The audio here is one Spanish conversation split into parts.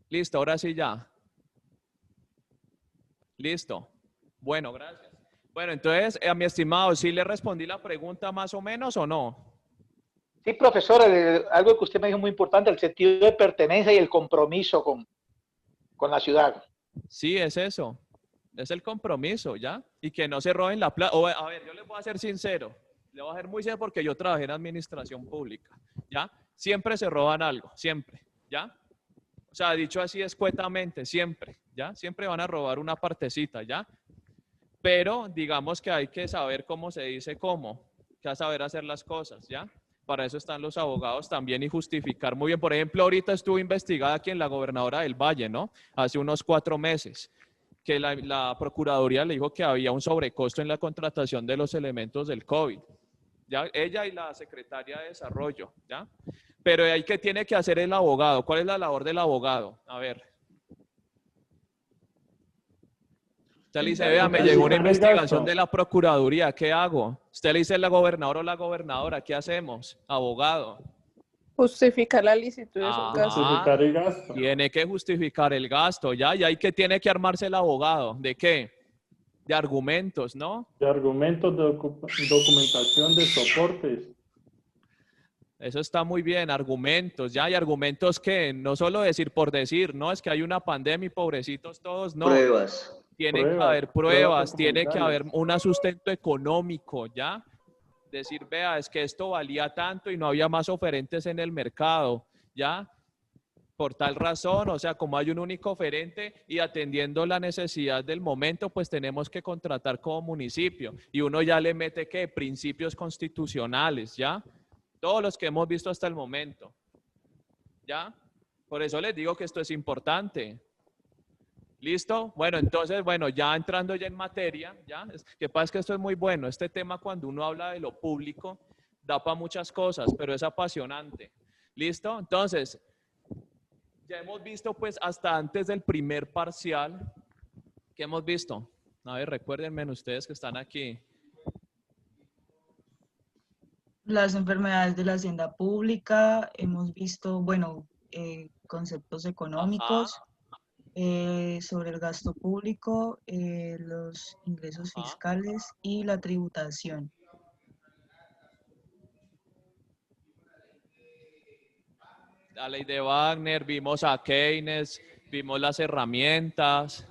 Listo, ahora sí ya. Listo. Bueno, gracias. Bueno, entonces, a mi estimado, ¿sí le respondí la pregunta más o menos o no? Sí, profesor, algo que usted me dijo muy importante, el sentido de pertenencia y el compromiso con la ciudad. Sí, es eso. Es el compromiso, ¿ya? Y que no se roben la plata. A ver, yo les voy a ser sincero. Le voy a ser muy sincero porque yo trabajé en administración pública, ¿ya? Siempre se roban algo, siempre, ¿ya? O sea, dicho así escuetamente, siempre, ¿ya? Siempre van a robar una partecita, ¿ya? Pero digamos que hay que saber cómo se dice cómo, que a saber hacer las cosas, ¿ya? Para eso están los abogados también y justificar muy bien. Por ejemplo, ahorita estuvo investigada aquí en la gobernadora del Valle, ¿no? Hace unos 4 meses, que la Procuraduría le dijo que había un sobrecosto en la contratación de los elementos del COVID, ¿ya? Ella y la secretaria de Desarrollo, ¿ya? Pero ahí que tiene que hacer el abogado. ¿Cuál es la labor del abogado? A ver. Usted le dice, vea, me llegó una Justificar el investigación de gasto. la Procuraduría, ¿qué hago? Usted le dice a la gobernadora o la gobernadora, ¿qué hacemos? Abogado. Justificar la licitud de esos gastos. Ajá, Justificar el gasto. tiene que justificar el gasto, ¿ya? Y ahí que tiene que armarse el abogado. ¿De qué? De argumentos, ¿no? De argumentos, de documentación, de soportes. Eso está muy bien, argumentos, ¿ya? Y argumentos que no solo decir por decir, no, es que hay una pandemia y pobrecitos todos, no. Pruebas. Tienen que haber pruebas, tiene que haber documentales. un sustento económico, ¿ya? Decir, vea, es que esto valía tanto y no había más oferentes en el mercado, ¿ya? Por tal razón, o sea, como hay un único oferente y atendiendo la necesidad del momento, pues tenemos que contratar como municipio. Y uno ya le mete, ¿qué? Principios constitucionales, ¿ya? Todos los que hemos visto hasta el momento, ¿ya? Por eso les digo que esto es importante. ¿Listo? Bueno, entonces, bueno, ya entrando ya en materia, ¿ya? Que pasa es que esto es muy bueno. Este tema cuando uno habla de lo público, da para muchas cosas, pero es apasionante. ¿Listo? Entonces, ya hemos visto pues hasta antes del primer parcial, ¿qué hemos visto? A ver, recuérdenme ustedes que están aquí. Las enfermedades de la hacienda pública, hemos visto, bueno, conceptos económicos. Ajá. Sobre el gasto público, los ingresos fiscales y la tributación. La ley de Wagner, vimos a Keynes, vimos las herramientas.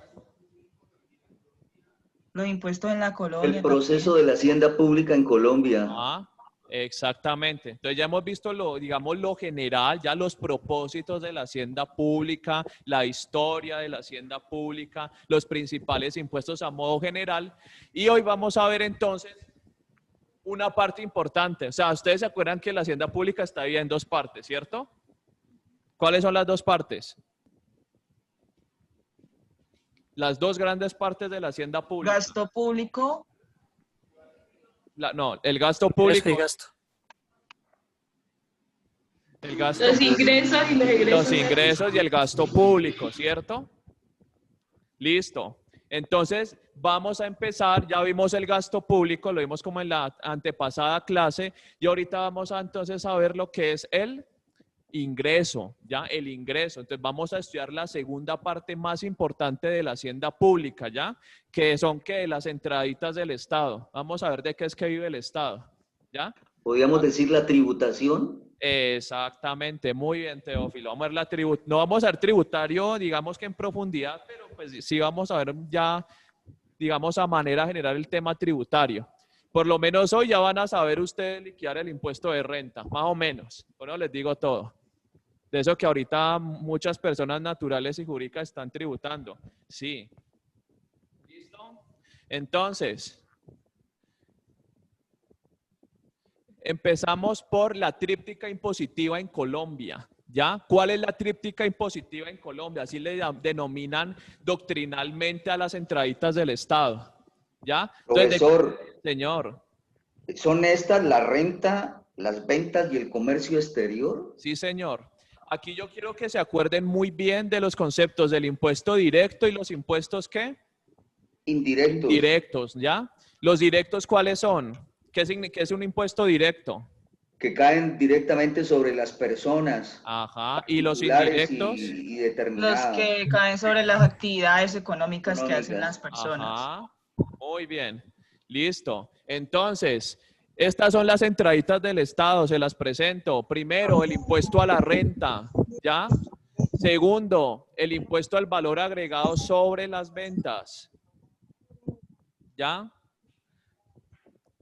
Los impuestos en la colonia. El proceso de la hacienda pública en Colombia. Ah, exactamente. Entonces ya hemos visto digamos, lo general, ya los propósitos de la hacienda pública, la historia de la hacienda pública, los principales impuestos a modo general. Y hoy vamos a ver entonces una parte importante. O sea, ustedes se acuerdan que la hacienda pública está dividida en dos partes, ¿cierto? ¿Cuáles son las dos partes? Las dos grandes partes de la hacienda pública. Gasto público. No, el gasto público. El gasto, los ingresos y los egresos. Los ingresos y el gasto público, ¿cierto? Listo. Entonces, vamos a empezar. Ya vimos el gasto público, lo vimos como en la antepasada clase. Y ahorita vamos a entonces a ver lo que es el ingreso, ¿ya? El ingreso. Entonces, vamos a estudiar la segunda parte más importante de la hacienda pública, ¿ya? Que son, ¿qué? Las entraditas del Estado. Vamos a ver de qué es que vive el Estado, ¿ya? ¿Podríamos decir la tributación? Exactamente, muy bien, Teófilo. Vamos a ver no vamos a ver tributario, digamos que en profundidad, pero pues sí vamos a ver ya, digamos, a manera general el tema tributario. Por lo menos hoy ya van a saber ustedes liquidar el impuesto de renta, más o menos. Bueno, les digo todo. De eso que ahorita muchas personas naturales y jurídicas están tributando. Sí. ¿Listo? Entonces, empezamos por la tríptica impositiva en Colombia, ¿ya? ¿Cuál es la tríptica impositiva en Colombia? Así le denominan doctrinalmente a las entraditas del Estado, ¿ya? Entonces, Profesor, señor. ¿son estas la renta, las ventas y el comercio exterior? Sí, señor. Aquí yo quiero que se acuerden muy bien de los conceptos del impuesto directo y los impuestos, ¿qué? Indirectos. Indirectos, ¿ya? Los directos, ¿cuáles son? ¿Qué es un impuesto directo? que caen directamente sobre las personas. Ajá. ¿Y los particulares indirectos? y Los determinadas. que caen sobre las actividades económicas que hacen las personas. Ajá. Muy bien. Listo. Entonces, estas son las entraditas del Estado, se las presento. Primero, el impuesto a la renta, ¿ya? Segundo, el impuesto al valor agregado sobre las ventas, ¿ya?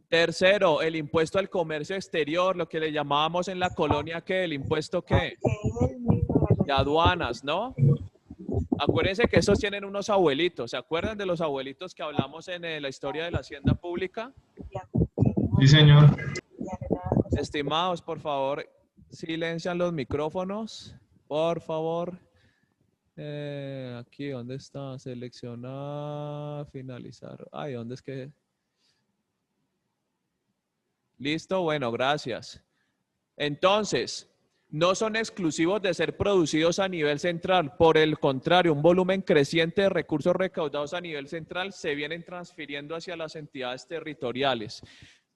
Tercero, el impuesto al comercio exterior, lo que le llamábamos en la colonia, ¿qué? El impuesto, ¿qué? De aduanas, ¿no? Acuérdense que esos tienen unos abuelitos. ¿Se acuerdan de los abuelitos que hablamos en la historia de la hacienda pública? Sí, señor. Estimados, por favor, silencian los micrófonos. Por favor. Aquí, ¿dónde está? Seleccionar, finalizar. Ay, ¿dónde es que...? Listo, bueno, gracias. Entonces, no son exclusivos de ser producidos a nivel central. Por el contrario, un volumen creciente de recursos recaudados a nivel central se vienen transfiriendo hacia las entidades territoriales.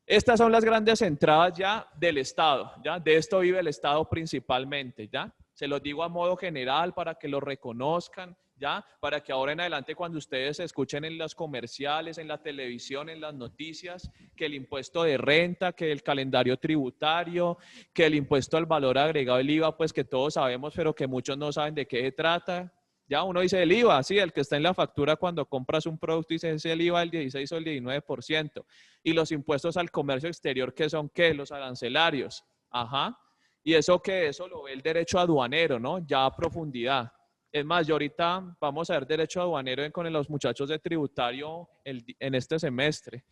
Estas son las grandes entradas ya del Estado, ¿ya? De esto vive el Estado principalmente, ¿ya? Se los digo a modo general para que lo reconozcan, ¿ya? Para que ahora en adelante cuando ustedes escuchen en los comerciales, en la televisión, en las noticias, que el impuesto de renta, que el calendario tributario, que el impuesto al valor agregado, el IVA, pues que todos sabemos, pero que muchos no saben de qué se trata. Ya uno dice el IVA, sí, el que está en la factura cuando compras un producto dice es el IVA del 16 o el 19%. Y los impuestos al comercio exterior, ¿qué son qué? Los arancelarios. Ajá. Y eso que eso lo ve el derecho aduanero, ¿no? Ya a profundidad. Es más, yo ahorita vamos a ver derecho aduanero con los muchachos de tributario en este semestre.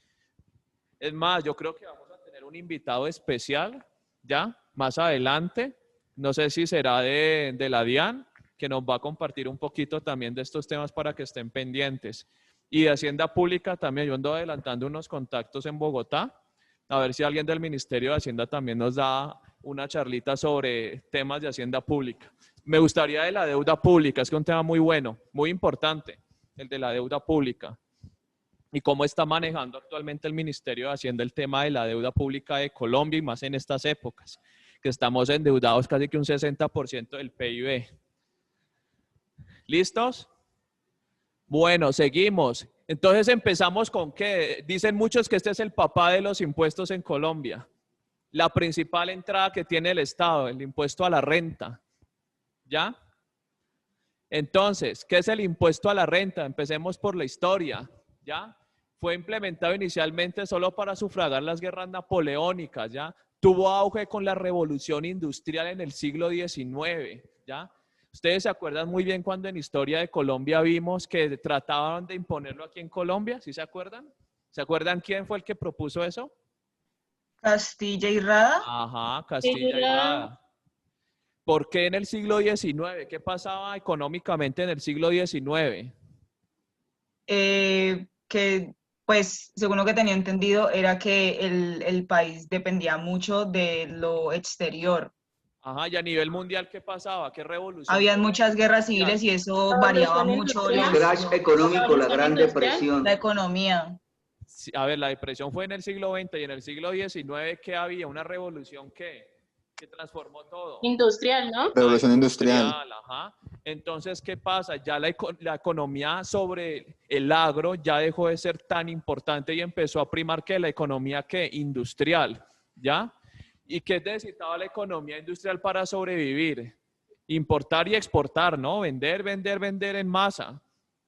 Es más, yo creo que vamos a tener un invitado especial, ¿ya? Más adelante. No sé si será de la DIAN, que nos va a compartir un poquito también de estos temas para que estén pendientes. Y de Hacienda Pública también, yo ando adelantando unos contactos en Bogotá, a ver si alguien del Ministerio de Hacienda también nos da una charlita sobre temas de Hacienda Pública. Me gustaría de la deuda pública, es que es un tema muy bueno, muy importante, el de la deuda pública. Y cómo está manejando actualmente el Ministerio de Hacienda el tema de la deuda pública de Colombia y más en estas épocas, que estamos endeudados casi que un 60% del PIB. ¿Listos? Bueno, seguimos. Entonces empezamos con qué. Dicen muchos que este es el papá de los impuestos en Colombia. La principal entrada que tiene el Estado, el impuesto a la renta. ¿Ya? Entonces, ¿qué es el impuesto a la renta? Empecemos por la historia. ¿Ya? Fue implementado inicialmente solo para sufragar las guerras napoleónicas. ¿Ya? Tuvo auge con la revolución industrial en el siglo XIX. ¿Ya? Ustedes se acuerdan muy bien cuando en Historia de Colombia vimos que trataban de imponerlo aquí en Colombia, ¿sí se acuerdan? ¿Se acuerdan quién fue el que propuso eso? Castilla y Rada. Ajá, Castilla y Rada. ¿Por qué en el siglo XIX? ¿Qué pasaba económicamente en el siglo XIX? Que, pues, según lo que tenía entendido, era que el país dependía mucho de lo exterior. Ajá, y a nivel mundial, ¿qué pasaba? ¿Qué revolución? Habían muchas guerras civiles y eso variaba mucho El crash económico, la Gran Depresión. la economía. Sí, a ver, la depresión fue en el siglo XX y en el siglo XIX, ¿qué había? Una revolución que transformó todo. Industrial, ¿no? Revolución industrial. Ajá. Entonces, ¿qué pasa? Ya la economía sobre el agro ya dejó de ser tan importante y empezó a primar que la economía ¿qué? Industrial, ¿ya? ¿Y qué necesitaba la economía industrial para sobrevivir? Importar y exportar, ¿no? Vender, vender, vender en masa,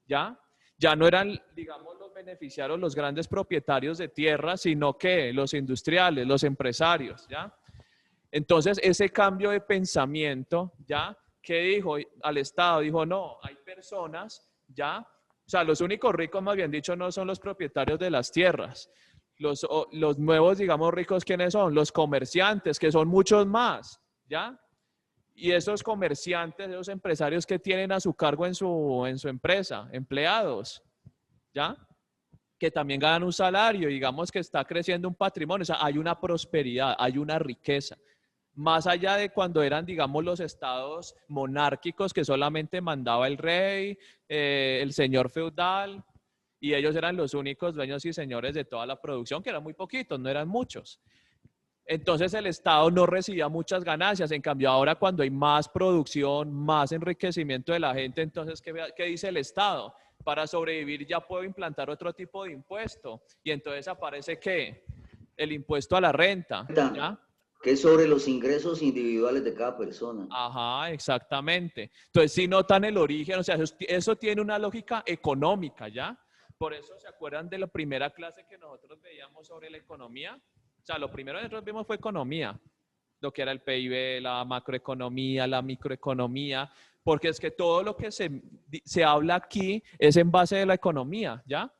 ¿ya? Ya no eran, digamos, los beneficiarios, los grandes propietarios de tierra, sino que los industriales, los empresarios, ¿ya? Entonces, ese cambio de pensamiento, ¿ya? ¿Qué dijo al Estado? Dijo, no, hay personas, ¿ya? O sea, los únicos ricos, más bien dicho, no son los propietarios de las tierras. Los nuevos, digamos, ricos, ¿quiénes son? Los comerciantes, que son muchos más, ¿ya? Y esos comerciantes, esos empresarios que tienen a su cargo en su empresa, empleados, ¿ya? Que también ganan un salario, digamos que está creciendo un patrimonio, o sea, hay una prosperidad, hay una riqueza. Más allá de cuando eran, digamos, los estados monárquicos que solamente mandaba el rey, el señor feudal, y ellos eran los únicos dueños y señores de toda la producción, que eran muy poquitos, no eran muchos. Entonces el Estado no recibía muchas ganancias. En cambio, ahora cuando hay más producción, más enriquecimiento de la gente, entonces, ¿qué dice el Estado? Para sobrevivir ya puedo implantar otro tipo de impuesto. Y entonces aparece ¿qué? El impuesto a la renta, ¿ya? Que es sobre los ingresos individuales de cada persona. Ajá, exactamente. Entonces, si notan el origen, o sea, eso tiene una lógica económica, ¿ya? Por eso, ¿se acuerdan de la primera clase que nosotros veíamos sobre la economía? O sea, lo primero que nosotros vimos fue economía, lo que era el PIB, la macroeconomía, la microeconomía, porque es que todo lo que se habla aquí es en base de la economía, ¿ya?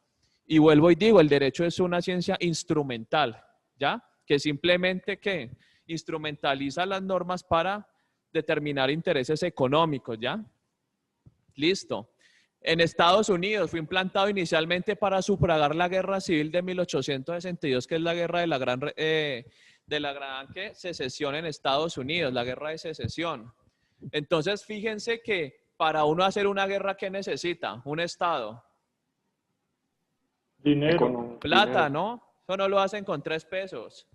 Y vuelvo y digo, el derecho es una ciencia instrumental, ¿ya? Que simplemente, ¿qué? Instrumentaliza las normas para determinar intereses económicos, ¿ya? Listo. En Estados Unidos fue implantado inicialmente para sufragar la guerra civil de 1862, que es la guerra de la gran ¿qué? Secesión en Estados Unidos, la guerra de secesión. Entonces, fíjense que para uno hacer una guerra, ¿qué necesita? Un Estado. Dinero. Plata, ¿no? Eso no lo hacen con 3 pesos.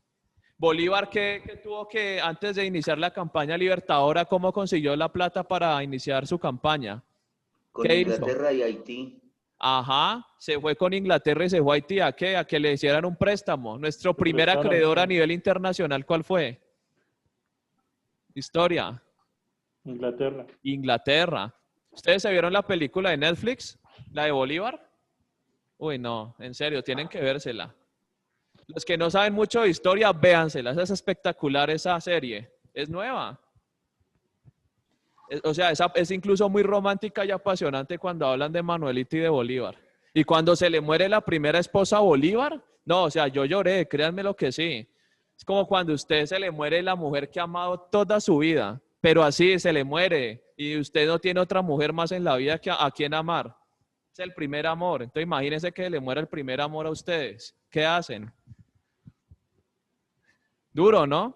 Bolívar, ¿qué tuvo que, antes de iniciar la campaña libertadora, cómo consiguió la plata para iniciar su campaña? Con ¿Qué Inglaterra hizo? y Haití. Ajá, se fue con Inglaterra y se fue a Haití. ¿A qué? A que le hicieran un préstamo. Nuestro primer acreedor a nivel internacional, ¿cuál fue? Historia. Inglaterra. Inglaterra. ¿Ustedes se vieron la película de Netflix? ¿La de Bolívar? Uy, no, en serio, tienen que vérsela. Los que no saben mucho de historia, véansela. Es espectacular esa serie. Es nueva. O sea, es incluso muy romántica y apasionante cuando hablan de Manuelito y de Bolívar. Y cuando se le muere la primera esposa a Bolívar, no, o sea, yo lloré, créanme lo que sí. Es como cuando a usted se le muere la mujer que ha amado toda su vida, pero así se le muere y usted no tiene otra mujer más en la vida que a quien amar. Es el primer amor. Entonces imagínense que le muera el primer amor a ustedes. ¿Qué hacen? Duro, ¿no?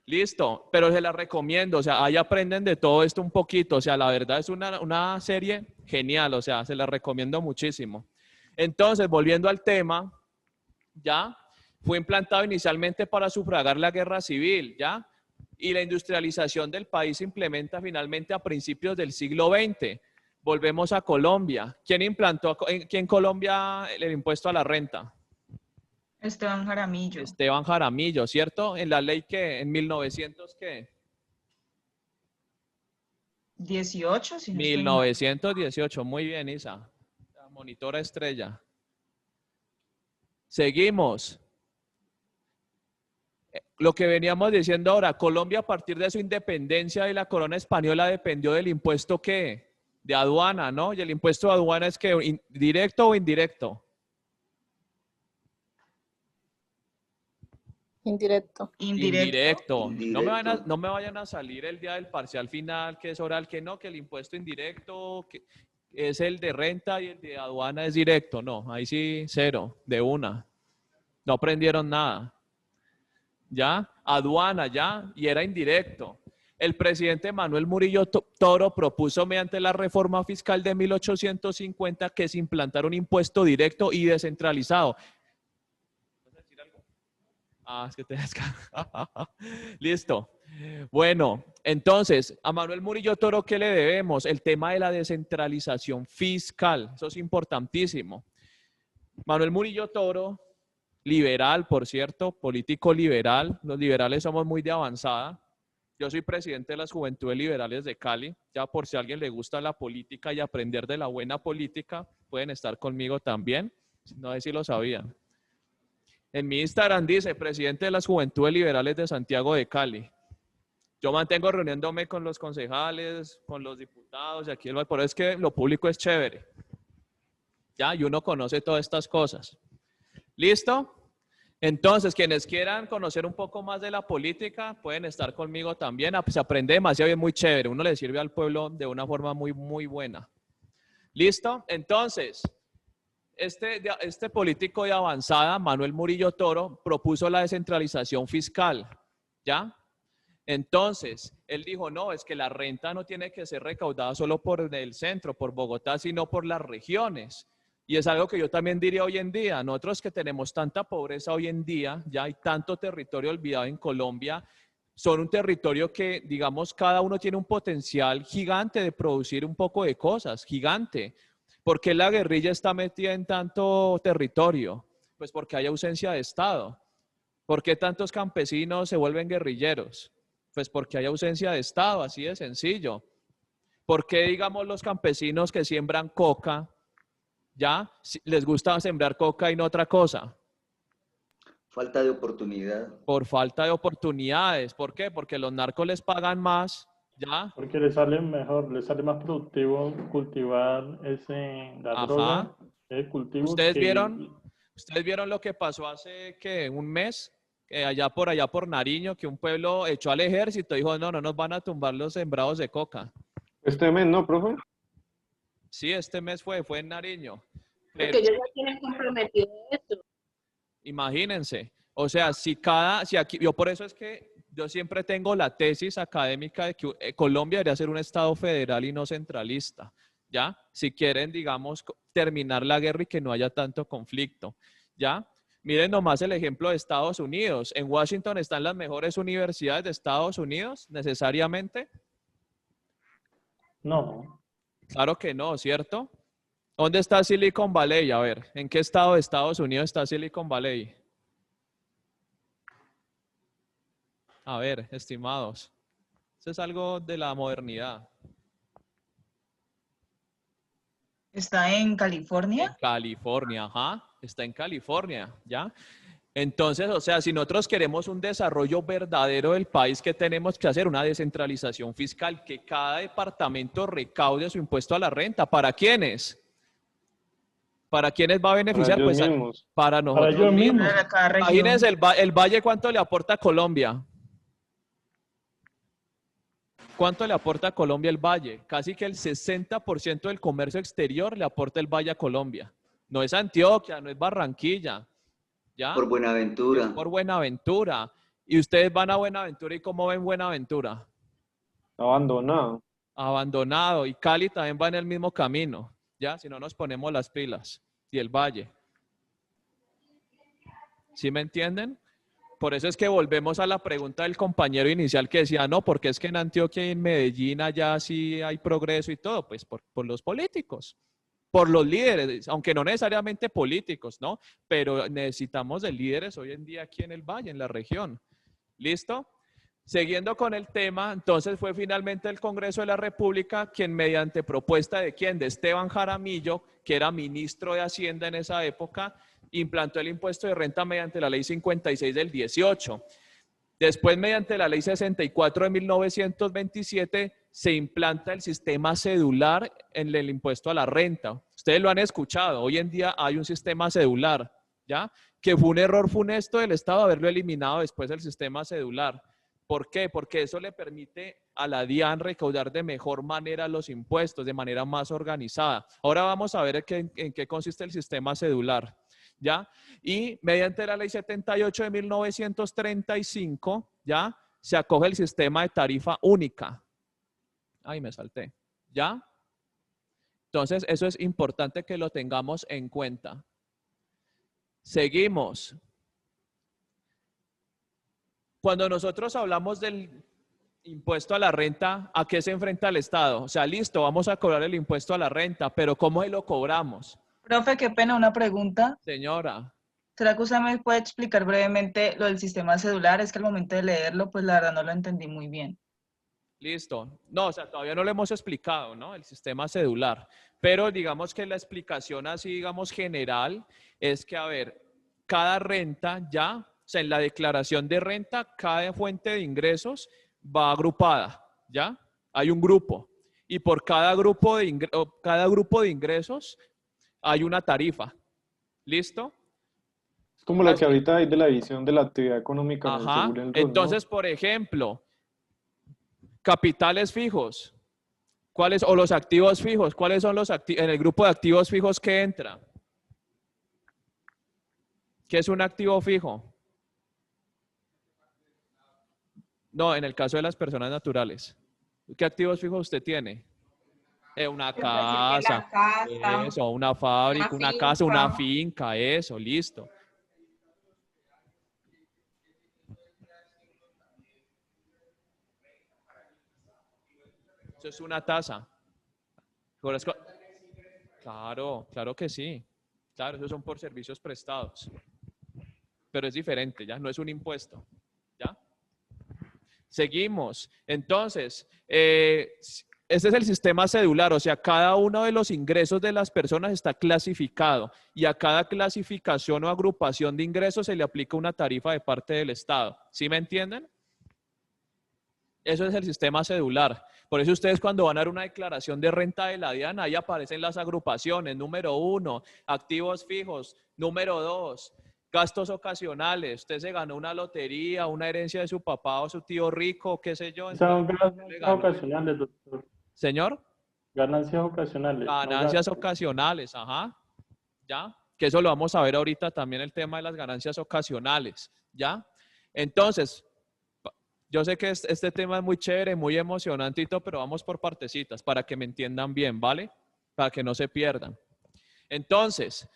Listo, pero se la recomiendo, o sea, ahí aprenden de todo esto un poquito, o sea, la verdad es una serie genial, o sea, se la recomiendo muchísimo. Entonces, volviendo al tema, ya, fue implantado inicialmente para sufragar la guerra civil, ya, y la industrialización del país se implementa finalmente a principios del siglo XX. Volvemos a Colombia. ¿Quién implantó aquí en Colombia el impuesto a la renta? Esteban Jaramillo. Esteban Jaramillo, ¿cierto? En la ley que en 1900, ¿qué? 18, si no estoy mal. 1918, muy bien, Isa. La monitora estrella. Seguimos. Lo que veníamos diciendo ahora, Colombia a partir de su independencia de la corona española dependió del impuesto ¿qué? De aduana, ¿no? Y el impuesto de aduana es que directo o indirecto. Indirecto. Indirecto. No me vayan a salir el día del parcial final, que es oral, que no, que el impuesto indirecto que es el de renta y el de aduana es directo. No, ahí sí, cero, de una. No aprendieron nada. ¿Ya? Aduana, ¿ya? Y era indirecto. El presidente Manuel Murillo Toro propuso mediante la reforma fiscal de 1850 que se implantara un impuesto directo y descentralizado. Ah, es que te Listo. Bueno, entonces, a Manuel Murillo Toro, ¿qué le debemos? El tema de la descentralización fiscal. Eso es importantísimo. Manuel Murillo Toro, liberal, por cierto, político liberal. Los liberales somos muy de avanzada. Yo soy presidente de las Juventudes Liberales de Cali. Ya por si a alguien le gusta la política y aprender de la buena política, pueden estar conmigo también. No sé si lo sabían. En mi Instagram dice, presidente de las Juventudes Liberales de Santiago de Cali. Yo mantengo reuniéndome con los concejales, con los diputados, y aquí, por eso es que lo público es chévere. Ya, y uno conoce todas estas cosas. ¿Listo? Entonces, quienes quieran conocer un poco más de la política, pueden estar conmigo también. Se aprende demasiado y es muy chévere. Uno le sirve al pueblo de una forma muy, muy buena. ¿Listo? Entonces, este político de avanzada, Manuel Murillo Toro, propuso la descentralización fiscal, ¿ya? Entonces, él dijo, no, es que la renta no tiene que ser recaudada solo por el centro, por Bogotá, sino por las regiones. Y es algo que yo también diría hoy en día. Nosotros que tenemos tanta pobreza hoy en día, ya hay tanto territorio olvidado en Colombia, son un territorio que, digamos, cada uno tiene un potencial gigante de producir un poco de cosas, gigante. ¿Por qué la guerrilla está metida en tanto territorio? Pues porque hay ausencia de Estado. ¿Por qué tantos campesinos se vuelven guerrilleros? Pues porque hay ausencia de Estado, así de sencillo. ¿Por qué, digamos, los campesinos que siembran coca, ya les gusta sembrar coca y no otra cosa? Falta de oportunidad. Por falta de oportunidades. ¿Por qué? Porque los narcos les pagan más, ¿ya? Porque le sale mejor, le sale más productivo cultivar la Ajá. droga, el cultivo. ¿Ustedes vieron lo que pasó hace que un mes? Allá por Nariño, que un pueblo echó al ejército y dijo, no, no nos van a tumbar los sembrados de coca. Este mes, ¿no, profe? Sí, este mes fue en Nariño. Porque ellos ya tienen comprometido esto. Imagínense, o sea, si aquí, yo por eso es que yo siempre tengo la tesis académica de que Colombia debería ser un estado federal y no centralista, ¿ya? Si quieren, digamos, terminar la guerra y que no haya tanto conflicto, ¿ya? Miren nomás el ejemplo de Estados Unidos. ¿En Washington están las mejores universidades de Estados Unidos necesariamente? No. Claro que no, ¿cierto? ¿Dónde está Silicon Valley? A ver, ¿en qué estado de Estados Unidos está Silicon Valley? A ver, estimados. Eso es algo de la modernidad. ¿Está en California? En California, ajá. Está en California, ¿ya? Entonces, o sea, si nosotros queremos un desarrollo verdadero del país, ¿qué tenemos que hacer? Una descentralización fiscal, que cada departamento recaude su impuesto a la renta. ¿Para quiénes? ¿Para quiénes va a beneficiar? Para ellos Pues mismos. para nosotros ellos mismos. mismos. Para cada región. Imagínense el Valle, ¿cuánto le aporta a Colombia? ¿Cuánto le aporta a Colombia el Valle? Casi que el 60% del comercio exterior le aporta el Valle a Colombia. No es Antioquia, no es Barranquilla, ¿ya? Por Buenaventura. Es por Buenaventura. Y ustedes van a Buenaventura, ¿y cómo ven Buenaventura? Abandonado. Abandonado. Y Cali también va en el mismo camino, ¿ya? Si no nos ponemos las pilas. Y el Valle. ¿Sí me entienden? Por eso es que volvemos a la pregunta del compañero inicial que decía, no, porque es que en Antioquia y en Medellín allá sí hay progreso y todo, pues por los políticos, por los líderes, aunque no necesariamente políticos, ¿no? Pero necesitamos de líderes hoy en día aquí en el Valle, en la región. ¿Listo? Siguiendo con el tema, entonces fue finalmente el Congreso de la República quien mediante propuesta de quién, de Esteban Jaramillo, que era ministro de Hacienda en esa época, implantó el impuesto de renta mediante la ley 56 del 18. Después, mediante la ley 64 de 1927, se implanta el sistema cedular en el impuesto a la renta. Ustedes lo han escuchado, hoy en día hay un sistema cedular, ¿ya? Que fue un error funesto del Estado haberlo eliminado después del sistema cedular. ¿Por qué? Porque eso le permite a la DIAN recaudar de mejor manera los impuestos, de manera más organizada. Ahora vamos a ver en qué consiste el sistema cedular, ¿ya? Y mediante la ley 78 de 1935, ¿ya? Se acoge el sistema de tarifa única. Ay, me salté, ¿ya? Entonces, eso es importante que lo tengamos en cuenta. Seguimos. Cuando nosotros hablamos del impuesto a la renta, ¿a qué se enfrenta el Estado? O sea, listo, vamos a cobrar el impuesto a la renta, pero ¿cómo se lo cobramos? Profe, qué pena, una pregunta. Señora. ¿Será que usted me puede explicar brevemente lo del sistema cedular? Es que al momento de leerlo, pues la verdad no lo entendí muy bien. Listo. No, o sea, todavía no lo hemos explicado, ¿no? El sistema cedular. Pero digamos que la explicación así, digamos, general, es que, a ver, cada renta ya, o sea, en la declaración de renta, cada fuente de ingresos va agrupada, ¿ya? Hay un grupo. Y por cada grupo de ingresos hay una tarifa. ¿Listo? Es como la que ahorita hay de la división de la actividad económica. Ajá. Según el RUT, Entonces, ¿no? por ejemplo, capitales fijos, ¿cuáles? O los activos fijos, ¿cuáles son los activos? En el grupo de activos fijos que entra. ¿Qué es un activo fijo? No, en el caso de las personas naturales. ¿Qué activos fijos usted tiene? Una Se puede decir que casa, la casa, eso, una fábrica, una casa, una finca, eso, listo. Eso es una tasa. Claro, claro que sí. Claro, esos son por servicios prestados. Pero es diferente, ya no es un impuesto. ¿Ya? Seguimos. Entonces, este es el sistema cedular, o sea, cada uno de los ingresos de las personas está clasificado y a cada clasificación o agrupación de ingresos se le aplica una tarifa de parte del Estado. ¿Sí me entienden? Eso es el sistema cedular. Por eso ustedes cuando van a dar una declaración de renta de la DIAN, ahí aparecen las agrupaciones. Número 1, activos fijos. Número 2, gastos ocasionales. Usted se ganó una lotería, una herencia de su papá o su tío rico, qué sé yo. Son entonces, ganancias ocasionales, doctor. Señor. Ganancias ocasionales. Ganancias no ocasionales, ajá. ¿Ya? Que eso lo vamos a ver ahorita también, el tema de las ganancias ocasionales. ¿Ya? Entonces, yo sé que este tema es muy chévere, muy emocionante y todo, pero vamos por partecitas para que me entiendan bien, ¿vale? Para que no se pierdan. Entonces,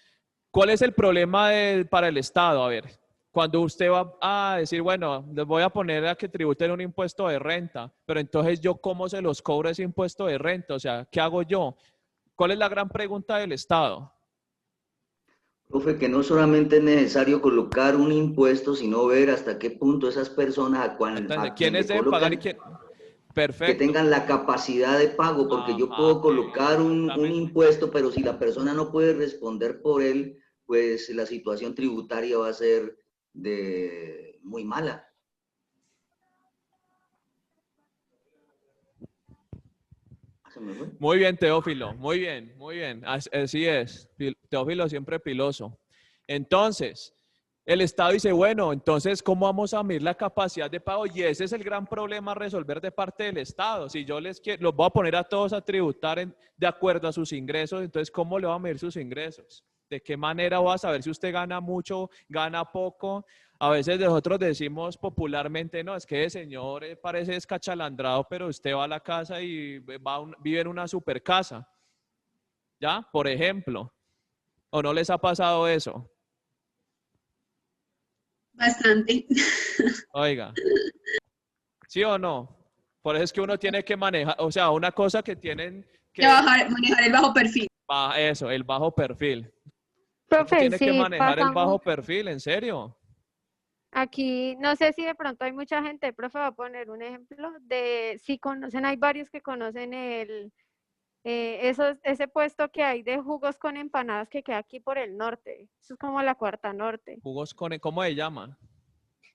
¿cuál es el problema para el Estado? A ver, cuando usted va a decir, bueno, les voy a poner a que tributen un impuesto de renta, pero entonces yo, ¿cómo se los cobro ese impuesto de renta? O sea, ¿qué hago yo? ¿Cuál es la gran pregunta del Estado? Profe, que no solamente es necesario colocar un impuesto, sino ver hasta qué punto esas personas a quien ¿Quiénes le deben pagar y colocan, quién? que Perfecto. tengan la capacidad de pago, porque yo puedo colocar un impuesto, pero si la persona no puede responder por él, pues la situación tributaria va a ser muy mala. Muy bien, Teófilo, muy bien, muy bien. Así es, Teófilo siempre piloso. Entonces, el Estado dice, bueno, entonces, ¿cómo vamos a medir la capacidad de pago? Y ese es el gran problema a resolver de parte del Estado. Si yo los voy a poner a todos a tributar de acuerdo a sus ingresos, entonces, ¿cómo le va a medir sus ingresos? ¿De qué manera voy a saber si usted gana mucho, gana poco? A veces nosotros decimos popularmente, no, es que el señor parece descachalandrado, pero usted va a la casa y vive en una super casa. ¿Ya? Por ejemplo. ¿O no les ha pasado eso? Bastante. Oiga. ¿Sí o no? Por eso es que uno tiene que manejar, o sea, una cosa que tienen que... manejar el bajo perfil. Eso, el bajo perfil. Profe, Tiene que sí, manejar el bajo pasamos. perfil, ¿en serio? Aquí, no sé si de pronto hay mucha gente, profe, va a poner un ejemplo de, si conocen, hay varios que conocen ese puesto que hay de jugos con empanadas que queda aquí por el norte. Eso es como la Cuarta Norte. Jugos con, ¿cómo se llama?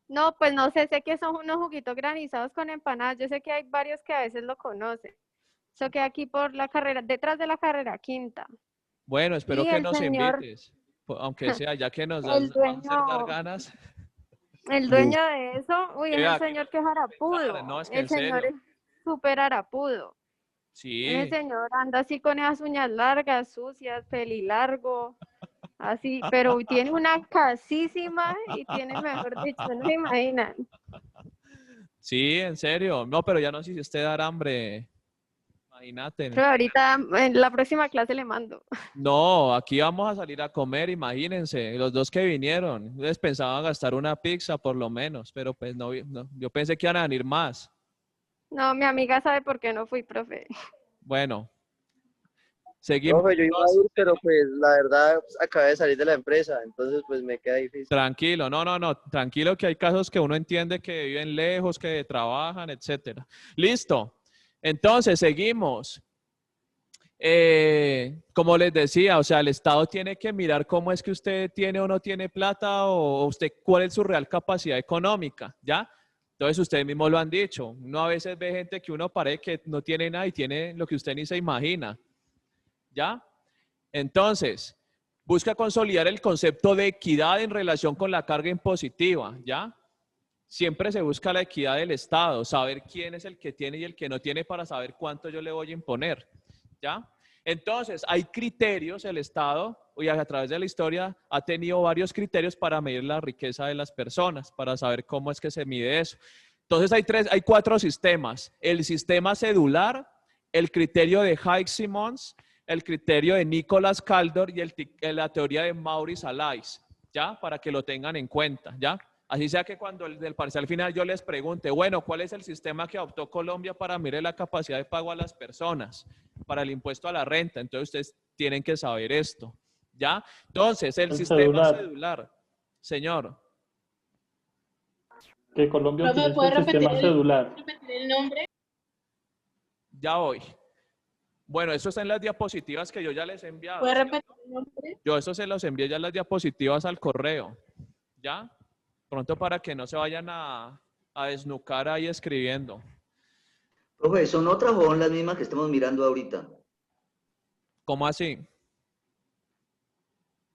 No, pues no sé, sé que son unos juguitos granizados con empanadas. Yo sé que hay varios que a veces lo conocen. Eso queda aquí por la carrera, detrás de la carrera quinta. Bueno, espero Y que el nos señor, invites, aunque sea, ya que nos el van a hacer dar dueño, ganas. el dueño de eso, uy, es el Vea, señor que es arapudo. no, es que El en señor serio. es súper arapudo. Ese Sí. señor anda así con esas uñas largas, sucias, pelilargo, así, pero tiene una casísima y tiene, mejor dicho, no se imaginan. Sí, en serio. No, pero ya no sé si usted dar hambre. Imagínate. Pero ahorita en la próxima clase le mando. No, aquí vamos a salir a comer, imagínense, los dos que vinieron. Les pensaban gastar una pizza por lo menos, pero pues no, yo pensé que iban a venir más. No, mi amiga sabe por qué no fui, profe. Bueno, seguimos. Profe, yo iba a ir, pero pues la verdad acabé de salir de la empresa, entonces pues me queda difícil. Tranquilo, no, tranquilo que hay casos que uno entiende que viven lejos, que trabajan, etcétera. Listo. Entonces, seguimos. Como les decía, o sea, el Estado tiene que mirar cómo es que usted tiene o no tiene plata o usted cuál es su real capacidad económica, ¿ya? Entonces, ustedes mismos lo han dicho. Uno a veces ve gente que uno parece que no tiene nada y tiene lo que usted ni se imagina, ¿ya? Entonces, busca consolidar el concepto de equidad en relación con la carga impositiva, ¿ya? Siempre se busca la equidad del Estado, saber quién es el que tiene y el que no tiene para saber cuánto yo le voy a imponer, ¿ya? Entonces, hay criterios, el Estado, y a través de la historia, ha tenido varios criterios para medir la riqueza de las personas, para saber cómo es que se mide eso. Entonces, hay 4 sistemas. El sistema cedular, el criterio de Hayek-Simons, el criterio de Nicholas Kaldor y la teoría de Maurice Allais, ¿ya? Para que lo tengan en cuenta, ¿ya? Así sea que cuando del parcial final yo les pregunte, bueno, ¿cuál es el sistema que adoptó Colombia para medir la capacidad de pago a las personas, para el impuesto a la renta? Entonces ustedes tienen que saber esto, ¿ya? Entonces, el sistema cedular, señor. Que Colombia Profe, utiliza ¿puede el sistema cedular. repetir el nombre? Ya voy. Bueno, eso está en las diapositivas que yo ya les he enviado. ¿Puede ¿cierto? repetir el nombre? Yo eso se los envié ya las diapositivas al correo, ¿ya? Pronto para que no se vayan a desnucar ahí escribiendo. Profe, ¿son otras o son las mismas que estamos mirando ahorita? ¿Cómo así?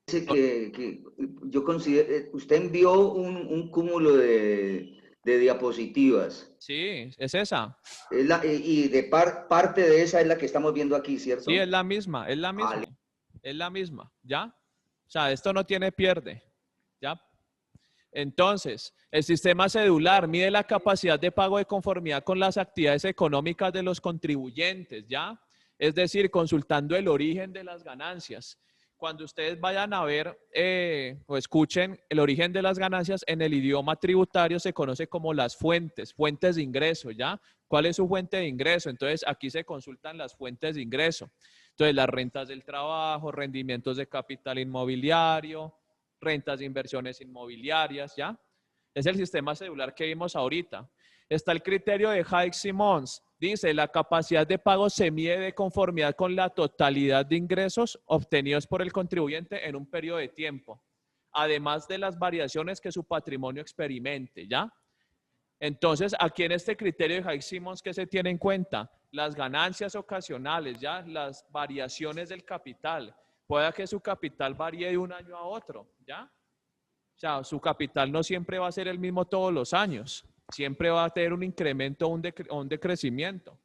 Dice que yo considero, usted envió un cúmulo de diapositivas. Sí, es esa. Y de parte de esa es la que estamos viendo aquí, ¿cierto? Sí, es la misma, es la misma. Vale. Es la misma, ¿ya? O sea, esto no tiene pierde, ¿ya? Entonces, el sistema cedular mide la capacidad de pago de conformidad con las actividades económicas de los contribuyentes, ¿ya? Es decir, consultando el origen de las ganancias. Cuando ustedes vayan a ver o escuchen el origen de las ganancias, en el idioma tributario se conoce como las fuentes de ingreso, ¿ya? ¿Cuál es su fuente de ingreso? Entonces, aquí se consultan las fuentes de ingreso. Entonces, las rentas del trabajo, rendimientos de capital inmobiliario, rentas de inversiones inmobiliarias, ¿ya? Es el sistema cedular que vimos ahorita. Está el criterio de Hayek-Simons. Dice, la capacidad de pago se mide de conformidad con la totalidad de ingresos obtenidos por el contribuyente en un periodo de tiempo, además de las variaciones que su patrimonio experimente, ¿ya? Entonces, aquí en este criterio de Hayek-Simons, ¿qué se tiene en cuenta? Las ganancias ocasionales, ¿ya? Las variaciones del capital. Puede que su capital varíe de un año a otro, ¿ya? O sea, su capital no siempre va a ser el mismo todos los años. Siempre va a tener un incremento o un decrecimiento,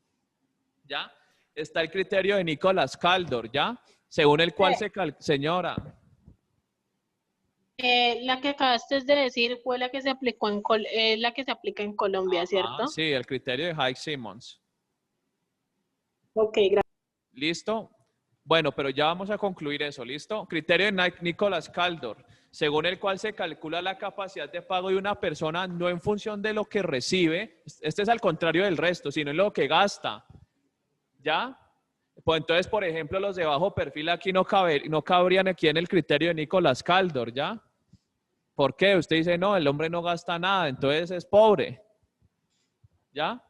¿ya? Está el criterio de Nicholas Kaldor, ¿ya? Según el cual señora. La que acabaste de decir fue la que se aplicó la que se aplica en Colombia, ¿cierto? Sí, el criterio de Hayek-Simons. Ok, gracias. ¿Listo? Bueno, pero ya vamos a concluir eso, ¿listo? Criterio de Nicholas Kaldor, según el cual se calcula la capacidad de pago de una persona no en función de lo que recibe, este es al contrario del resto, sino en lo que gasta, ¿ya? Pues entonces, por ejemplo, los de bajo perfil aquí no cabrían aquí en el criterio de Nicholas Kaldor, ¿ya? ¿Por qué? Usted dice, no, el hombre no gasta nada, entonces es pobre, ¿ya?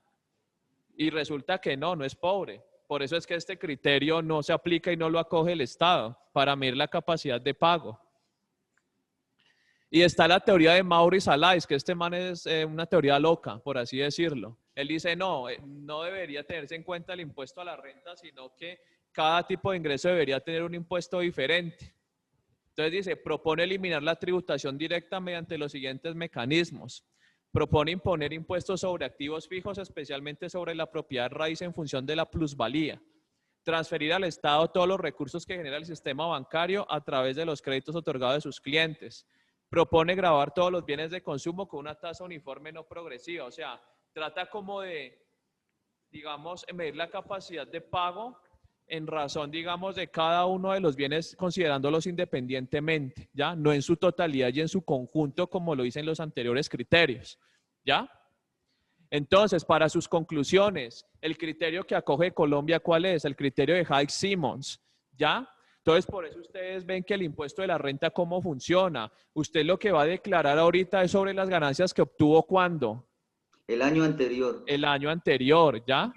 Y resulta que no es pobre. Por eso es que este criterio no se aplica y no lo acoge el Estado para medir la capacidad de pago. Y está la teoría de Maurice Allais, que este man es una teoría loca, por así decirlo. Él dice, no debería tenerse en cuenta el impuesto a la renta, sino que cada tipo de ingreso debería tener un impuesto diferente. Entonces dice, propone eliminar la tributación directa mediante los siguientes mecanismos. Propone imponer impuestos sobre activos fijos, especialmente sobre la propiedad raíz en función de la plusvalía. Transferir al Estado todos los recursos que genera el sistema bancario a través de los créditos otorgados de sus clientes. Propone gravar todos los bienes de consumo con una tasa uniforme no progresiva. O sea, trata como de, digamos, medir la capacidad de pago en razón, digamos, de cada uno de los bienes, considerándolos independientemente, ¿ya? No en su totalidad y en su conjunto, como lo dicen los anteriores criterios, ¿ya? Entonces, para sus conclusiones, el criterio que acoge Colombia, ¿cuál es? El criterio de Hayek-Simons, ¿ya? Entonces, por eso ustedes ven que el impuesto de la renta, ¿cómo funciona? Usted lo que va a declarar ahorita es sobre las ganancias que obtuvo, ¿cuándo? El año anterior. El año anterior, ¿ya?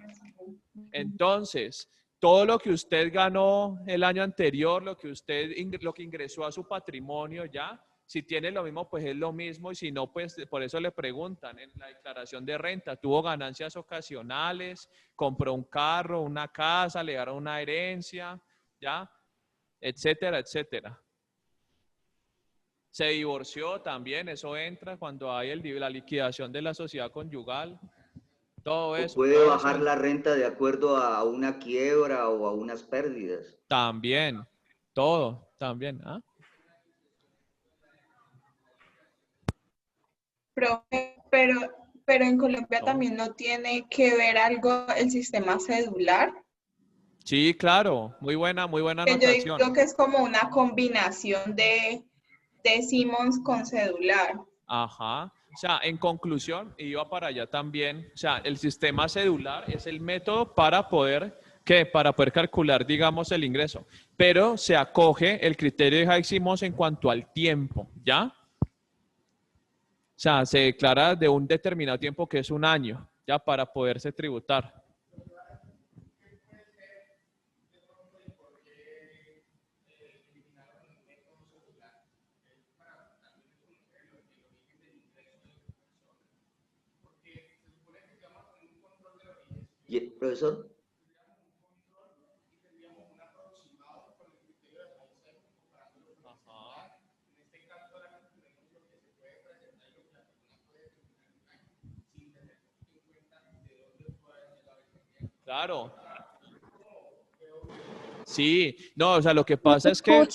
Entonces, todo lo que usted ganó el año anterior, lo que ingresó a su patrimonio, ¿ya? Si tiene lo mismo, pues es lo mismo, y si no, pues por eso le preguntan en la declaración de renta, tuvo ganancias ocasionales, compró un carro, una casa, le dieron una herencia, ¿ya? Etcétera, etcétera. Se divorció también, eso entra cuando hay la liquidación de la sociedad conyugal. Todo eso. Puede bajar la renta de acuerdo a una quiebra o a unas pérdidas. También, todo, también. ¿Ah? Profe, pero en Colombia también no tiene que ver algo el sistema cedular. Sí, claro, muy buena Que yo anotación. digo que es como una combinación de Simmons con cedular. Ajá. O sea, en conclusión, y iba para allá también, o sea, el sistema cedular es el método para poder, ¿qué? Para poder calcular, digamos, el ingreso. Pero se acoge el criterio de Hayek-Simmons en cuanto al tiempo, ¿ya? O sea, se declara de un determinado tiempo que es un año, ya, para poderse tributar. Profesor. Claro. Sí, no, o sea, lo que pasa es que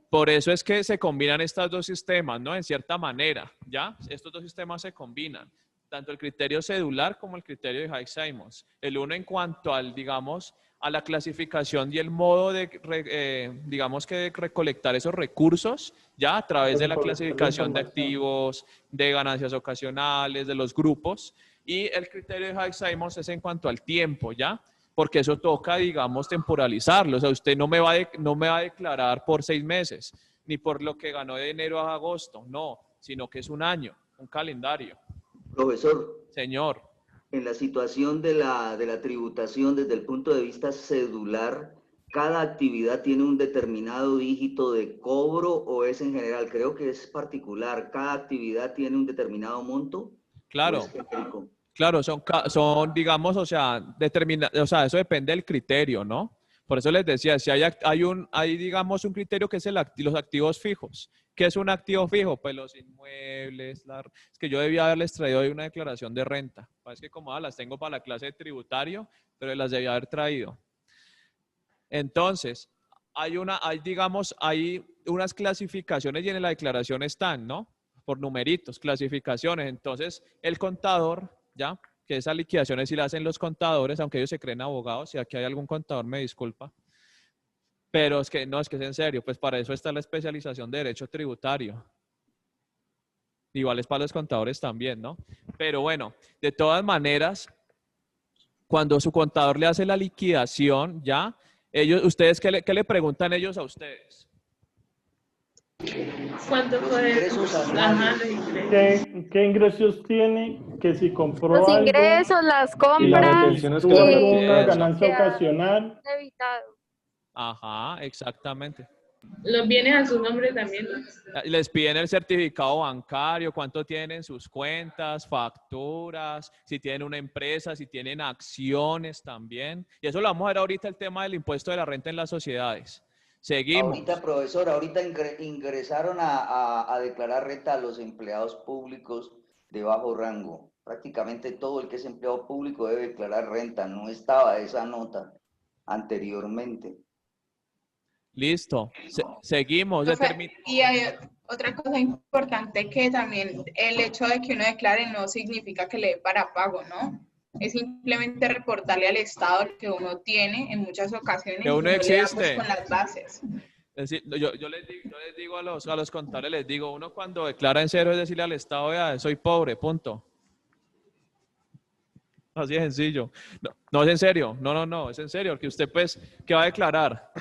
por eso es que se combinan estos dos sistemas, ¿no? En cierta manera, ¿ya? Estos dos sistemas se combinan, tanto el criterio cedular como el criterio de Hayek-Simmons. El uno en cuanto al, digamos, a la clasificación y el modo de, digamos que de recolectar esos recursos, ya a través de la clasificación de activos, de ganancias ocasionales, de los grupos. Y el criterio de Hayek-Simmons es en cuanto al tiempo, ¿ya? Porque eso toca, digamos, temporalizarlo. O sea, usted no me va a declarar por 6 meses, ni por lo que ganó de enero a agosto, no, sino que es un año, un calendario. Profesor. Señor. En la situación de la tributación desde el punto de vista cedular, ¿cada actividad tiene un determinado dígito de cobro o es en general? Creo que es particular. ¿Cada actividad tiene un determinado monto? Claro. ¿O es genérico? Claro, son, digamos, o sea, eso depende del criterio, ¿no? Por eso les decía, si hay digamos, un criterio que es los activos fijos. ¿Qué es un activo fijo? Pues los inmuebles, es que yo debía haberles traído hoy una declaración de renta. Es que como las tengo para la clase de tributario, pero las debía haber traído. Entonces, hay unas clasificaciones y en la declaración están, ¿no? Por numeritos, clasificaciones. Entonces, el contador, ¿ya? Que esas liquidaciones sí las hacen los contadores, aunque ellos se creen abogados. Si aquí hay algún contador, me disculpa. Pero es que no, es que es en serio. Pues para eso está la especialización de derecho tributario. Igual es para los contadores también, ¿no? Pero bueno, de todas maneras, cuando su contador le hace la liquidación, ¿ya? ¿Ustedes qué le preguntan ellos a ustedes? ¿Cuánto fue? ¿Qué ingresos tiene? Que si compró Los algo ingresos, las Y las compras, detenciones que tuvo le alguna eso. ganancia ocasional. debitado. Ajá, exactamente. Los bienes a su nombre también, ¿no? Les piden el certificado bancario, cuánto tienen sus cuentas, facturas, si tienen una empresa, si tienen acciones también. Y eso lo vamos a ver ahorita, el tema del impuesto de la renta en las sociedades. Seguimos. Ahorita, profesor, ahorita ingresaron a declarar renta a los empleados públicos de bajo rango. Prácticamente todo el que es empleado público debe declarar renta. No estaba esa nota anteriormente. Listo. Seguimos. Y hay otra cosa importante que también el hecho de que uno declare no significa que le dé para pago, ¿no? Es simplemente reportarle al Estado lo que uno tiene en muchas ocasiones. Que uno y no existe. le damos con las bases. Es decir, yo les digo a los contadores, les digo, uno cuando declara en cero es decirle al Estado, vea, soy pobre, punto. Así de sencillo. No es en serio, no, es en serio, porque usted pues, ¿qué va a declarar?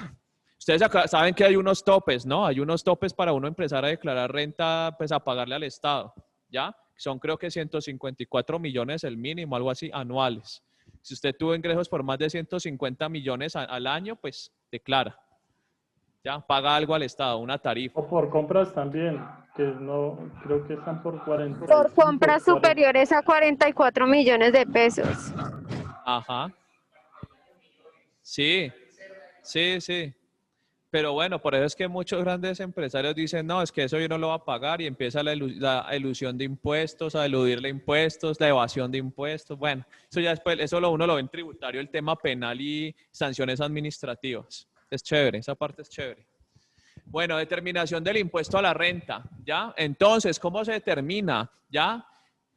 Ustedes acá saben que hay unos topes, ¿no? Hay unos topes para uno empezar a declarar renta, pues a pagarle al Estado, ¿ya? Son creo que 154 millones el mínimo, algo así, anuales. Si usted tuvo ingresos por más de 150 millones al año, pues declara. Ya, paga algo al Estado, una tarifa. O por compras también, que no, creo que están por 40. Por compras superiores a 44 millones de pesos. Ajá. Sí. Pero bueno, por eso es que muchos grandes empresarios dicen, no, es que eso yo no lo voy a pagar y empieza la elusión de impuestos, a eludirle impuestos, la evasión de impuestos. Bueno, eso ya después, uno lo ve en tributario, el tema penal y sanciones administrativas. Es chévere, esa parte es chévere. Bueno, determinación del impuesto a la renta, ¿ya? Entonces, ¿cómo se determina? ¿Ya?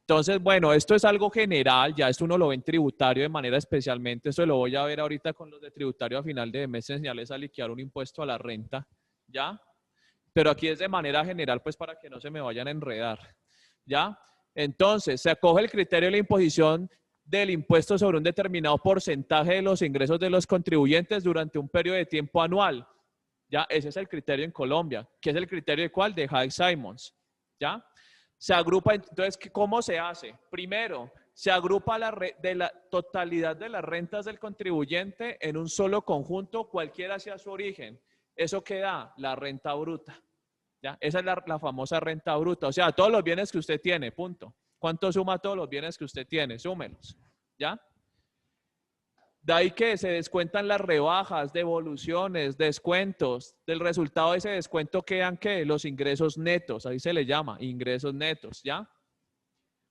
Entonces, bueno, esto es algo general, ya esto uno lo ve en tributario de manera especialmente, eso lo voy a ver ahorita con los de tributario a final de mes, enseñarles a liquidar un impuesto a la renta, ¿ya? Pero aquí es de manera general, pues para que no se me vayan a enredar, ¿ya? Entonces, se acoge el criterio de la imposición del impuesto sobre un determinado porcentaje de los ingresos de los contribuyentes durante un periodo de tiempo anual, ¿ya? Ese es el criterio en Colombia. ¿Qué es el criterio de cuál? De Hyde-Simons, ¿ya? Se agrupa, entonces, ¿cómo se hace? Primero, se agrupa la totalidad de las rentas del contribuyente en un solo conjunto, cualquiera sea su origen. ¿Eso qué da? La renta bruta, ¿ya? Esa es la famosa renta bruta, o sea, todos los bienes que usted tiene, punto. ¿Cuánto suma todos los bienes que usted tiene? Súmelos, ¿ya? De ahí que se descuentan las rebajas, devoluciones, descuentos. Del resultado de ese descuento quedan, ¿qué? Los ingresos netos, ahí se le llama, ingresos netos, ¿ya?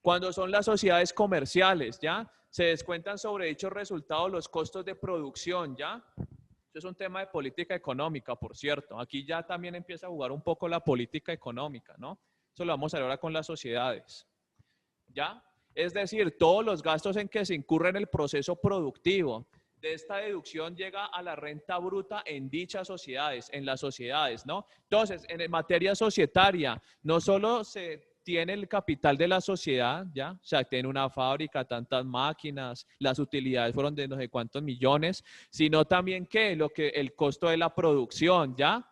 Cuando son las sociedades comerciales, ¿ya? Se descuentan sobre dichos resultados los costos de producción, ¿ya? Eso es un tema de política económica, por cierto. Aquí ya también empieza a jugar un poco la política económica, ¿no? Eso lo vamos a ver ahora con las sociedades, ¿ya? Es decir, todos los gastos en que se incurre en el proceso productivo. De esta deducción llega a la renta bruta en dichas sociedades, en las sociedades, ¿no? Entonces, en materia societaria, no solo se tiene el capital de la sociedad, ¿ya? O sea, tiene una fábrica, tantas máquinas, las utilidades fueron de no sé cuántos millones, sino también que el costo de la producción, ¿ya?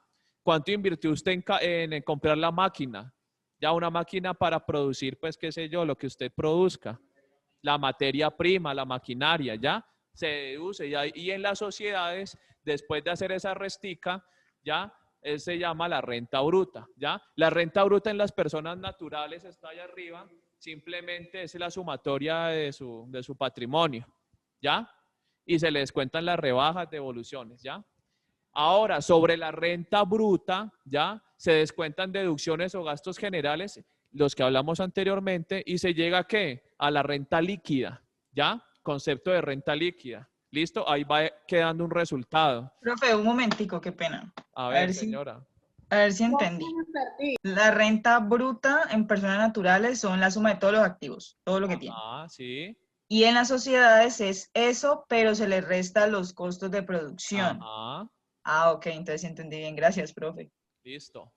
¿Cuánto invirtió usted en comprar la máquina? Ya una máquina para producir, pues, qué sé yo, lo que usted produzca. La materia prima, la maquinaria, ¿ya? Se deduce. Y en las sociedades, después de hacer esa restica, ¿ya? Se llama la renta bruta, ¿ya? La renta bruta en las personas naturales está allá arriba. Simplemente es la sumatoria de su patrimonio, ¿ya? Y se le descuentan las rebajas, devoluciones, ¿ya? Ahora, sobre la renta bruta, ¿ya? Se descuentan deducciones o gastos generales, los que hablamos anteriormente, y se llega ¿a qué? A la renta líquida, ¿ya? Concepto de renta líquida. ¿Listo? Ahí va quedando un resultado. Profe, un momentico, qué pena. A ver, señora. A ver si entendí. La renta bruta en personas naturales son la suma de todos los activos, todo lo que tienen. Ah, sí. Y en las sociedades es eso, pero se le resta los costos de producción. Ajá. Ah, ok, entonces entendí bien. Gracias, profe. Listo.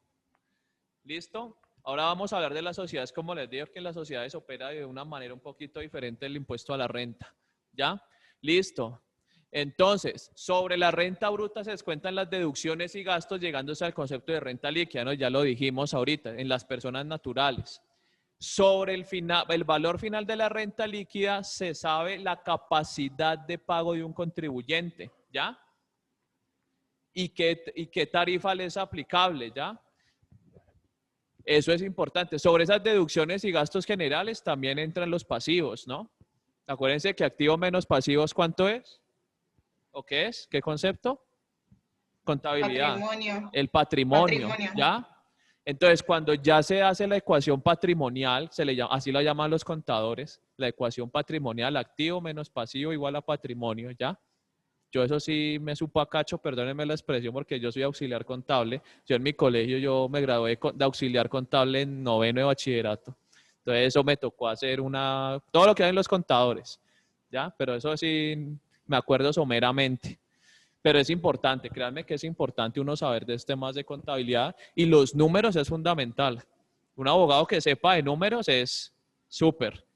¿Listo? Ahora vamos a hablar de las sociedades. Como les digo, que las sociedades opera de una manera un poquito diferente del impuesto a la renta. ¿Ya? Listo. Entonces, sobre la renta bruta se descuentan las deducciones y gastos llegándose al concepto de renta líquida, ¿no? Ya lo dijimos ahorita, en las personas naturales. Sobre el valor final de la renta líquida se sabe la capacidad de pago de un contribuyente, ¿ya? ¿Y qué tarifa le es aplicable, ya? Eso es importante. Sobre esas deducciones y gastos generales también entran los pasivos, ¿no? Acuérdense que activos menos pasivos, ¿cuánto es? ¿O qué es? ¿Qué concepto? Contabilidad. Patrimonio. El patrimonio, ¿ya? Entonces, cuando ya se hace la ecuación patrimonial, así la llaman los contadores, la ecuación patrimonial, activo menos pasivo igual a patrimonio, ¿ya? Yo eso sí me supo a cacho, perdónenme la expresión porque yo soy auxiliar contable. Yo en mi colegio yo me gradué de auxiliar contable en 9º de bachillerato. Entonces eso me tocó hacer todo lo que hay en los contadores, ¿ya? Pero eso sí me acuerdo someramente. Pero es importante, créanme que es importante uno saber de temas de contabilidad y los números es fundamental. Un abogado que sepa de números es súper.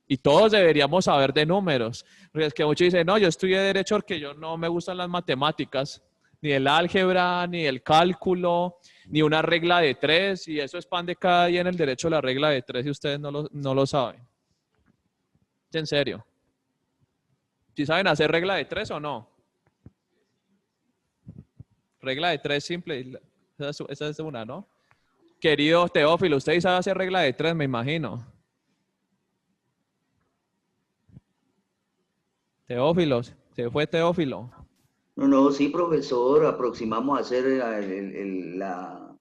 Y todos deberíamos saber de números. Porque es que muchos dicen, no, yo estudié Derecho porque yo no me gustan las matemáticas, ni el álgebra, ni el cálculo, ni una regla de 3. Y eso es pan de cada día en el Derecho, la regla de 3, y ustedes no lo saben. En serio. ¿Sí saben hacer regla de 3 o no? Regla de 3 simple. Esa es una, ¿no? Querido Teófilo, usted sabe hacer regla de 3, me imagino. Teófilo, ¿se fue Teófilo? No, sí, profesor, aproximamos a hacer la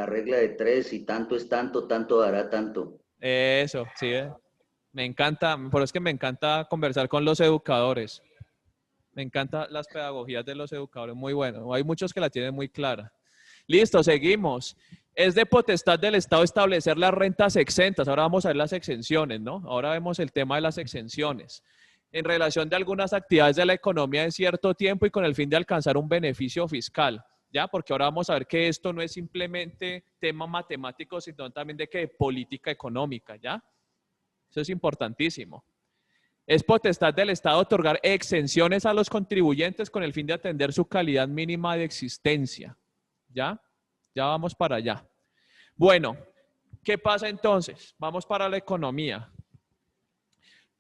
regla de 3, y tanto es tanto, tanto dará tanto. Eso, sí. Me encanta, por eso es que me encanta conversar con los educadores. Me encantan las pedagogías de los educadores, muy bueno. Hay muchos que la tienen muy clara. Listo, seguimos. Es de potestad del Estado establecer las rentas exentas. Ahora vamos a ver las exenciones, ¿no? Ahora vemos el tema de las exenciones. En relación de algunas actividades de la economía en cierto tiempo y con el fin de alcanzar un beneficio fiscal, ¿ya? Porque ahora vamos a ver que esto no es simplemente tema matemático, sino también de que política económica, ¿ya? Eso es importantísimo. Es potestad del Estado otorgar exenciones a los contribuyentes con el fin de atender su calidad mínima de existencia, ¿ya? Ya vamos para allá. Bueno, ¿qué pasa entonces? Vamos para la economía.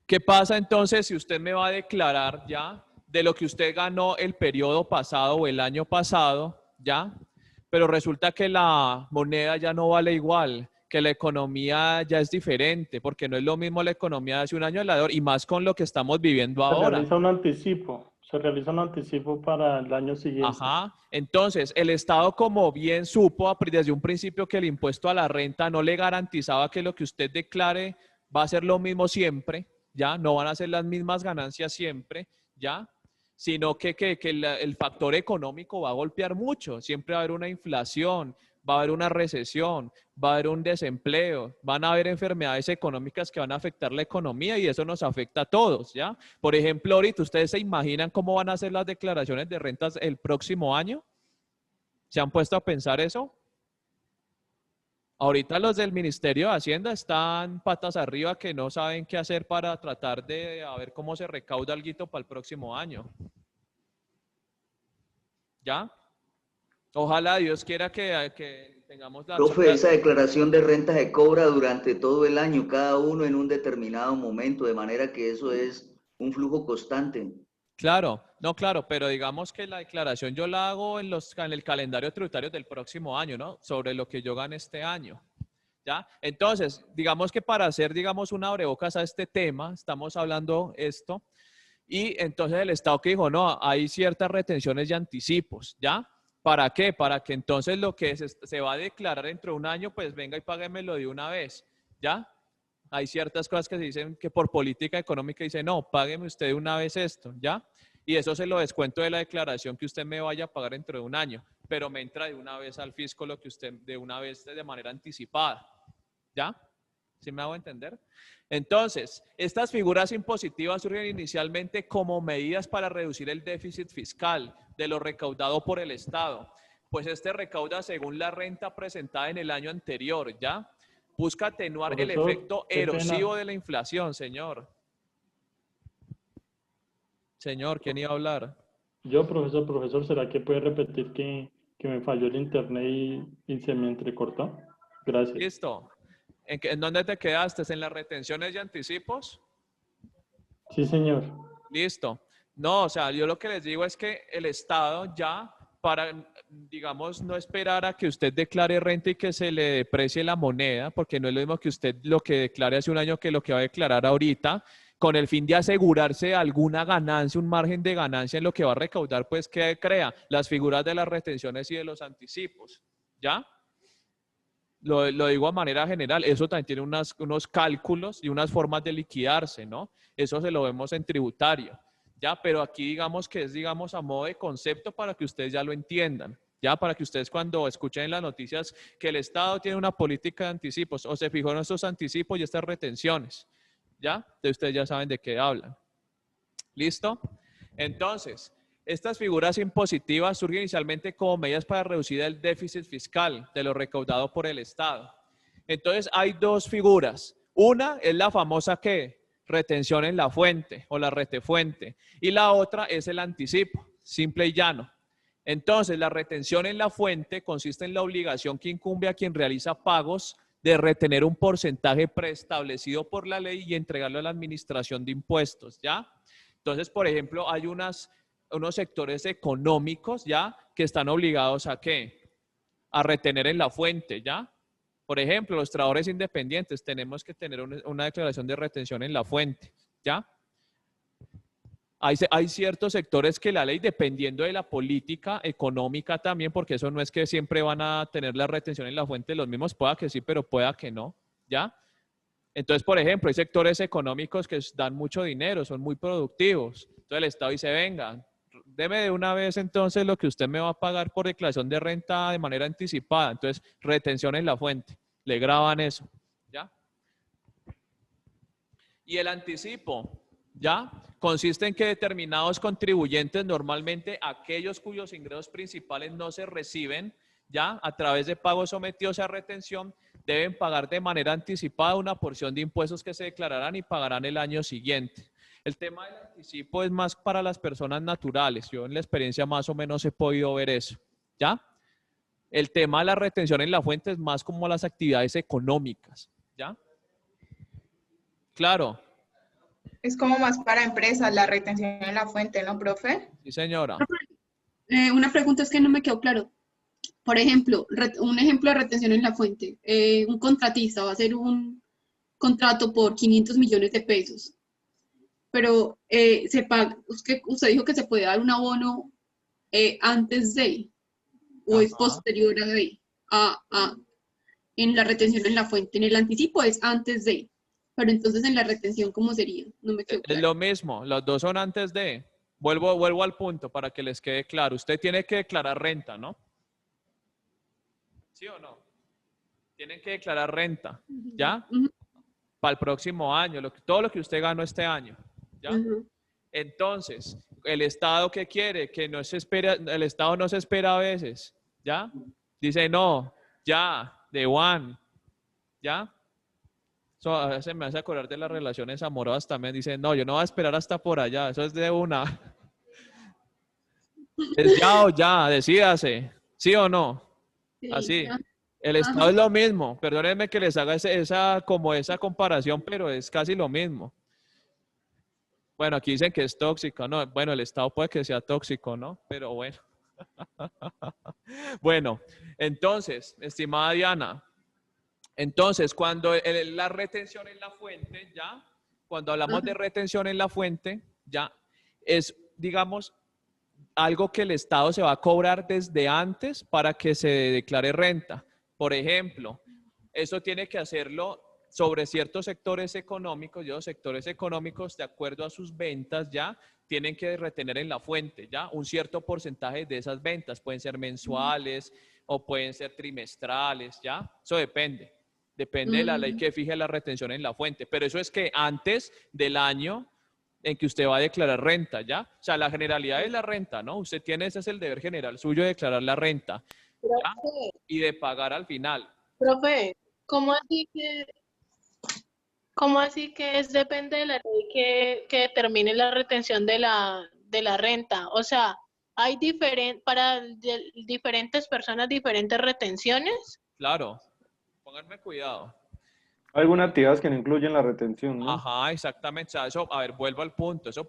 ¿Qué pasa entonces si usted me va a declarar ya de lo que usted ganó el periodo pasado o el año pasado, ya? Pero resulta que la moneda ya no vale igual, que la economía ya es diferente, porque no es lo mismo la economía de hace un año de la de y más con lo que estamos viviendo ahora. Se realiza un anticipo para el año siguiente. Ajá. Entonces, el Estado, como bien supo desde un principio que el impuesto a la renta no le garantizaba que lo que usted declare va a ser lo mismo siempre, ¿ya? No van a ser las mismas ganancias siempre, ¿ya? Sino que el factor económico va a golpear mucho. Siempre va a haber una inflación, va a haber una recesión, va a haber un desempleo, van a haber enfermedades económicas que van a afectar la economía y eso nos afecta a todos, ¿ya? Por ejemplo, ahorita, ¿ustedes se imaginan cómo van a ser las declaraciones de rentas el próximo año? ¿Se han puesto a pensar eso? Ahorita los del Ministerio de Hacienda están patas arriba que no saben qué hacer para tratar de a ver cómo se recauda algo para el próximo año. ¿Ya? Ojalá Dios quiera que tengamos la... Profe, esa declaración de renta se cobra durante todo el año, cada uno en un determinado momento, de manera que eso es un flujo constante. Claro, no, claro, pero digamos que la declaración yo la hago en el calendario tributario del próximo año, ¿no? Sobre lo que yo gane este año, ¿ya? Entonces, digamos que para hacer, digamos, una abrebocas a este tema, estamos hablando esto, y entonces el Estado que dijo, no, hay ciertas retenciones y anticipos, ¿ya? ¿Para qué? Para que entonces lo que se va a declarar dentro de un año, pues venga y páguemelo de una vez, ¿ya? Hay ciertas cosas que se dicen que por política económica dice, no, págueme usted de una vez esto, ¿ya? Y eso se lo descuento de la declaración que usted me vaya a pagar dentro de un año, pero me entra de una vez al fisco lo que usted de una vez de manera anticipada, ¿ya? ¿Sí me hago entender? Entonces, estas figuras impositivas surgen inicialmente como medidas para reducir el déficit fiscal de lo recaudado por el Estado, pues este recauda según la renta presentada en el año anterior, ¿ya? Busca atenuar el efecto erosivo de la inflación, señor. Señor, ¿quién iba a hablar? Yo, profesor, ¿será que puede repetir que me falló el internet y se me entrecortó? Gracias. Listo. ¿En dónde te quedaste? ¿En las retenciones y anticipos? Sí, señor. Listo. No, o sea, yo lo que les digo es que el Estado ya, para, digamos, no esperar a que usted declare renta y que se le deprecie la moneda, porque no es lo mismo que usted lo que declare hace un año que lo que va a declarar ahorita, con el fin de asegurarse alguna ganancia, un margen de ganancia en lo que va a recaudar, pues que crea las figuras de las retenciones y de los anticipos, ¿ya? Lo digo a manera general, eso también tiene unos cálculos y unas formas de liquidarse, ¿no? Eso se lo vemos en tributario, ¿ya? Pero aquí digamos que es, digamos, a modo de concepto para que ustedes ya lo entiendan, ¿ya? Para que ustedes cuando escuchen en las noticias que el Estado tiene una política de anticipos o se fijó en estos anticipos y estas retenciones, ¿ya? Entonces ustedes ya saben de qué hablan. ¿Listo? Entonces, estas figuras impositivas surgen inicialmente como medidas para reducir el déficit fiscal de lo recaudado por el Estado. Entonces, hay dos figuras. Una es la famosa ¿qué? Retención en la fuente o la retefuente. Y la otra es el anticipo, simple y llano. Entonces, la retención en la fuente consiste en la obligación que incumbe a quien realiza pagos de retener un porcentaje preestablecido por la ley y entregarlo a la administración de impuestos, ¿ya? Entonces, por ejemplo, hay unos sectores económicos, ¿ya? Que están obligados a ¿qué? A retener en la fuente, ¿ya? Por ejemplo, los trabajadores independientes tenemos que tener una declaración de retención en la fuente, ¿ya? Hay ciertos sectores que la ley, dependiendo de la política económica también, porque eso no es que siempre van a tener la retención en la fuente, los mismos pueda que sí, pero pueda que no, ¿ya? Entonces, por ejemplo, hay sectores económicos que dan mucho dinero, son muy productivos. Entonces el Estado dice, venga, deme de una vez entonces lo que usted me va a pagar por declaración de renta de manera anticipada. Entonces, retención en la fuente. Le graban eso, ¿ya? Y el anticipo, ¿ya? Consiste en que determinados contribuyentes, normalmente aquellos cuyos ingresos principales no se reciben, ¿ya? A través de pagos sometidos a retención, deben pagar de manera anticipada una porción de impuestos que se declararán y pagarán el año siguiente. El tema del anticipo es más para las personas naturales. Yo en la experiencia más o menos he podido ver eso, ¿ya? El tema de la retención en la fuente es más como las actividades económicas, ¿ya? Claro. Es como más para empresas la retención en la fuente, ¿no, profe? Sí, señora. Una pregunta es que no me quedó claro. Por ejemplo, un ejemplo de retención en la fuente. Un contratista va a hacer un contrato por 500 millones de pesos, pero se paga, usted dijo que se puede dar un abono antes de, o es posterior en la retención en la fuente. En el anticipo es antes de, pero entonces en la retención, ¿cómo sería? No me quedó claro. Es lo mismo, los dos son antes de. Vuelvo al punto para que les quede claro. Usted tiene que declarar renta, ¿no? ¿Sí o no? Tienen que declarar renta, ¿ya? Para el próximo año, todo lo que usted ganó este año, ¿ya? Entonces, el Estado, ¿qué quiere? Que no se espera, el Estado no se espera a veces, ¿ya? Dice, no, ya, de one, ¿ya? Eso a veces me hace acordar de las relaciones amorosas también. Dice, no, yo no voy a esperar hasta por allá, eso es de una. Es ya o ya, decídase, ¿sí o no? Sí, así. ya. El Estado es lo mismo. Perdónenme que les haga esa comparación, pero es casi lo mismo. Bueno, aquí dicen que es tóxico, ¿no? Bueno, el Estado puede que sea tóxico, ¿no? Pero bueno. Bueno, entonces, estimada Diana, entonces, cuando la retención en la fuente, ya, cuando hablamos de retención en la fuente, ya, es, digamos, algo que el Estado se va a cobrar desde antes para que se declare renta. Por ejemplo, eso tiene que hacerlo sobre ciertos sectores económicos, sectores económicos de acuerdo a sus ventas ya tienen que retener en la fuente ya un cierto porcentaje de esas ventas, pueden ser mensuales o pueden ser trimestrales, ya, eso depende de la ley que fije la retención en la fuente, pero eso es que antes del año en que usted va a declarar renta, ¿ya? O sea, la generalidad es la renta, ¿no? Usted tiene, ese es el deber general suyo de declarar la renta, ¿ya? Y de pagar al final. Profe, ¿cómo así que depende de la ley que determine la retención de la renta? O sea, ¿hay para diferentes personas diferentes retenciones? Claro, pónganme cuidado. Hay algunas actividades que no incluyen la retención, ¿no? Ajá, exactamente. O sea, eso, a ver, vuelvo al punto. Eso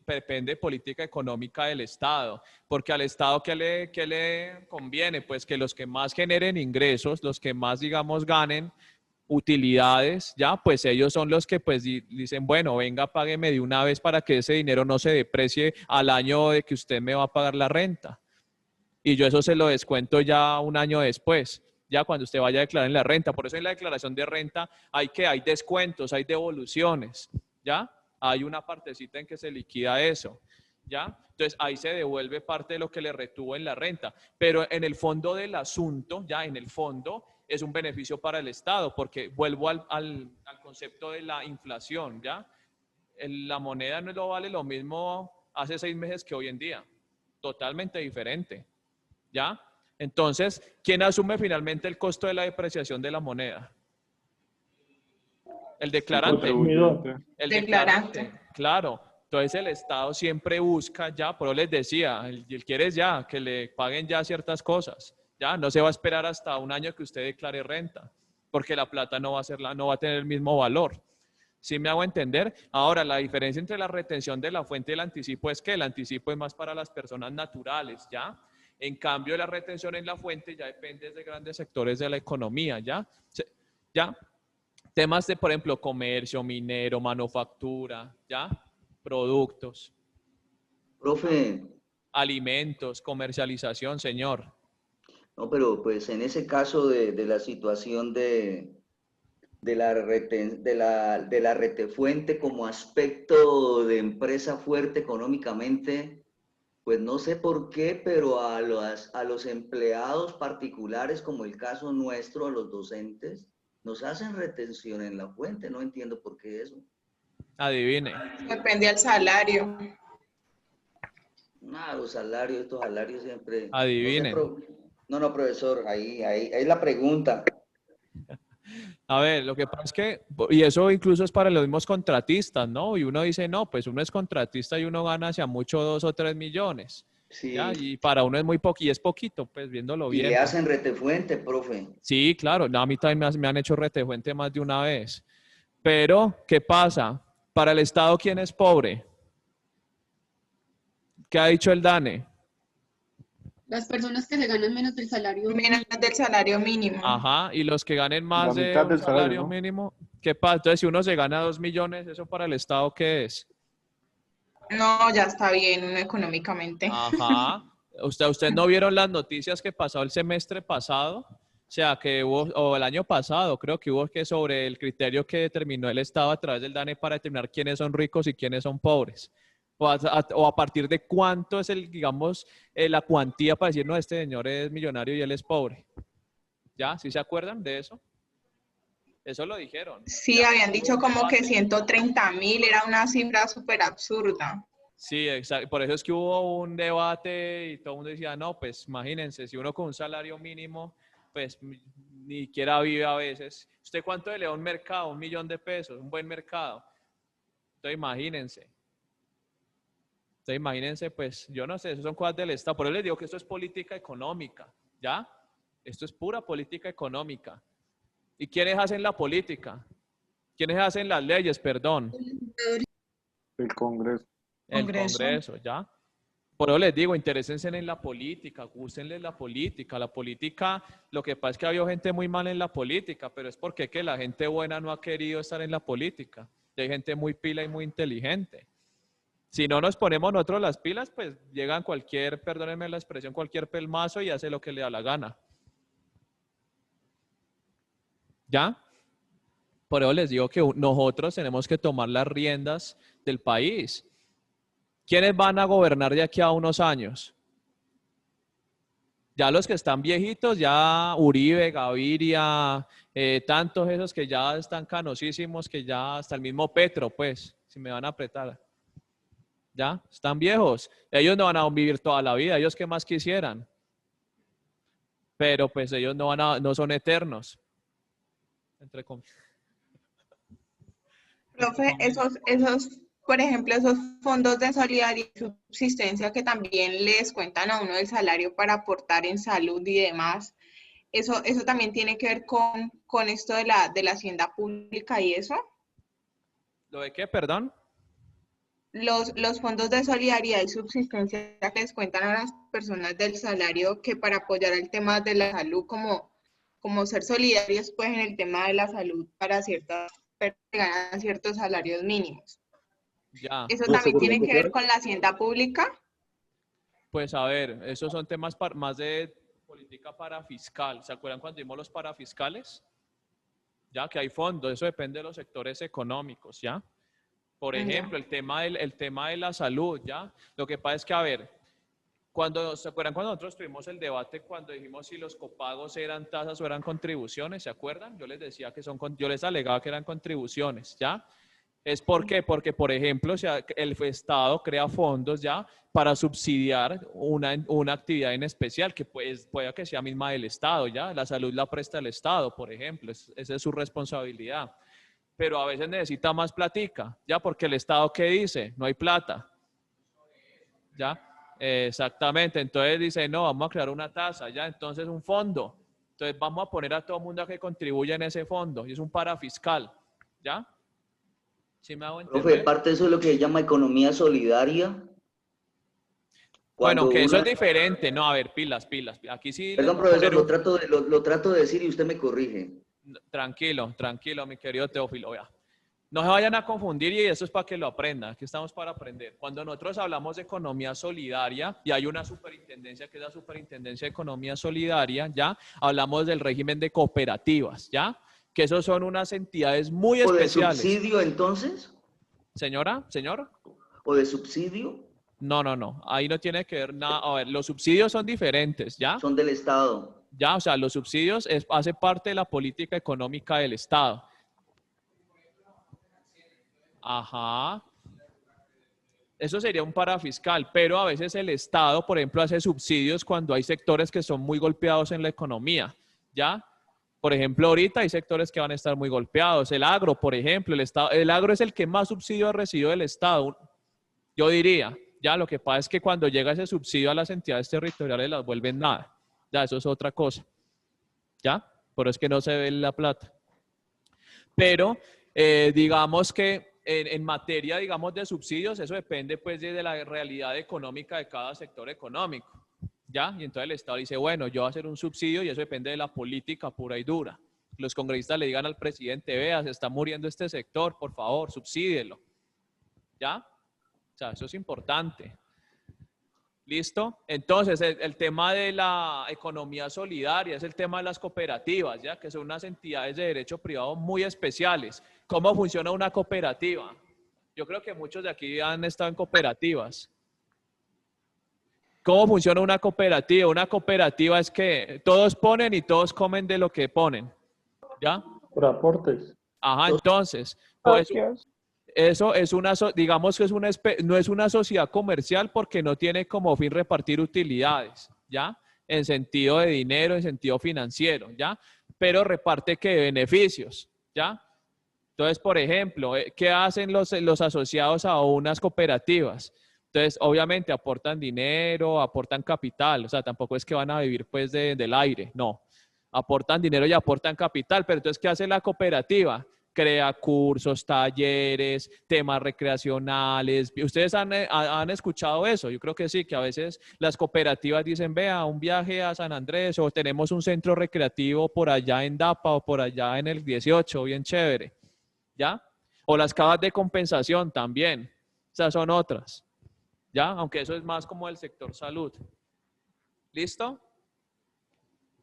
depende de política económica del Estado. Porque al Estado, ¿qué le conviene? Pues que los que más generen ingresos, los que más, digamos, ganen utilidades, ya, pues ellos son los que pues dicen, bueno, venga, págueme de una vez para que ese dinero no se deprecie al año de que usted me va a pagar la renta. Y yo eso se lo descuento ya un año después, ya cuando usted vaya a declarar en la renta. Por eso en la declaración de renta hay descuentos, hay devoluciones, ¿ya? Hay una partecita en que se liquida eso, ¿ya? Entonces ahí se devuelve parte de lo que le retuvo en la renta. Pero en el fondo del asunto, ya en el fondo, es un beneficio para el Estado, porque vuelvo al concepto de la inflación, ¿ya? La moneda no lo vale lo mismo hace 6 meses que hoy en día, totalmente diferente, ¿ya? Entonces, ¿quién asume finalmente el costo de la depreciación de la moneda? El declarante. El declarante, claro. Entonces el Estado siempre busca ya, por eso les decía, él quiere ya, que le paguen ya ciertas cosas. Ya, no se va a esperar hasta un año que usted declare renta, porque la plata no va a tener el mismo valor. ¿Sí me hago entender? Ahora, la diferencia entre la retención de la fuente y el anticipo es que el anticipo es más para las personas naturales, ¿ya? En cambio, la retención en la fuente ya depende de grandes sectores de la economía, ¿ya? ¿Ya? Temas de, por ejemplo, comercio, minero, manufactura, ¿ya? Productos. Profe. Alimentos, comercialización, señor. No, pero pues en ese caso de la situación de la retefuente como aspecto de empresa fuerte económicamente, pues no sé por qué, pero a los empleados particulares, como el caso nuestro, a los docentes, nos hacen retención en la fuente. No entiendo por qué eso. Adivine. Depende del salario. No, los salarios, estos salarios siempre... Adivine. No, profesor, ahí es la pregunta. A ver, lo que pasa es que, y eso incluso es para los mismos contratistas, ¿no? Y uno dice, no, pues uno es contratista y uno gana hacia mucho 2 o 3 millones. Sí. ¿Ya? Y para uno es muy poquito, y es poquito, pues viéndolo bien. Y le hacen retefuente, profe. Sí, claro, no, a mí también me han hecho retefuente más de una vez. Pero, ¿qué pasa? Para el Estado, ¿quién es pobre? ¿Qué ha dicho el DANE? Las personas que se ganan menos del salario mínimo. Ajá, y los que ganen más La de mitad un del salario salario, ¿no? mínimo, ¿qué pasa? Entonces, si uno se gana 2 millones, ¿eso para el Estado qué es? No, ya está bien uno económicamente. Ajá. ¿Usted no vieron las noticias que pasó el semestre pasado? O sea, que hubo, o el año pasado, creo que hubo que sobre el criterio que determinó el Estado a través del DANE para determinar quiénes son ricos y quiénes son pobres. O a partir de cuánto es digamos, la cuantía para decir, no, este señor es millonario y él es pobre. ¿Ya? ¿Sí se acuerdan de eso? Eso lo dijeron. Sí, ¿Ya? habían dicho como que 130.000 era una cifra súper absurda. Sí, exacto. Por eso es que hubo un debate y todo el mundo decía, no, pues imagínense, si uno con un salario mínimo, pues ni siquiera vive a veces. ¿Usted cuánto le da a un mercado? 1 millón de pesos, un buen mercado. Entonces imagínense. Pues yo no sé, eso son cosas del Estado. Por eso les digo que esto es política económica, ¿ya? Esto es pura política económica. ¿Y quiénes hacen la política? ¿Quiénes hacen las leyes, perdón? El Congreso. El Congreso, ¿ya? Por eso les digo, interésense en la política, gústenle la política. La política, lo que pasa es que ha habido gente muy mala en la política, pero es porque que la gente buena no ha querido estar en la política. Y hay gente muy pila y muy inteligente. Si no nos ponemos nosotros las pilas, pues llegan cualquier, perdónenme la expresión, cualquier pelmazo y hace lo que le da la gana. ¿Ya? Por eso les digo que nosotros tenemos que tomar las riendas del país. ¿Quiénes van a gobernar de aquí a unos años? Ya los que están viejitos, ya Uribe, Gaviria, tantos esos que ya están canosísimos, que ya hasta el mismo Petro, pues, si me van a apretar. ¿Ya? Están viejos. Ellos no van a vivir toda la vida, ellos qué más quisieran. Pero pues ellos no son eternos. Entre comillas. Profe, por ejemplo, esos fondos de solidaridad y subsistencia que también le descuentan a uno del salario para aportar en salud y demás, eso también tiene que ver con esto de la hacienda pública y eso. ¿Lo de qué, perdón? Los fondos de solidaridad y subsistencia que descuentan a las personas del salario que para apoyar el tema de la salud, como ser solidarios pues en el tema de la salud para ciertas personas que ganan ciertos salarios mínimos. Ya. ¿Eso también tiene que ver con la hacienda pública? Pues a ver, esos son temas más de política parafiscal. ¿Se acuerdan cuando vimos los parafiscales? Ya que hay fondos, eso depende de los sectores económicos, ¿ya? Por ejemplo, el tema de la salud, ¿ya? Lo que pasa es que, a ver, ¿se acuerdan cuando nosotros tuvimos el debate cuando dijimos si los copagos eran tasas o eran contribuciones? ¿Se acuerdan? Yo les decía que yo les alegaba que eran contribuciones, ¿ya? ¿Es por qué? Porque, por ejemplo, el Estado crea fondos, ¿ya? Para subsidiar una actividad en especial que pueda que sea misma del Estado, ¿ya? La salud la presta el Estado, por ejemplo, esa es su responsabilidad. Pero a veces necesita más platica, ¿ya? Porque el Estado, ¿qué dice? No hay plata, ¿ya? Exactamente, entonces dice, no, vamos a crear una tasa, ¿ya? Entonces un fondo, entonces vamos a poner a todo el mundo a que contribuya en ese fondo, y es un parafiscal, ¿ya? ¿Sí me hago entender? Profe, parte de eso es lo que se llama economía solidaria. Bueno, que eso es diferente, no, a ver, pilas, aquí sí... Perdón, profesor, lo trato de decir y usted me corrige. Tranquilo, mi querido Teófilo, vea. No se vayan a confundir y eso es para que lo aprendan, aquí estamos para aprender. Cuando nosotros hablamos de economía solidaria y hay una superintendencia que es la Superintendencia de Economía Solidaria, ¿ya? Hablamos del régimen de cooperativas, ¿ya? Que esos son unas entidades muy especiales. ¿O de subsidio entonces? Señora, señor. ¿O de subsidio? No, no, no. Ahí no tiene que ver nada. A ver, los subsidios son diferentes, ¿ya? Son del Estado. Ya, o sea, los subsidios hace parte de la política económica del Estado. Ajá. Eso sería un parafiscal, pero a veces el Estado, por ejemplo, hace subsidios cuando hay sectores que son muy golpeados en la economía, ¿ya? Por ejemplo, ahorita hay sectores que van a estar muy golpeados. El agro, por ejemplo, el agro es el que más subsidio ha recibido del Estado, yo diría. Ya, lo que pasa es que cuando llega ese subsidio a las entidades territoriales las vuelven nada. Ya, eso es otra cosa. ¿Ya? Por eso es que no se ve la plata. Pero, digamos que en materia, digamos, de subsidios, eso depende, pues, de la realidad económica de cada sector económico. ¿Ya? Y entonces el Estado dice, bueno, yo voy a hacer un subsidio y eso depende de la política pura y dura. Los congresistas le digan al presidente, vea, se está muriendo este sector, por favor, subsídielo. ¿Ya? O sea, eso es importante. ¿Listo? Entonces, el tema de la economía solidaria es el tema de las cooperativas, ¿ya? Que son unas entidades de derecho privado muy especiales. ¿Cómo funciona una cooperativa? Yo creo que muchos de aquí han estado en cooperativas. ¿Cómo funciona una cooperativa? Una cooperativa es que todos ponen y todos comen de lo que ponen, ¿ya? Por aportes. Ajá, entonces, pues, eso es una, digamos que es una no es una sociedad comercial porque no tiene como fin repartir utilidades, ¿ya? En sentido de dinero, en sentido financiero, ¿ya? Pero reparte que beneficios, ¿ya? Entonces, por ejemplo, ¿qué hacen los asociados a unas cooperativas? Entonces, obviamente aportan dinero, aportan capital, o sea, tampoco es que van a vivir pues del aire, no. Aportan dinero y aportan capital, pero entonces, ¿qué hace la cooperativa? Crea cursos, talleres, temas recreacionales. ¿Ustedes han escuchado eso? Yo creo que sí, que a veces las cooperativas dicen, vea, un viaje a San Andrés o tenemos un centro recreativo por allá en Dapa o por allá en el 18, bien chévere, ¿ya? O las cajas de compensación también, esas son otras, ¿ya? Aunque eso es más como el sector salud. ¿Listo?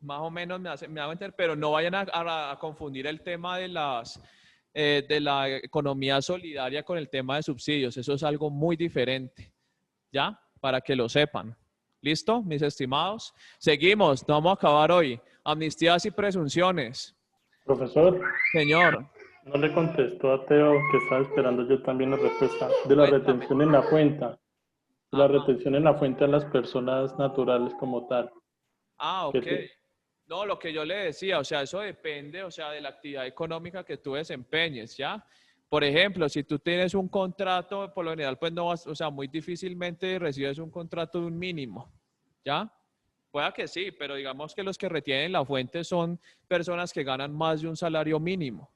Más o menos me hago entender, pero no vayan a confundir el tema de la economía solidaria con el tema de subsidios. Eso es algo muy diferente, ¿ya? Para que lo sepan. ¿Listo, mis estimados? Seguimos, no vamos a acabar hoy. Amnistías y presunciones. Profesor. Señor. No le contestó a Teo, que estaba esperando yo también la respuesta, de la retención en la fuente. La retención en la fuente a las personas naturales como tal. Ah, ok. No, lo que yo le decía, o sea, eso depende, o sea, de la actividad económica que tú desempeñes, ¿ya? Por ejemplo, si tú tienes un contrato, por lo general, pues no vas, o sea, muy difícilmente recibes un contrato de un mínimo, ¿ya? Pueda que sí, pero digamos que los que retienen la fuente son personas que ganan más de un salario mínimo,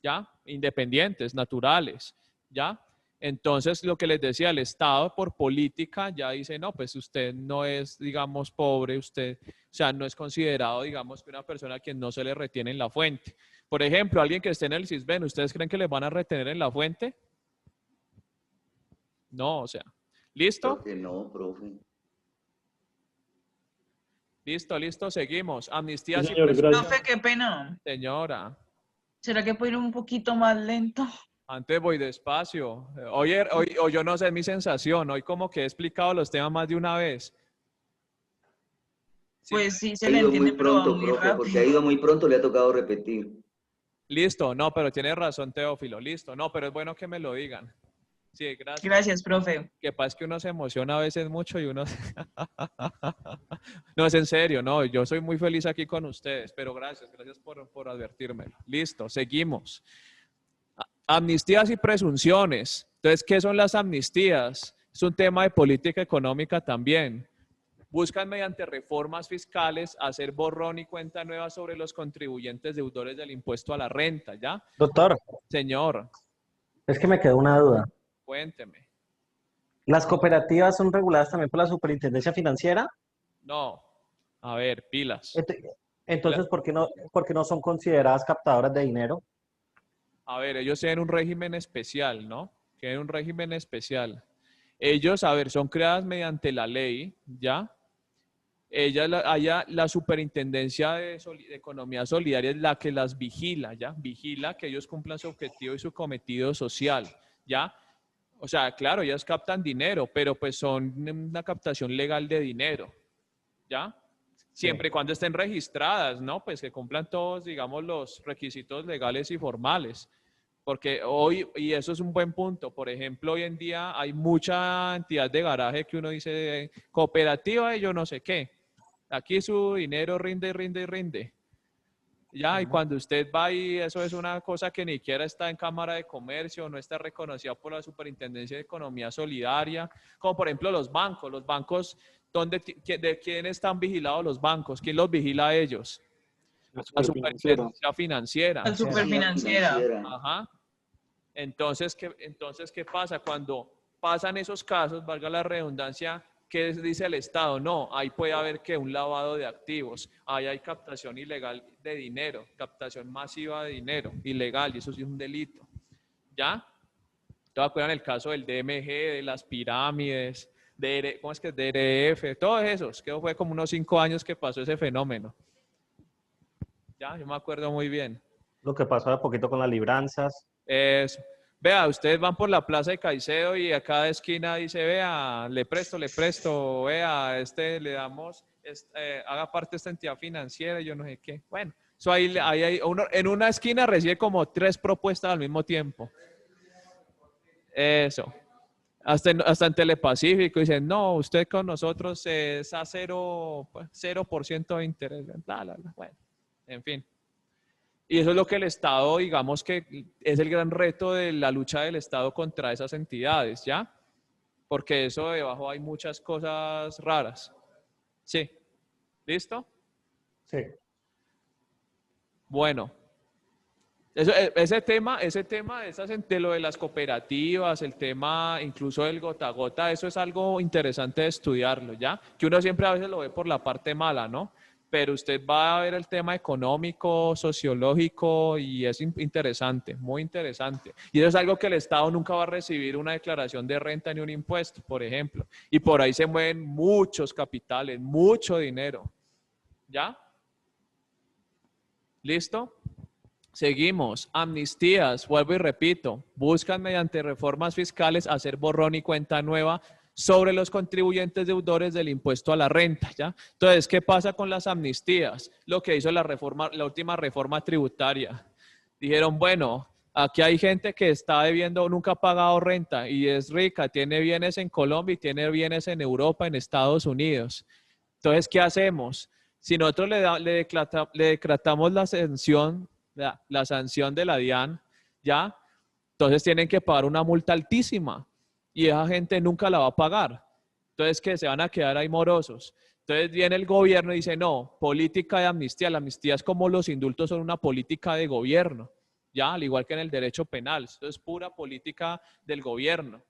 ¿ya? Independientes, naturales, ¿ya? Entonces, lo que les decía, el Estado por política ya dice, no, pues usted no es, digamos, pobre, usted, o sea, no es considerado, digamos, que una persona a quien no se le retiene en la fuente. Por ejemplo, alguien que esté en el CISBEN, ¿ustedes creen que les van a retener en la fuente? No, o sea, ¿listo? Creo que no, profe. Listo, seguimos. Amnistía. Sí, señor, profe, qué pena. Señora. ¿Será que puedo ir un poquito más lento? Antes voy despacio. Hoy, yo no sé, es mi sensación. Hoy como que he explicado los temas más de una vez. Pues sí, se le entiende, muy pronto, muy profe, rápido. porque ha ido muy pronto, le ha tocado repetir. Listo, no, pero tiene razón, Teófilo. Listo, no, pero es bueno que me lo digan. Sí, gracias. Gracias, profe. Que pasa es que uno se emociona a veces mucho y uno... No, es en serio, no, yo soy muy feliz aquí con ustedes, pero gracias por advertírmelo. Listo, seguimos. Amnistías y presunciones. Entonces, ¿qué son las amnistías? Es un tema de política económica también. Buscan mediante reformas fiscales hacer borrón y cuenta nueva sobre los contribuyentes deudores del impuesto a la renta, ¿ya? Doctor. Señor. Es que me quedó una duda. Cuénteme. ¿Las cooperativas son reguladas también por la Superintendencia Financiera? No. A ver, pilas. Entonces, ¿por qué no son consideradas captadoras de dinero? A ver, ellos tienen un régimen especial, ¿no? Tienen un régimen especial. Ellos, a ver, son creadas mediante la ley, ¿ya? La Superintendencia de Economía Solidaria es la que las vigila, ¿ya? Vigila que ellos cumplan su objetivo y su cometido social, ¿ya? O sea, claro, ellas captan dinero, pero pues son una captación legal de dinero, ¿ya? Siempre y cuando estén registradas, ¿no? Pues que cumplan todos, digamos, los requisitos legales y formales. Porque hoy, y eso es un buen punto, por ejemplo, hoy en día hay mucha entidad de garaje que uno dice, cooperativa y yo no sé qué. Aquí su dinero rinde, rinde, rinde. Ya, y cuando usted va y eso es una cosa que ni siquiera está en Cámara de Comercio, no está reconocida por la Superintendencia de Economía Solidaria, como por ejemplo los bancos, ¿de quién están vigilados los bancos? ¿Quién los vigila a ellos? La Superintendencia Financiera. La Superfinanciera. Ajá. Entonces, ¿qué pasa? Cuando pasan esos casos, valga la redundancia, ¿qué dice el Estado? No, ahí puede haber que un lavado de activos, ahí hay captación ilegal de dinero, captación masiva de dinero, ilegal, y eso sí es un delito. ¿Ya? ¿Te acuerdan el caso del DMG, de las pirámides, ¿cómo es que es? DRF, todos esos, que fue como unos 5 años que pasó ese fenómeno. Ya, yo me acuerdo muy bien. Lo que pasó hace poquito con las libranzas. Eso. Vea, ustedes van por la plaza de Caicedo y a cada esquina dice, vea, le presto, vea, le damos, haga parte de esta entidad financiera, yo no sé qué. Bueno, eso ahí uno, en una esquina recibe como 3 propuestas al mismo tiempo. Eso. Hasta en Telepacífico dicen, no, usted con nosotros es a 0% de interés. Bueno, en fin. Y eso es lo que el Estado, digamos que es el gran reto de la lucha del Estado contra esas entidades, ¿ya? Porque eso debajo hay muchas cosas raras. Sí. ¿Listo? Sí. Bueno. Ese tema de lo de las cooperativas, el tema incluso del gota a gota, eso es algo interesante de estudiarlo, ¿ya? Que uno siempre a veces lo ve por la parte mala, ¿no? Pero usted va a ver el tema económico, sociológico y es interesante, muy interesante. Y eso es algo que el Estado nunca va a recibir una declaración de renta ni un impuesto, por ejemplo. Y por ahí se mueven muchos capitales, mucho dinero. ¿Ya? ¿Listo? Seguimos. Amnistías, vuelvo y repito, buscan mediante reformas fiscales hacer borrón y cuenta nueva sobre los contribuyentes deudores del impuesto a la renta, ¿ya? Entonces, ¿qué pasa con las amnistías? Lo que hizo la última reforma tributaria. Dijeron, bueno, aquí hay gente que está debiendo, nunca ha pagado renta y es rica, tiene bienes en Colombia y tiene bienes en Europa, en Estados Unidos. Entonces, ¿qué hacemos? Si nosotros le decretamos la sanción de la DIAN, ¿ya? Entonces tienen que pagar una multa altísima. Y esa gente nunca la va a pagar. Entonces, ¿qué? Se van a quedar ahí morosos. Entonces viene el gobierno y dice, no, política de amnistía. La amnistía es como los indultos son una política de gobierno, ¿ya? Al igual que en el derecho penal. Esto es pura política del gobierno.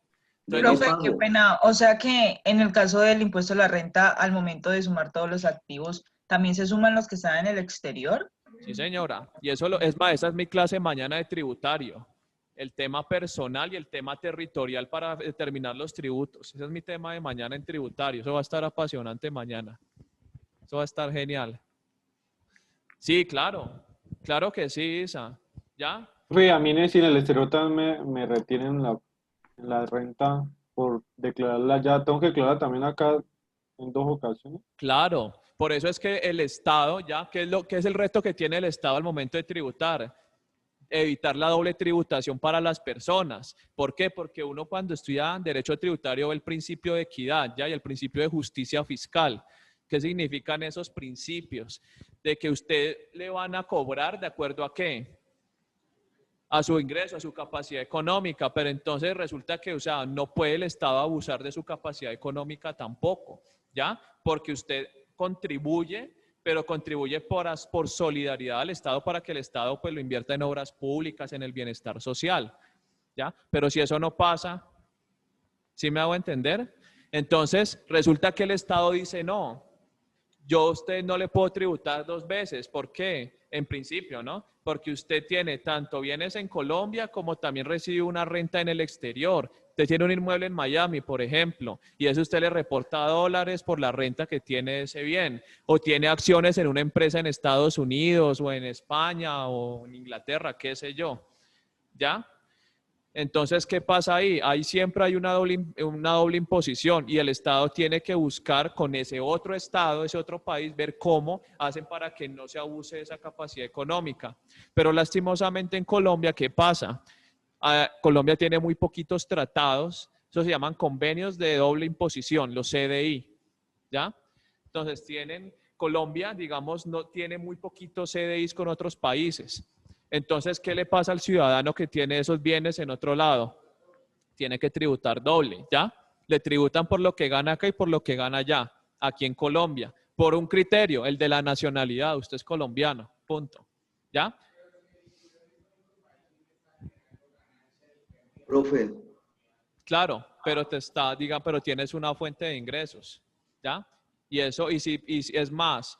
Entonces, Profe, qué pena. O sea que en el caso del impuesto a la renta, al momento de sumar todos los activos, ¿también se suman los que están en el exterior? Sí, señora. Y eso es más, esa es mi clase mañana de tributario. El tema personal y el tema territorial para determinar los tributos. Ese es mi tema de mañana en tributario. Eso va a estar apasionante mañana. Eso va a estar genial. Sí, claro. Claro que sí, Isa. ¿Ya? Oye, a mí si en el exterior también me retienen la renta por declararla ya. ¿Tengo que declararla también acá en 2 ocasiones? Claro. Por eso es que el Estado, ¿ya? ¿Qué es el reto que tiene el Estado al momento de tributar? Evitar la doble tributación para las personas. ¿Por qué? Porque uno cuando estudia derecho tributario ve el principio de equidad, ¿ya? Y el principio de justicia fiscal. ¿Qué significan esos principios? De que usted le van a cobrar de acuerdo a qué? A su ingreso, a su capacidad económica, pero entonces resulta que, o sea, no puede el Estado abusar de su capacidad económica tampoco, ¿ya? Porque usted contribuye, pero contribuye por solidaridad al Estado para que el Estado pues lo invierta en obras públicas, en el bienestar social, ¿ya? Pero si eso no pasa, ¿sí me hago entender? Entonces, resulta que el Estado dice, no, yo a usted no le puedo tributar 2 veces. ¿Por qué? En principio, ¿no? Porque usted tiene tanto bienes en Colombia como también recibe una renta en el exterior. Usted tiene un inmueble en Miami, por ejemplo, y eso usted le reporta dólares por la renta que tiene de ese bien. O tiene acciones en una empresa en Estados Unidos o en España o en Inglaterra, qué sé yo. ¿Ya? Entonces, ¿qué pasa ahí? Ahí siempre hay una doble imposición y el Estado tiene que buscar con ese otro Estado, ese otro país, ver cómo hacen para que no se abuse de esa capacidad económica. Pero lastimosamente en Colombia, ¿qué pasa? Colombia tiene muy poquitos tratados, eso se llaman convenios de doble imposición, los CDI, ¿ya? Entonces Colombia, digamos, no tiene muy poquitos CDIs con otros países. Entonces, ¿qué le pasa al ciudadano que tiene esos bienes en otro lado? Tiene que tributar doble, ¿ya? Le tributan por lo que gana acá y por lo que gana allá, aquí en Colombia, por un criterio, el de la nacionalidad, usted es colombiano, punto, ¿ya? Profe. Claro, pero pero tienes una fuente de ingresos, ¿ya? Y eso, y es más,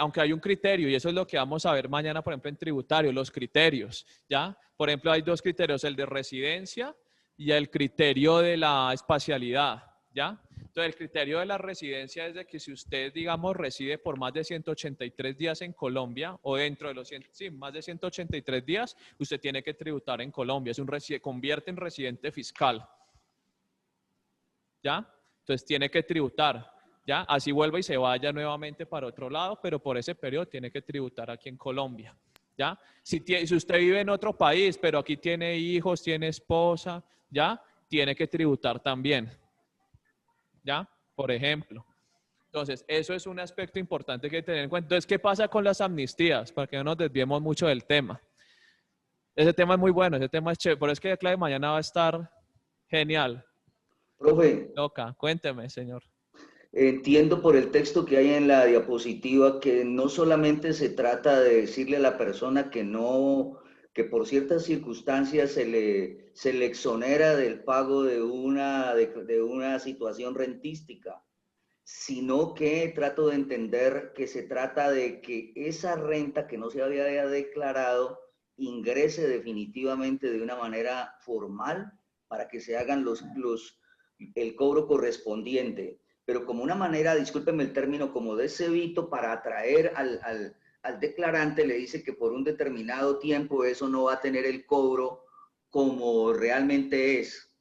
aunque hay un criterio, y eso es lo que vamos a ver mañana, por ejemplo, en tributario, los criterios, ¿ya? Por ejemplo, hay dos criterios, el de residencia y el criterio de la espacialidad, ¿ya? Entonces, el criterio de la residencia es de que si usted, digamos, reside por más de 183 días en Colombia, o dentro de los más de 183 días, usted tiene que tributar en Colombia, convierte en residente fiscal, ¿ya? Entonces, tiene que tributar. ¿Ya? Así vuelva y se vaya nuevamente para otro lado, pero por ese periodo tiene que tributar aquí en Colombia, ¿ya? Si usted vive en otro país, pero aquí tiene hijos, tiene esposa, ¿ya? Tiene que tributar también, ¿ya? Por ejemplo. Entonces, eso es un aspecto importante que tener en cuenta. Entonces, ¿qué pasa con las amnistías? Para que no nos desviemos mucho del tema. Ese tema es muy bueno, ese tema es chévere, por eso es que la clase de mañana va a estar genial. Profe. Loca, cuénteme, señor. Entiendo por el texto que hay en la diapositiva que no solamente se trata de decirle a la persona que por ciertas circunstancias se le exonera del pago de una situación rentística, sino que trato de entender que se trata de que esa renta que no se había declarado ingrese definitivamente de una manera formal para que se hagan el cobro correspondiente. Pero como una manera, discúlpeme el término, como de cebito para atraer al declarante, le dice que por un determinado tiempo eso no va a tener el cobro como realmente es.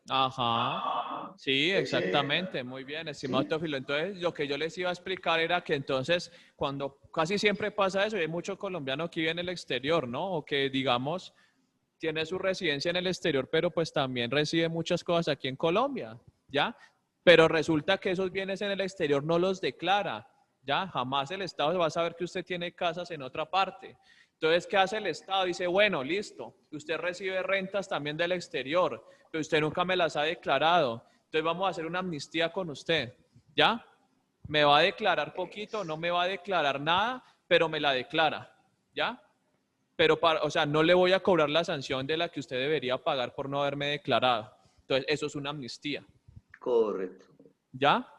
Ajá, sí, exactamente, muy bien, estimado Teófilo. Entonces, lo que yo les iba a explicar era que entonces, cuando casi siempre pasa eso, y hay muchos colombianos que viven en el exterior, ¿no? O que, digamos, tiene su residencia en el exterior, pero pues también recibe muchas cosas aquí en Colombia, ¿ya? Pero resulta que esos bienes en el exterior no los declara, ¿ya? Jamás el Estado va a saber que usted tiene casas en otra parte. Entonces, ¿qué hace el Estado? Dice, bueno, listo, usted recibe rentas también del exterior, pero usted nunca me las ha declarado. Entonces, vamos a hacer una amnistía con usted, ¿ya? Me va a declarar poquito, no me va a declarar nada, pero me la declara, ¿ya? Pero, o sea, no le voy a cobrar la sanción de la que usted debería pagar por no haberme declarado. Entonces, eso es una amnistía. Correcto. ¿Ya?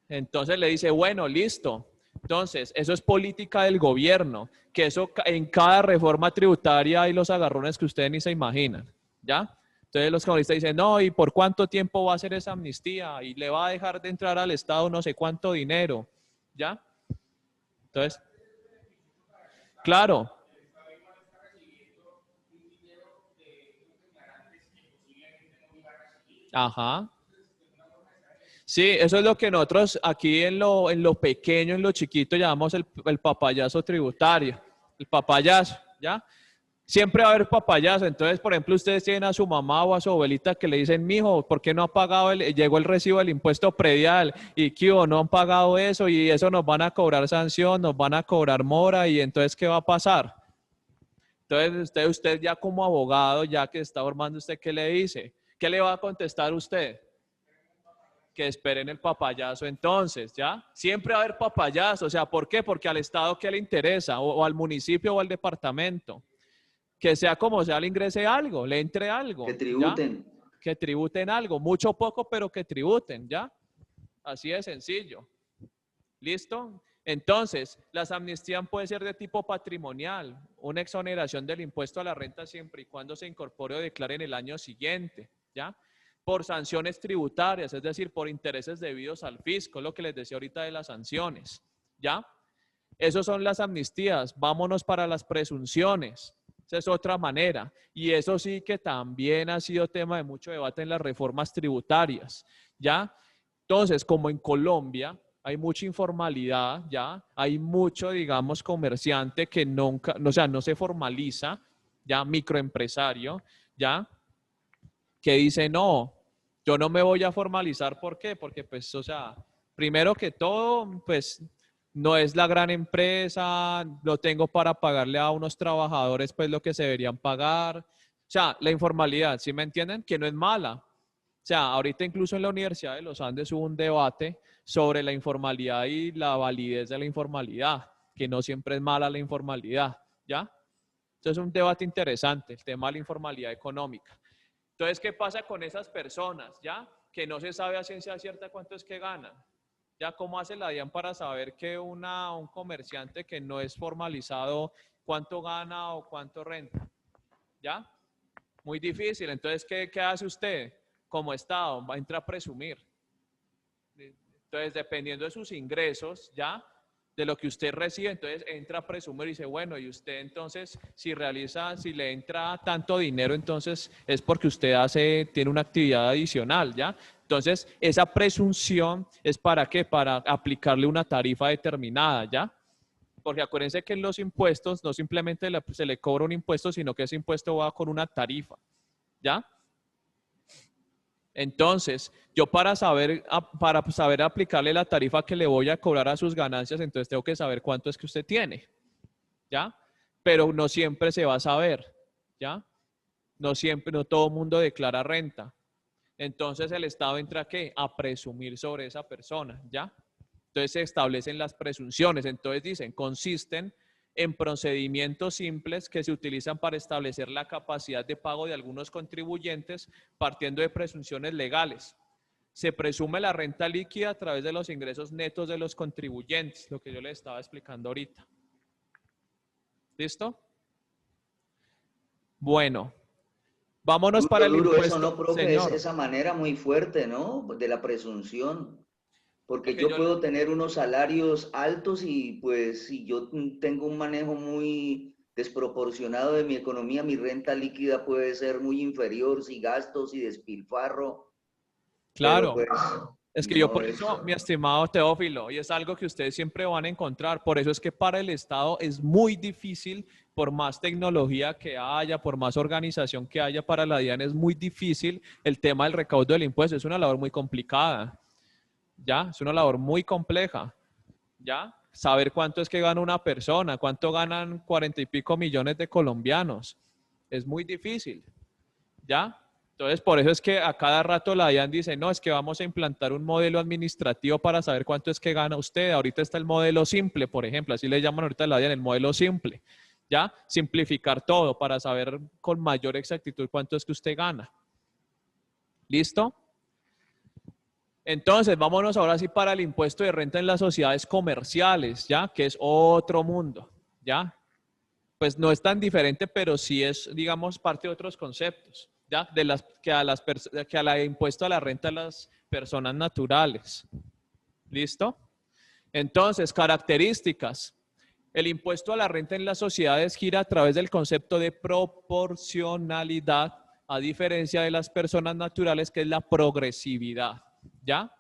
Entonces le dice, bueno, listo. Entonces, eso es política del gobierno, que eso en cada reforma tributaria hay los agarrones que ustedes ni se imaginan, ¿ya? Entonces los comunistas dicen, no, ¿y por cuánto tiempo va a ser esa amnistía? Y le va a dejar de entrar al Estado no sé cuánto dinero, ¿ya? Entonces, claro. Ajá. Sí, eso es lo que nosotros aquí en lo pequeño, en lo chiquito, llamamos el papayazo tributario. El papayazo, ¿ya? Siempre va a haber papayazo. Entonces, por ejemplo, ustedes tienen a su mamá o a su abuelita que le dicen, mijo, ¿por qué no ha pagado llegó el recibo del impuesto predial? Y ¿qué hubo? No han pagado eso y eso nos van a cobrar sanción, nos van a cobrar mora y entonces, ¿qué va a pasar? Entonces, usted ya como abogado, ya que está formando, ¿usted qué le dice? ¿Qué le va a contestar usted? Que esperen el papayazo entonces, ¿ya? Siempre va a haber papayazo, o sea, ¿por qué? Porque al Estado ¿qué le interesa? O al municipio o al departamento. Que sea como sea, le ingrese algo, le entre algo. Que tributen. ¿Ya? Que tributen algo, mucho o poco, pero que tributen, ¿ya? Así de sencillo. ¿Listo? Entonces, las amnistías pueden ser de tipo patrimonial, una exoneración del impuesto a la renta siempre y cuando se incorpore o declare en el año siguiente, ¿ya? Por sanciones tributarias, es decir, por intereses debidos al fisco, lo que les decía ahorita de las sanciones, ¿ya? Esas son las amnistías. Vámonos para las presunciones, Esa es otra manera. Y eso sí que también ha sido tema de mucho debate en las reformas tributarias, ¿ya? Entonces, como en Colombia hay mucha informalidad, ¿ya? Hay mucho, digamos, comerciante que nunca, o sea, no se formaliza, ¿ya? Microempresario, ¿ya? Que dice, no, yo no me voy a formalizar. ¿Por qué? Porque, pues, o sea, primero que todo, pues, no es la gran empresa, no tengo para pagarle a unos trabajadores, pues, lo que se deberían pagar. O sea, la informalidad, ¿sí me entienden? Que no es mala. O sea, ahorita incluso en la Universidad de los Andes hubo un debate sobre la informalidad y la validez de la informalidad, que no siempre es mala la informalidad, ¿ya? Entonces es un debate interesante, el tema de la informalidad económica. Entonces, ¿qué pasa con esas personas, ya? Que no se sabe a ciencia cierta cuánto es que ganan. ¿Ya? ¿Cómo hace la DIAN para saber que un comerciante que no es formalizado cuánto gana o cuánto renta? ¿Ya? Muy difícil. Entonces, ¿qué hace usted como Estado? Va a entrar a presumir. Entonces, dependiendo de sus ingresos, ¿ya? De lo que usted recibe, entonces entra a presumir y dice, bueno, y usted entonces, si le entra tanto dinero, entonces es porque usted tiene una actividad adicional, ¿ya? Entonces, esa presunción es ¿para qué? Para aplicarle una tarifa determinada, ¿ya? Porque acuérdense que en los impuestos no simplemente se le cobra un impuesto, sino que ese impuesto va con una tarifa, ¿ya? Entonces, yo para saber aplicarle la tarifa que le voy a cobrar a sus ganancias, entonces tengo que saber cuánto es que usted tiene, ¿ya? Pero no siempre se va a saber, ¿ya? No todo el mundo declara renta. Entonces, el Estado entra ¿a qué? A presumir sobre esa persona, ¿ya? Entonces, se establecen las presunciones. Entonces, dicen, consisten en procedimientos simples que se utilizan para establecer la capacidad de pago de algunos contribuyentes partiendo de presunciones legales. Se presume la renta líquida a través de los ingresos netos de los contribuyentes, lo que yo les estaba explicando ahorita. ¿Listo? Bueno, vámonos para el impuesto. Eso no, profe, señor. es esa manera muy fuerte, ¿no? De la presunción. Porque yo puedo tener unos salarios altos y pues si yo tengo un manejo muy desproporcionado de mi economía, mi renta líquida puede ser muy inferior si gastos y despilfarro. Claro. Pero, pues, es que yo por eso, mi estimado Teófilo, y es algo que ustedes siempre van a encontrar, por eso es que para el Estado es muy difícil, por más tecnología que haya, por más organización que haya, para la DIAN es muy difícil el tema del recaudo del impuesto, es una labor muy complicada. ¿Ya? Es una labor muy compleja, ¿ya? Saber cuánto es que gana una persona, cuánto ganan 40 y pico millones de colombianos. Es muy difícil, ¿ya? Entonces, por eso es que a cada rato la DIAN dice, no, es que vamos a implantar un modelo administrativo para saber cuánto es que gana usted. Ahorita está el modelo simple, por ejemplo, así le llaman ahorita a la DIAN, el modelo simple, ¿ya? Simplificar todo para saber con mayor exactitud cuánto es que usted gana. ¿Listo? Entonces, vámonos ahora sí para el impuesto de renta en las sociedades comerciales, ¿ya? Que es otro mundo, ¿ya? Pues no es tan diferente, pero sí es, digamos, parte de otros conceptos, ¿ya? Que a la impuesto a la renta a las personas naturales. ¿Listo? Entonces, características. El impuesto a la renta en las sociedades gira a través del concepto de proporcionalidad, a diferencia de las personas naturales, que es la progresividad. ¿Ya?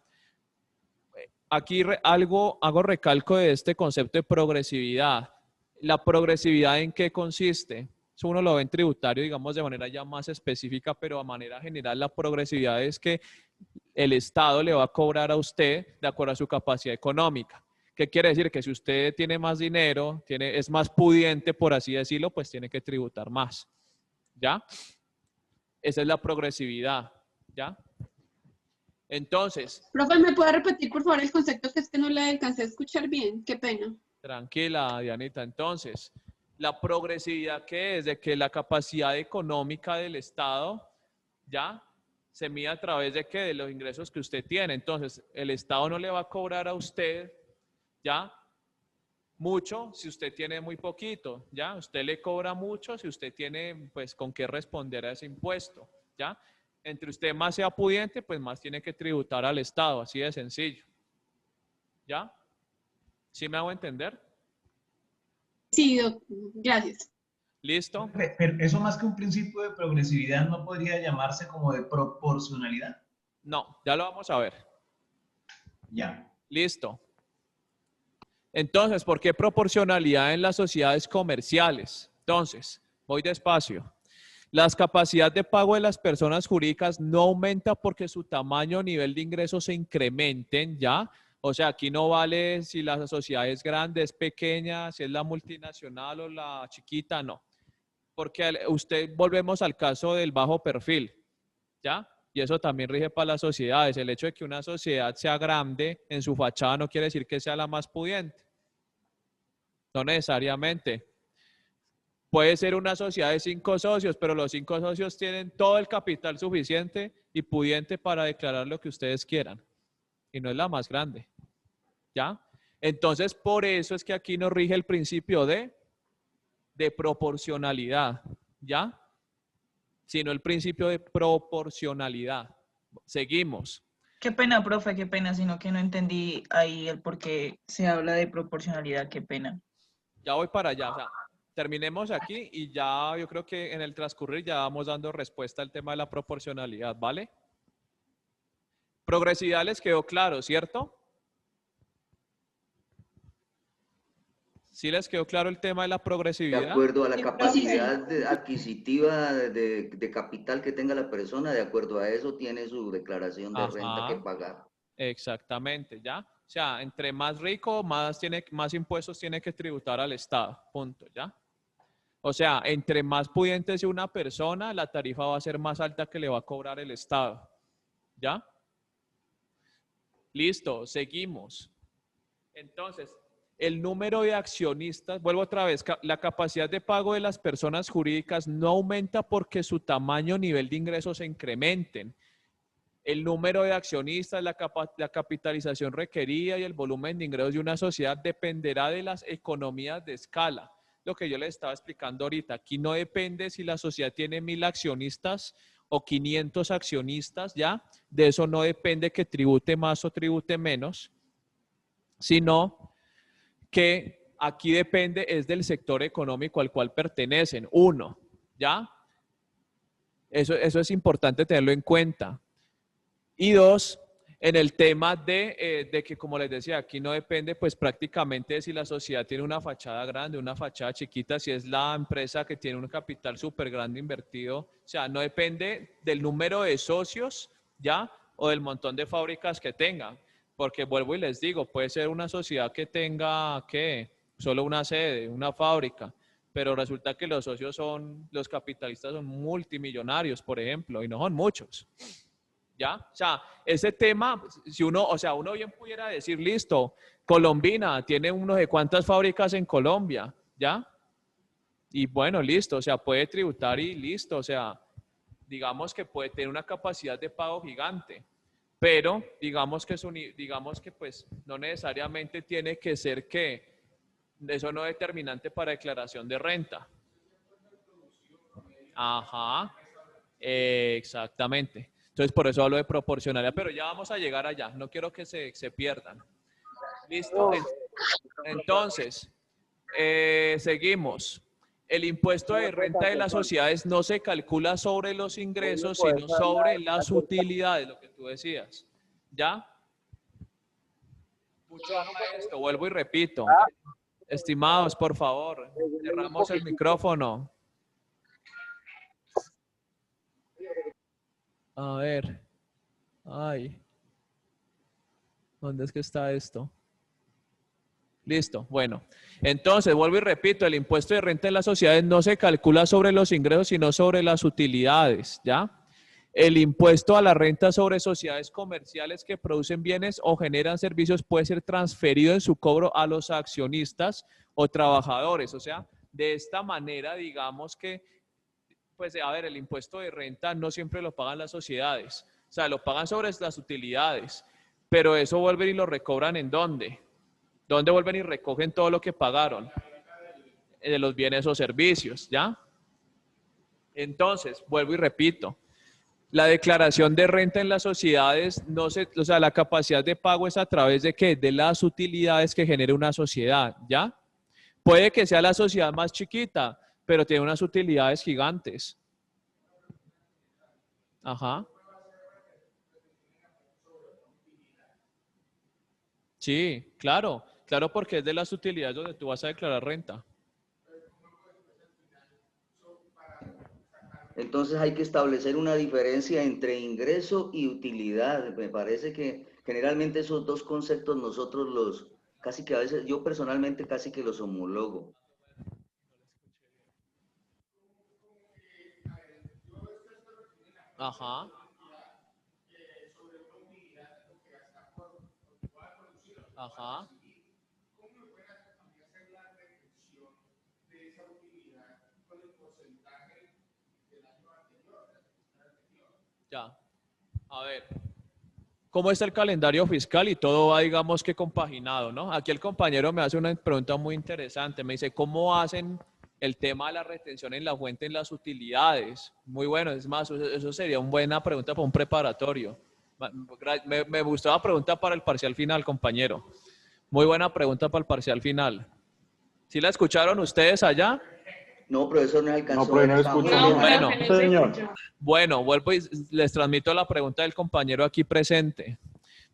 Aquí hago recalco de este concepto de progresividad. ¿La progresividad en qué consiste? Eso uno lo ve en tributario, digamos, de manera ya más específica, pero a manera general la progresividad es que el Estado le va a cobrar a usted de acuerdo a su capacidad económica. ¿Qué quiere decir? Que si usted tiene más dinero, es más pudiente, por así decirlo, pues tiene que tributar más. ¿Ya? Esa es la progresividad. ¿Ya? Entonces. Profe, ¿me puede repetir por favor el concepto, que es que no le alcancé a escuchar bien? Qué pena. Tranquila, Dianita. Entonces, la progresividad, ¿qué es? De que la capacidad económica del Estado, ¿ya? Se mide a través de ¿qué? De los ingresos que usted tiene. Entonces, el Estado no le va a cobrar a usted, ¿ya? Mucho si usted tiene muy poquito, ¿ya? Usted le cobra mucho si usted tiene, pues, con qué responder a ese impuesto, ¿ya? Entre usted más sea pudiente, pues más tiene que tributar al Estado, así de sencillo. ¿Ya? ¿Sí me hago entender? Sí, gracias. ¿Listo? Pero eso más que un principio de progresividad no podría llamarse como de proporcionalidad. No, ya lo vamos a ver. Ya. Listo. Entonces, ¿por qué proporcionalidad en las sociedades comerciales? Entonces, voy despacio. Las capacidades de pago de las personas jurídicas no aumenta porque su tamaño o nivel de ingresos se incrementen, ¿ya? O sea, aquí no vale si la sociedad es grande, es pequeña, si es la multinacional o la chiquita, no. Porque volvemos al caso del bajo perfil, ¿ya? Y eso también rige para las sociedades. El hecho de que una sociedad sea grande en su fachada no quiere decir que sea la más pudiente. No necesariamente. Puede ser una sociedad de 5 socios, pero los 5 socios tienen todo el capital suficiente y pudiente para declarar lo que ustedes quieran. Y no es la más grande. ¿Ya? Entonces, por eso es que aquí nos rige el principio de proporcionalidad. ¿Ya? Sino el principio de proporcionalidad. Seguimos. Qué pena, profe, qué pena, sino que no entendí ahí el por qué se habla de proporcionalidad, qué pena. Ya voy para allá. O sea, terminemos aquí y ya yo creo que en el transcurrir ya vamos dando respuesta al tema de la proporcionalidad, ¿vale? Progresividad les quedó claro, ¿cierto? ¿Sí les quedó claro el tema de la progresividad? De acuerdo a la capacidad adquisitiva de capital que tenga la persona, de acuerdo a eso tiene su declaración de renta que pagar. Exactamente, ¿ya? O sea, entre más rico, más impuestos tiene que tributar al Estado, punto, ¿ya? O sea, entre más pudiente sea una persona, la tarifa va a ser más alta que le va a cobrar el Estado, ¿ya? Listo, seguimos. Entonces, el número de accionistas, vuelvo otra vez, la capacidad de pago de las personas jurídicas no aumenta porque su tamaño o nivel de ingresos se incrementen. El número de accionistas, la capitalización requerida y el volumen de ingresos de una sociedad dependerá de las economías de escala. Lo que yo les estaba explicando ahorita, aquí no depende si la sociedad tiene 1000 accionistas o 500 accionistas, ¿ya? De eso no depende que tribute más o tribute menos, sino que aquí depende es del sector económico al cual pertenecen. Uno, ¿ya? Eso es importante tenerlo en cuenta. Y dos, en el tema de que, como les decía, aquí no depende pues prácticamente de si la sociedad tiene una fachada grande, una fachada chiquita, si es la empresa que tiene un capital súper grande invertido. O sea, no depende del número de socios, ¿ya? O del montón de fábricas que tenga. Porque vuelvo y les digo, puede ser una sociedad que tenga, ¿qué? Solo una sede, una fábrica. Pero resulta que los socios los capitalistas son multimillonarios, por ejemplo, y no son muchos. ¿Ya? O sea, ese tema, si uno bien pudiera decir, listo, Colombina tiene uno de cuántas fábricas en Colombia, ¿ya? Y bueno, listo, o sea, puede tributar y listo, o sea, digamos que puede tener una capacidad de pago gigante, pero digamos que pues no necesariamente tiene que ser que eso no es determinante para declaración de renta. Ajá, exactamente. Entonces, por eso hablo de proporcionalidad, pero ya vamos a llegar allá. No quiero que se pierdan. ¿Listo? Entonces, seguimos. El impuesto de renta de las sociedades no se calcula sobre los ingresos, sino sobre las utilidades, lo que tú decías. ¿Ya? Mucho esto, vuelvo y repito. Estimados, por favor, cerramos el micrófono. A ver. Ay. ¿Dónde es que está esto? Listo. Bueno. Entonces, vuelvo y repito, el impuesto de renta en las sociedades no se calcula sobre los ingresos, sino sobre las utilidades, ¿ya? El impuesto a la renta sobre sociedades comerciales que producen bienes o generan servicios puede ser transferido en su cobro a los accionistas o trabajadores. O sea, de esta manera, digamos que pues a ver, el impuesto de renta no siempre lo pagan las sociedades, o sea, lo pagan sobre las utilidades, pero eso vuelven y lo recobran ¿en dónde? ¿Dónde vuelven y recogen todo lo que pagaron? De los bienes o servicios, ¿ya? Entonces, vuelvo y repito, la declaración de renta en las sociedades, o sea, la capacidad de pago es a través de ¿qué? De las utilidades que genera una sociedad, ¿ya? Puede que sea la sociedad más chiquita, pero tiene unas utilidades gigantes. Ajá. Sí, claro, claro, porque es de las utilidades donde tú vas a declarar renta. Entonces hay que establecer una diferencia entre ingreso y utilidad. Me parece que generalmente esos dos conceptos nosotros casi que a veces, yo personalmente casi que los homologo. Ajá. Ajá. Ya. A ver. ¿Cómo está el calendario fiscal? Y todo va, digamos que compaginado, ¿no? Aquí el compañero me hace una pregunta muy interesante. Me dice, ¿cómo hacen el tema de la retención en la fuente en las utilidades? Muy bueno, es más, eso sería una buena pregunta para un preparatorio. Me gustó la pregunta para el parcial final, compañero. Muy buena pregunta para el parcial final. ¿Sí la escucharon ustedes allá? No, profesor, no alcanzó. No, pero no escucho. Bueno, Señor. bueno, vuelvo y les transmito la pregunta del compañero aquí presente.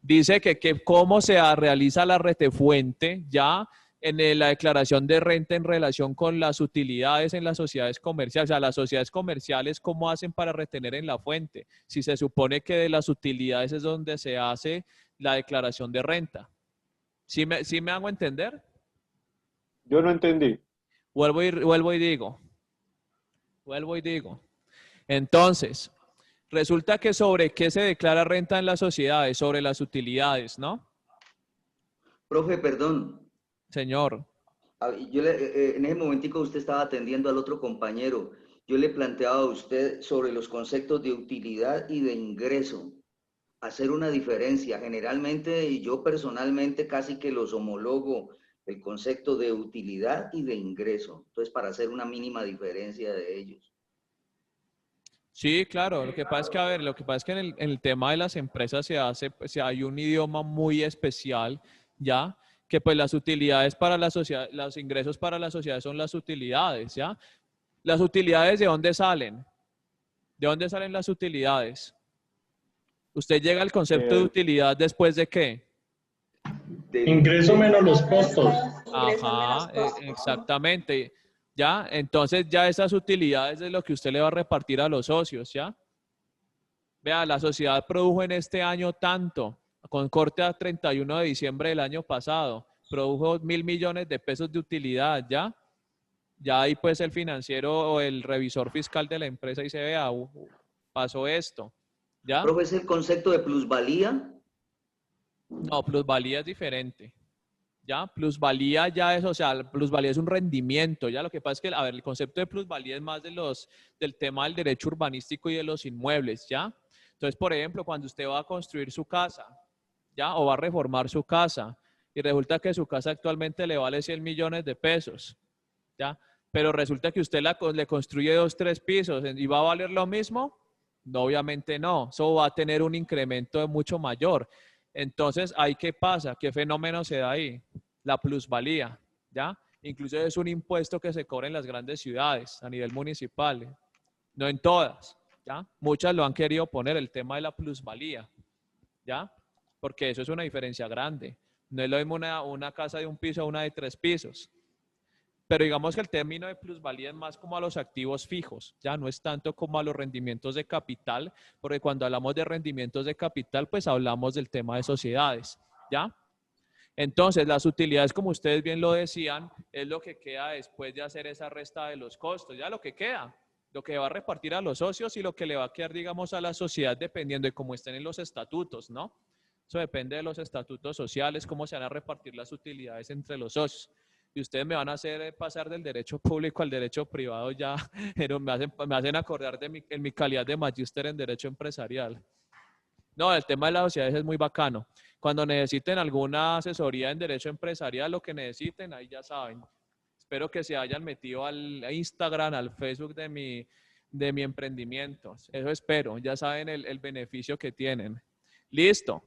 Dice que cómo se realiza la retefuente ya en la declaración de renta en relación con las utilidades en las sociedades comerciales. O sea, las sociedades comerciales, ¿cómo hacen para retener en la fuente? Si se supone que de las utilidades es donde se hace la declaración de renta. ¿Sí me hago entender? Yo no entendí. Vuelvo y digo. Entonces, resulta que sobre qué se declara renta en las sociedades, sobre las utilidades, ¿no? Profe, perdón. Señor. Yo en ese momentico usted estaba atendiendo al otro compañero. Yo le planteaba a usted sobre los conceptos de utilidad y de ingreso. Hacer una diferencia. Generalmente, y yo personalmente casi que los homologo el concepto de utilidad y de ingreso. Entonces, para hacer una mínima diferencia de ellos. Sí, claro. Lo que pasa es que, a ver, lo que pasa es que en el tema de las empresas hay un idioma muy especial, ¿ya? Que pues las utilidades para la sociedad, los ingresos para la sociedad son las utilidades, ¿ya? ¿Las utilidades de dónde salen? ¿De dónde salen las utilidades? Usted llega al concepto de utilidad después de qué? Ingreso menos los costos. Ajá, exactamente. ¿Ya? Entonces ya esas utilidades es lo que usted le va a repartir a los socios, ¿ya? Vea, la sociedad produjo en este año tanto, con corte a 31 de diciembre del año pasado, produjo 1.000 millones de pesos de utilidad, ¿ya? Ya ahí pues el financiero o el revisor fiscal de la empresa dice, vea, pasó esto, ¿ya? ¿Profe, es el concepto de plusvalía? No, plusvalía es diferente. ¿Ya? Plusvalía ya es, o sea, plusvalía es un rendimiento, ¿ya? Lo que pasa es que, a ver, el concepto de plusvalía es más del tema del derecho urbanístico y de los inmuebles, ¿ya? Entonces, por ejemplo, cuando usted va a construir su casa, ¿ya? O va a reformar su casa y resulta que su casa actualmente le vale 100 millones de pesos, ¿ya? Pero resulta que usted le construye 2, 3 pisos y va a valer lo mismo, no, obviamente no, eso va a tener un incremento de mucho mayor. Entonces, ¿ahí qué pasa? ¿Qué fenómeno se da ahí? La plusvalía, ¿ya? Incluso es un impuesto que se cobra en las grandes ciudades a nivel municipal, no en todas, ¿ya? Muchas lo han querido poner, el tema de la plusvalía, ¿ya? Porque eso es una diferencia grande. No es lo mismo una casa de 1 piso a una de 3 pisos. Pero digamos que el término de plusvalía es más como a los activos fijos, ya no es tanto como a los rendimientos de capital, porque cuando hablamos de rendimientos de capital, pues hablamos del tema de sociedades, ¿ya? Entonces, las utilidades, como ustedes bien lo decían, es lo que queda después de hacer esa resta de los costos, ya lo que queda, lo que va a repartir a los socios y lo que le va a quedar, digamos, a la sociedad dependiendo de cómo estén en los estatutos, ¿no? Eso depende de los estatutos sociales, cómo se van a repartir las utilidades entre los socios. Y ustedes me van a hacer pasar del derecho público al derecho privado ya, pero me hacen acordar en mi calidad de magíster en derecho empresarial. No, el tema de las sociedades es muy bacano. Cuando necesiten alguna asesoría en derecho empresarial, lo que necesiten, ahí ya saben. Espero que se hayan metido al Instagram, al Facebook de mi emprendimiento. Eso espero, ya saben el beneficio que tienen. Listo.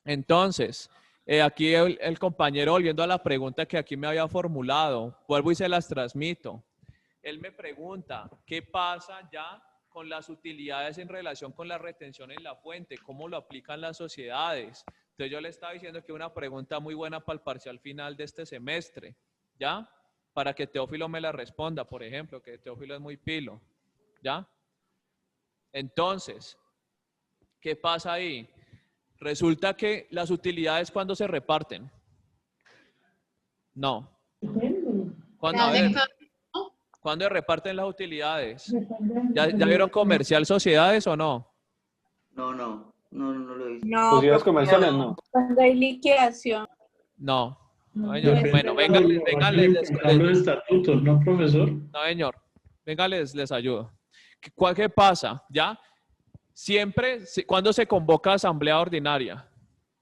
Entonces, aquí el compañero, volviendo a la pregunta que aquí me había formulado, vuelvo y se las transmito. Él me pregunta, ¿qué pasa ya con las utilidades en relación con la retención en la fuente? ¿Cómo lo aplican las sociedades? Entonces yo le estaba diciendo que una pregunta muy buena para el parcial final de este semestre, ¿ya? Para que Teófilo me la responda, por ejemplo, que Teófilo es muy pilo, ¿ya? Entonces, ¿qué pasa ahí? Resulta que las utilidades, ¿cuándo se reparten? No. ¿Cuándo? A ver, ¿cuándo se reparten las utilidades? ¿Ya vieron comercial sociedades o no? No lo he visto. No, Sociedades profe, comerciales, no. cuando hay liquidación. No. No, señor. Bueno, venga, los estatutos, ¿no, profesor? No, señor. Venga, les ayudo. ¿Qué pasa? ¿Ya? Siempre, ¿cuándo se convoca asamblea ordinaria?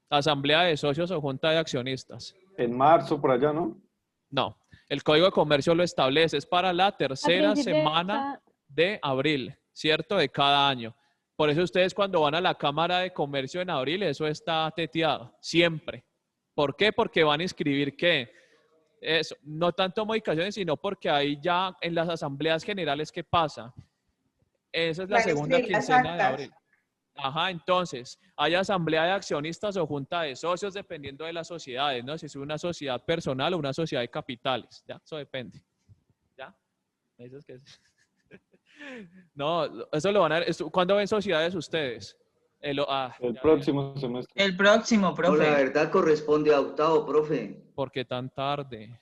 Asamblea de socios o junta de accionistas. En marzo, por allá, ¿no? No. El Código de Comercio lo establece. Es para la tercera principio de semana de abril, ¿cierto? De cada año. Por eso ustedes cuando van a la Cámara de Comercio en abril, eso está teteado. Siempre. ¿Por qué? Porque van a inscribir ¿qué? Eso, no tanto modificaciones, sino porque ahí ya en las asambleas generales, ¿qué pasa? Esa es la Van a segunda escribir las quincena de actas. abril. Ajá, entonces, hay asamblea de accionistas o junta de socios dependiendo de las sociedades, ¿no? Si es una sociedad personal o una sociedad de capitales, ¿ya? Eso depende. ¿Ya? Eso es que... No, eso lo van a ver. ¿Cuándo ven sociedades ustedes? El próximo semestre. El próximo, No, profe. la verdad corresponde a octavo, profe. ¿Por qué tan tarde?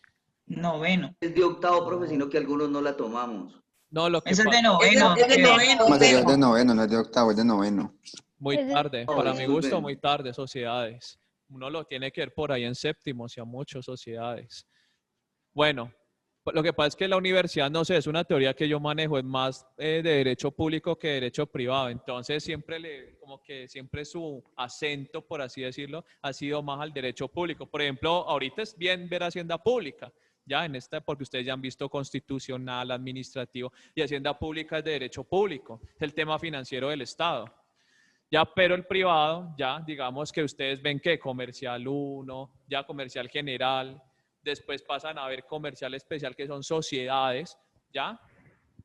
Noveno. Es de octavo, profe, sino que algunos no la tomamos. No, lo que Eso es de pasa- noveno. Es de noveno. Material de noveno, no es de octavo, es de noveno. Muy tarde, No, para mi gusto, disculpen. muy tarde, sociedades. Uno lo tiene que ver por ahí en séptimo, si a muchas sociedades. Bueno, lo que pasa es que la universidad, no sé, es una teoría que yo manejo, es más de derecho público que derecho privado. Entonces, como que siempre su acento, por así decirlo, ha sido más al derecho público. Por ejemplo, ahorita es bien ver Hacienda Pública, ya en esta, porque ustedes ya han visto constitucional, administrativo, y Hacienda Pública es de derecho público, es el tema financiero del Estado. Ya, pero el privado, ya digamos que ustedes ven que comercial 1, ya comercial general, después pasan a ver comercial especial que son sociedades, ya,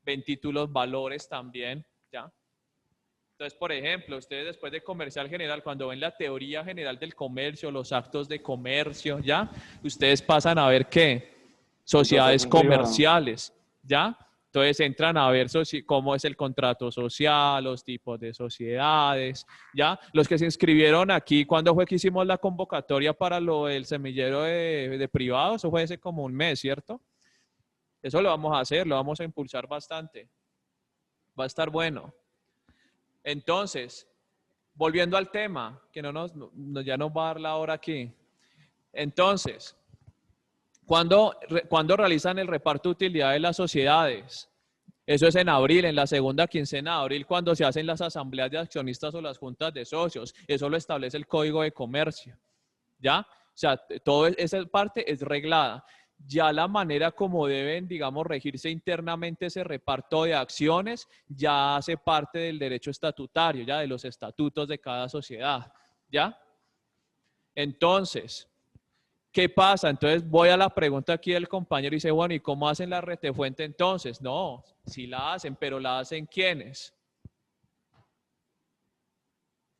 ven títulos valores también, ya. Entonces, por ejemplo, ustedes después de comercial general, cuando ven la teoría general del comercio, los actos de comercio, ya, ustedes pasan a ver qué, sociedades Asociación privada. comerciales, ya. Entonces entran a ver cómo es el contrato social, los tipos de sociedades, ¿ya? Los que se inscribieron aquí, ¿cuándo fue que hicimos la convocatoria para lo del semillero de privados? Eso fue hace como un mes, ¿cierto? Eso lo vamos a hacer, lo vamos a impulsar bastante. Va a estar bueno. Entonces, volviendo al tema, que ya nos va a dar la hora aquí. Entonces, ¿cuándo realizan el reparto de utilidad de las sociedades? Eso es en abril, en la segunda quincena de abril, cuando se hacen las asambleas de accionistas o las juntas de socios. Eso lo establece el Código de Comercio. ¿Ya? O sea, toda esa parte es reglada. Ya la manera como deben, digamos, regirse internamente ese reparto de acciones ya hace parte del derecho estatutario, ya de los estatutos de cada sociedad. ¿Ya? Entonces, ¿qué pasa? Entonces voy a la pregunta aquí del compañero y dice, bueno, ¿y cómo hacen la retefuente entonces? No, sí la hacen, pero ¿la hacen quiénes?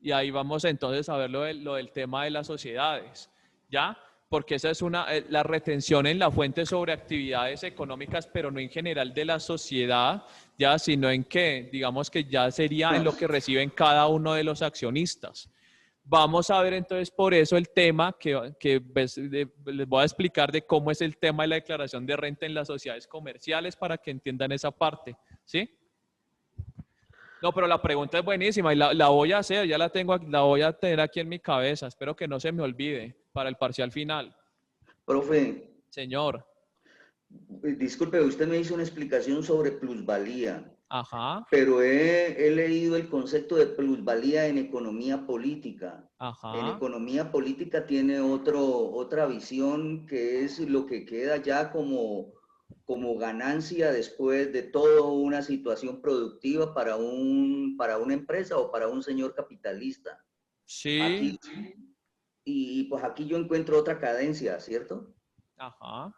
Y ahí vamos entonces a ver lo del tema de las sociedades, ¿ya? Porque esa es la retención en la fuente sobre actividades económicas, pero no en general de la sociedad, ya, sino en que, digamos que ya sería en lo que reciben cada uno de los accionistas. Vamos a ver entonces por eso el tema que les voy a explicar de cómo es el tema de la declaración de renta en las sociedades comerciales para que entiendan esa parte, ¿sí? No, pero la pregunta es buenísima y la voy a hacer, ya la voy a tener aquí en mi cabeza, espero que no se me olvide para el parcial final. Profe. Señor. Disculpe, usted me hizo una explicación sobre plusvalía. Ajá. Pero he leído el concepto de plusvalía en economía política. Ajá. En economía política tiene otra visión que es lo que queda ya como ganancia después de toda una situación productiva para una empresa o para un señor capitalista. Sí. Y pues aquí yo encuentro otra cadencia, ¿cierto? Ajá.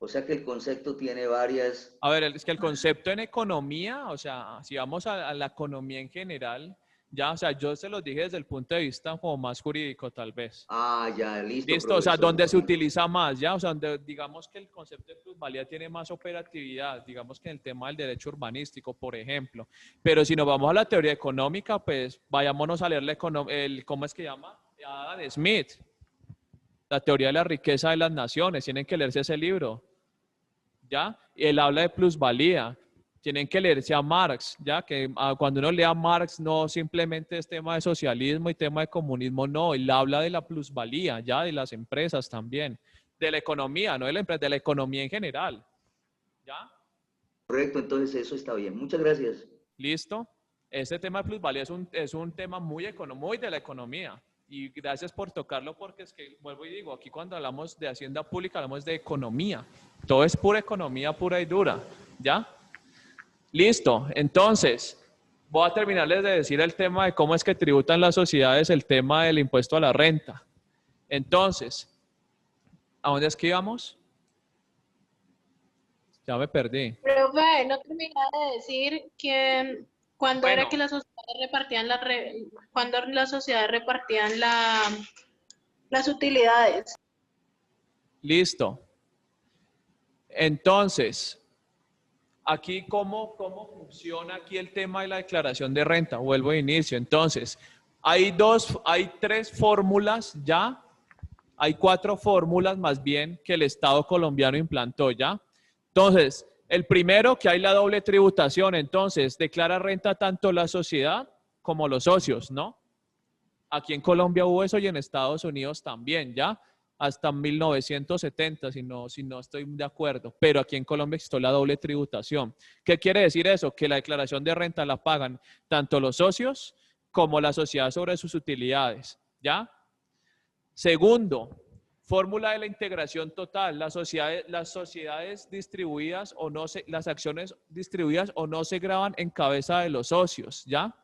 O sea que el concepto tiene varias... A ver, es que el concepto en economía, o sea, si vamos a la economía en general, ya, o sea, yo se los dije desde el punto de vista como más jurídico, tal vez. Ah, ya, listo. Listo, o sea, profesor. donde se utiliza más, ya, o sea, donde digamos que el concepto de plusvalía tiene más operatividad, digamos que en el tema del derecho urbanístico, por ejemplo. Pero si nos vamos a la teoría económica, pues vayámonos a leer ¿cómo es que llama? Adam Smith, la teoría de la riqueza de las naciones, tienen que leerse ese libro, ¿ya? Y él habla de plusvalía. Tienen que leerse a Marx, ya que cuando uno lea a Marx no simplemente es tema de socialismo y tema de comunismo, no, él habla de la plusvalía, ya de las empresas también, de la economía, no de la empresa, de la economía en general, ¿ya? Correcto, entonces eso está bien. Muchas gracias. ¿Listo? Este tema de plusvalía es un tema muy de la economía y gracias por tocarlo porque es que, vuelvo y digo, aquí cuando hablamos de hacienda pública hablamos de economía, todo es pura economía pura y dura, ¿ya? Listo, entonces, voy a terminarles de decir el tema de cómo es que tributan las sociedades el tema del impuesto a la renta. Entonces, ¿a dónde es que íbamos? Ya me perdí. Profe, no terminaba de decir que cuando era que las sociedades repartían cuando las sociedades repartían las utilidades. Listo. Entonces, aquí, ¿cómo funciona aquí el tema de la declaración de renta? Vuelvo de inicio. Entonces, hay 3 fórmulas ya, hay 4 fórmulas más bien que el Estado colombiano implantó ya. Entonces, el primero que hay la doble tributación, entonces, declara renta tanto la sociedad como los socios, ¿no? Aquí en Colombia hubo eso y en Estados Unidos también, ¿ya? Hasta 1970, si no estoy de acuerdo, pero aquí en Colombia existió la doble tributación. ¿Qué quiere decir eso? Que la declaración de renta la pagan tanto los socios como la sociedad sobre sus utilidades, ¿ya? Segundo, fórmula de la integración total, las sociedades distribuidas o no las acciones distribuidas o no se graban en cabeza de los socios, ¿ya?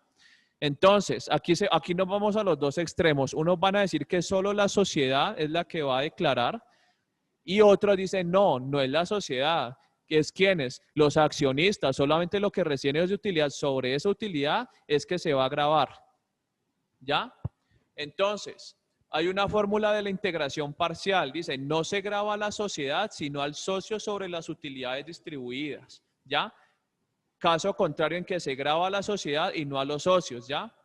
Entonces, aquí nos vamos a los dos extremos. Unos van a decir que solo la sociedad es la que va a declarar y otros dicen no, no es la sociedad. ¿Es quiénes? Los accionistas. Solamente lo que reciben ellos de utilidad sobre esa utilidad es que se va a gravar. ¿Ya? Entonces, hay una fórmula de la integración parcial. Dice, no se grava a la sociedad, sino al socio sobre las utilidades distribuidas. ¿Ya? Caso contrario en que se grava a la sociedad y no a los socios, ¿ya?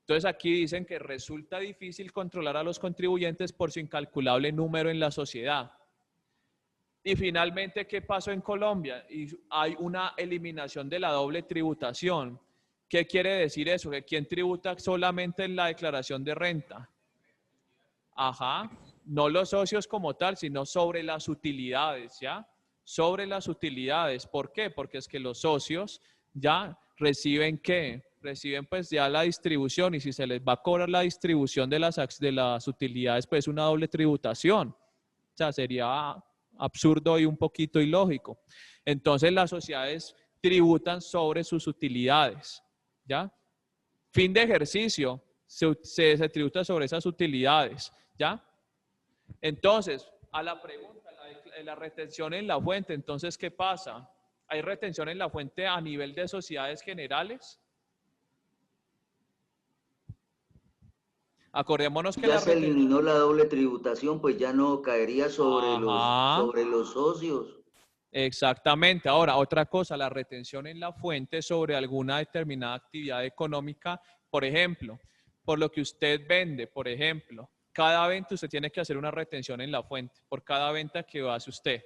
Entonces aquí dicen que resulta difícil controlar a los contribuyentes por su incalculable número en la sociedad. Y finalmente, ¿qué pasó en Colombia? Y hay una eliminación de la doble tributación. ¿Qué quiere decir eso? Que ¿quién tributa solamente en la declaración de renta? Ajá, no los socios como tal, sino sobre las utilidades, ¿ya? Sobre las utilidades. ¿Por qué? Porque es que los socios ya reciben ¿qué? Reciben pues ya la distribución y si se les va a cobrar la distribución de las utilidades, pues una doble tributación. O sea, sería absurdo y un poquito ilógico. Entonces las sociedades tributan sobre sus utilidades, ¿ya? Fin de ejercicio, se tributa sobre esas utilidades, ¿ya? Entonces, a la pregunta, la retención en la fuente, entonces, ¿qué pasa? ¿Hay retención en la fuente a nivel de sociedades generales? Acordémonos que ya se eliminó la doble tributación, pues ya no caería sobre los socios. Exactamente. Ahora, otra cosa, la retención en la fuente sobre alguna determinada actividad económica, por ejemplo, por lo que usted vende, por ejemplo, cada venta usted tiene que hacer una retención en la fuente, por cada venta que hace usted,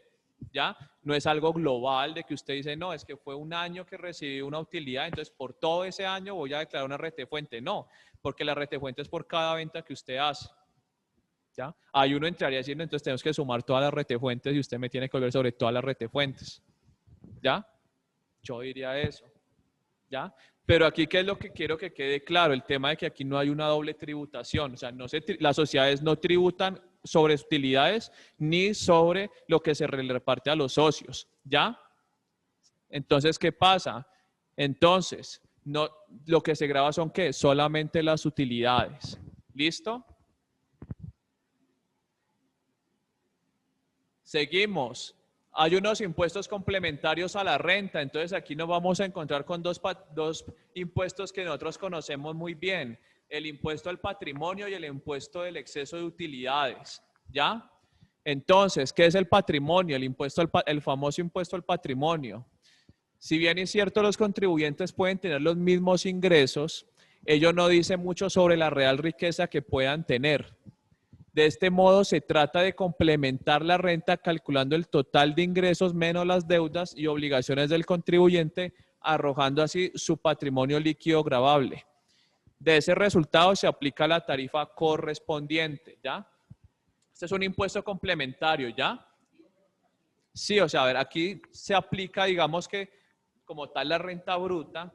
¿ya? No es algo global de que usted dice, no, es que fue un año que recibí una utilidad, entonces por todo ese año voy a declarar una retefuente. No, porque la retefuente es por cada venta que usted hace, ¿ya? Ahí uno entraría diciendo, entonces tenemos que sumar todas las retefuentes y usted me tiene que volver sobre todas las retefuentes, ¿ya? Yo diría eso, ¿ya? Pero aquí, ¿qué es lo que quiero que quede claro? El tema de que aquí no hay una doble tributación. O sea, las sociedades no tributan sobre utilidades ni sobre lo que se le reparte a los socios, ¿ya? Entonces, ¿qué pasa? Entonces, lo que se grava son, ¿qué? Solamente las utilidades. ¿Listo? Seguimos. hay unos impuestos complementarios a la renta, entonces aquí nos vamos a encontrar con dos impuestos que nosotros conocemos muy bien, el impuesto al patrimonio y el impuesto del exceso de utilidades, ¿ya? Entonces, ¿qué es el patrimonio? El famoso impuesto al patrimonio. Si bien es cierto, los contribuyentes pueden tener los mismos ingresos, ello no dice mucho sobre la real riqueza que puedan tener. De este modo, se trata de complementar la renta calculando el total de ingresos menos las deudas y obligaciones del contribuyente, arrojando así su patrimonio líquido gravable. De ese resultado se aplica la tarifa correspondiente, ¿ya? Este es un impuesto complementario, ¿ya? Sí, o sea, a ver, aquí se aplica, digamos que como tal la renta bruta,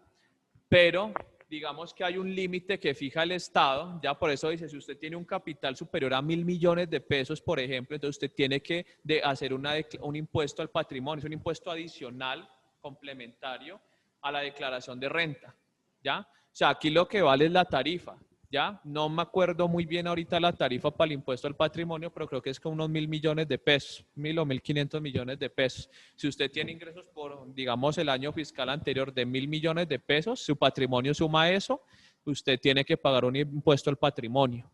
pero digamos que hay un límite que fija el Estado, ya por eso dice, si usted tiene un capital superior a 1.000 millones de pesos, por ejemplo, entonces usted tiene que hacer un impuesto al patrimonio, es un impuesto adicional, complementario a la declaración de renta, ¿ya? O sea, aquí lo que vale es la tarifa, ¿ya? No me acuerdo muy bien ahorita la tarifa para el impuesto al patrimonio, pero creo que es con unos 1.000 millones de pesos, 1.000 o 1.500 millones de pesos. Si usted tiene ingresos por, digamos, el año fiscal anterior de 1.000 millones de pesos, su patrimonio suma eso, usted tiene que pagar un impuesto al patrimonio,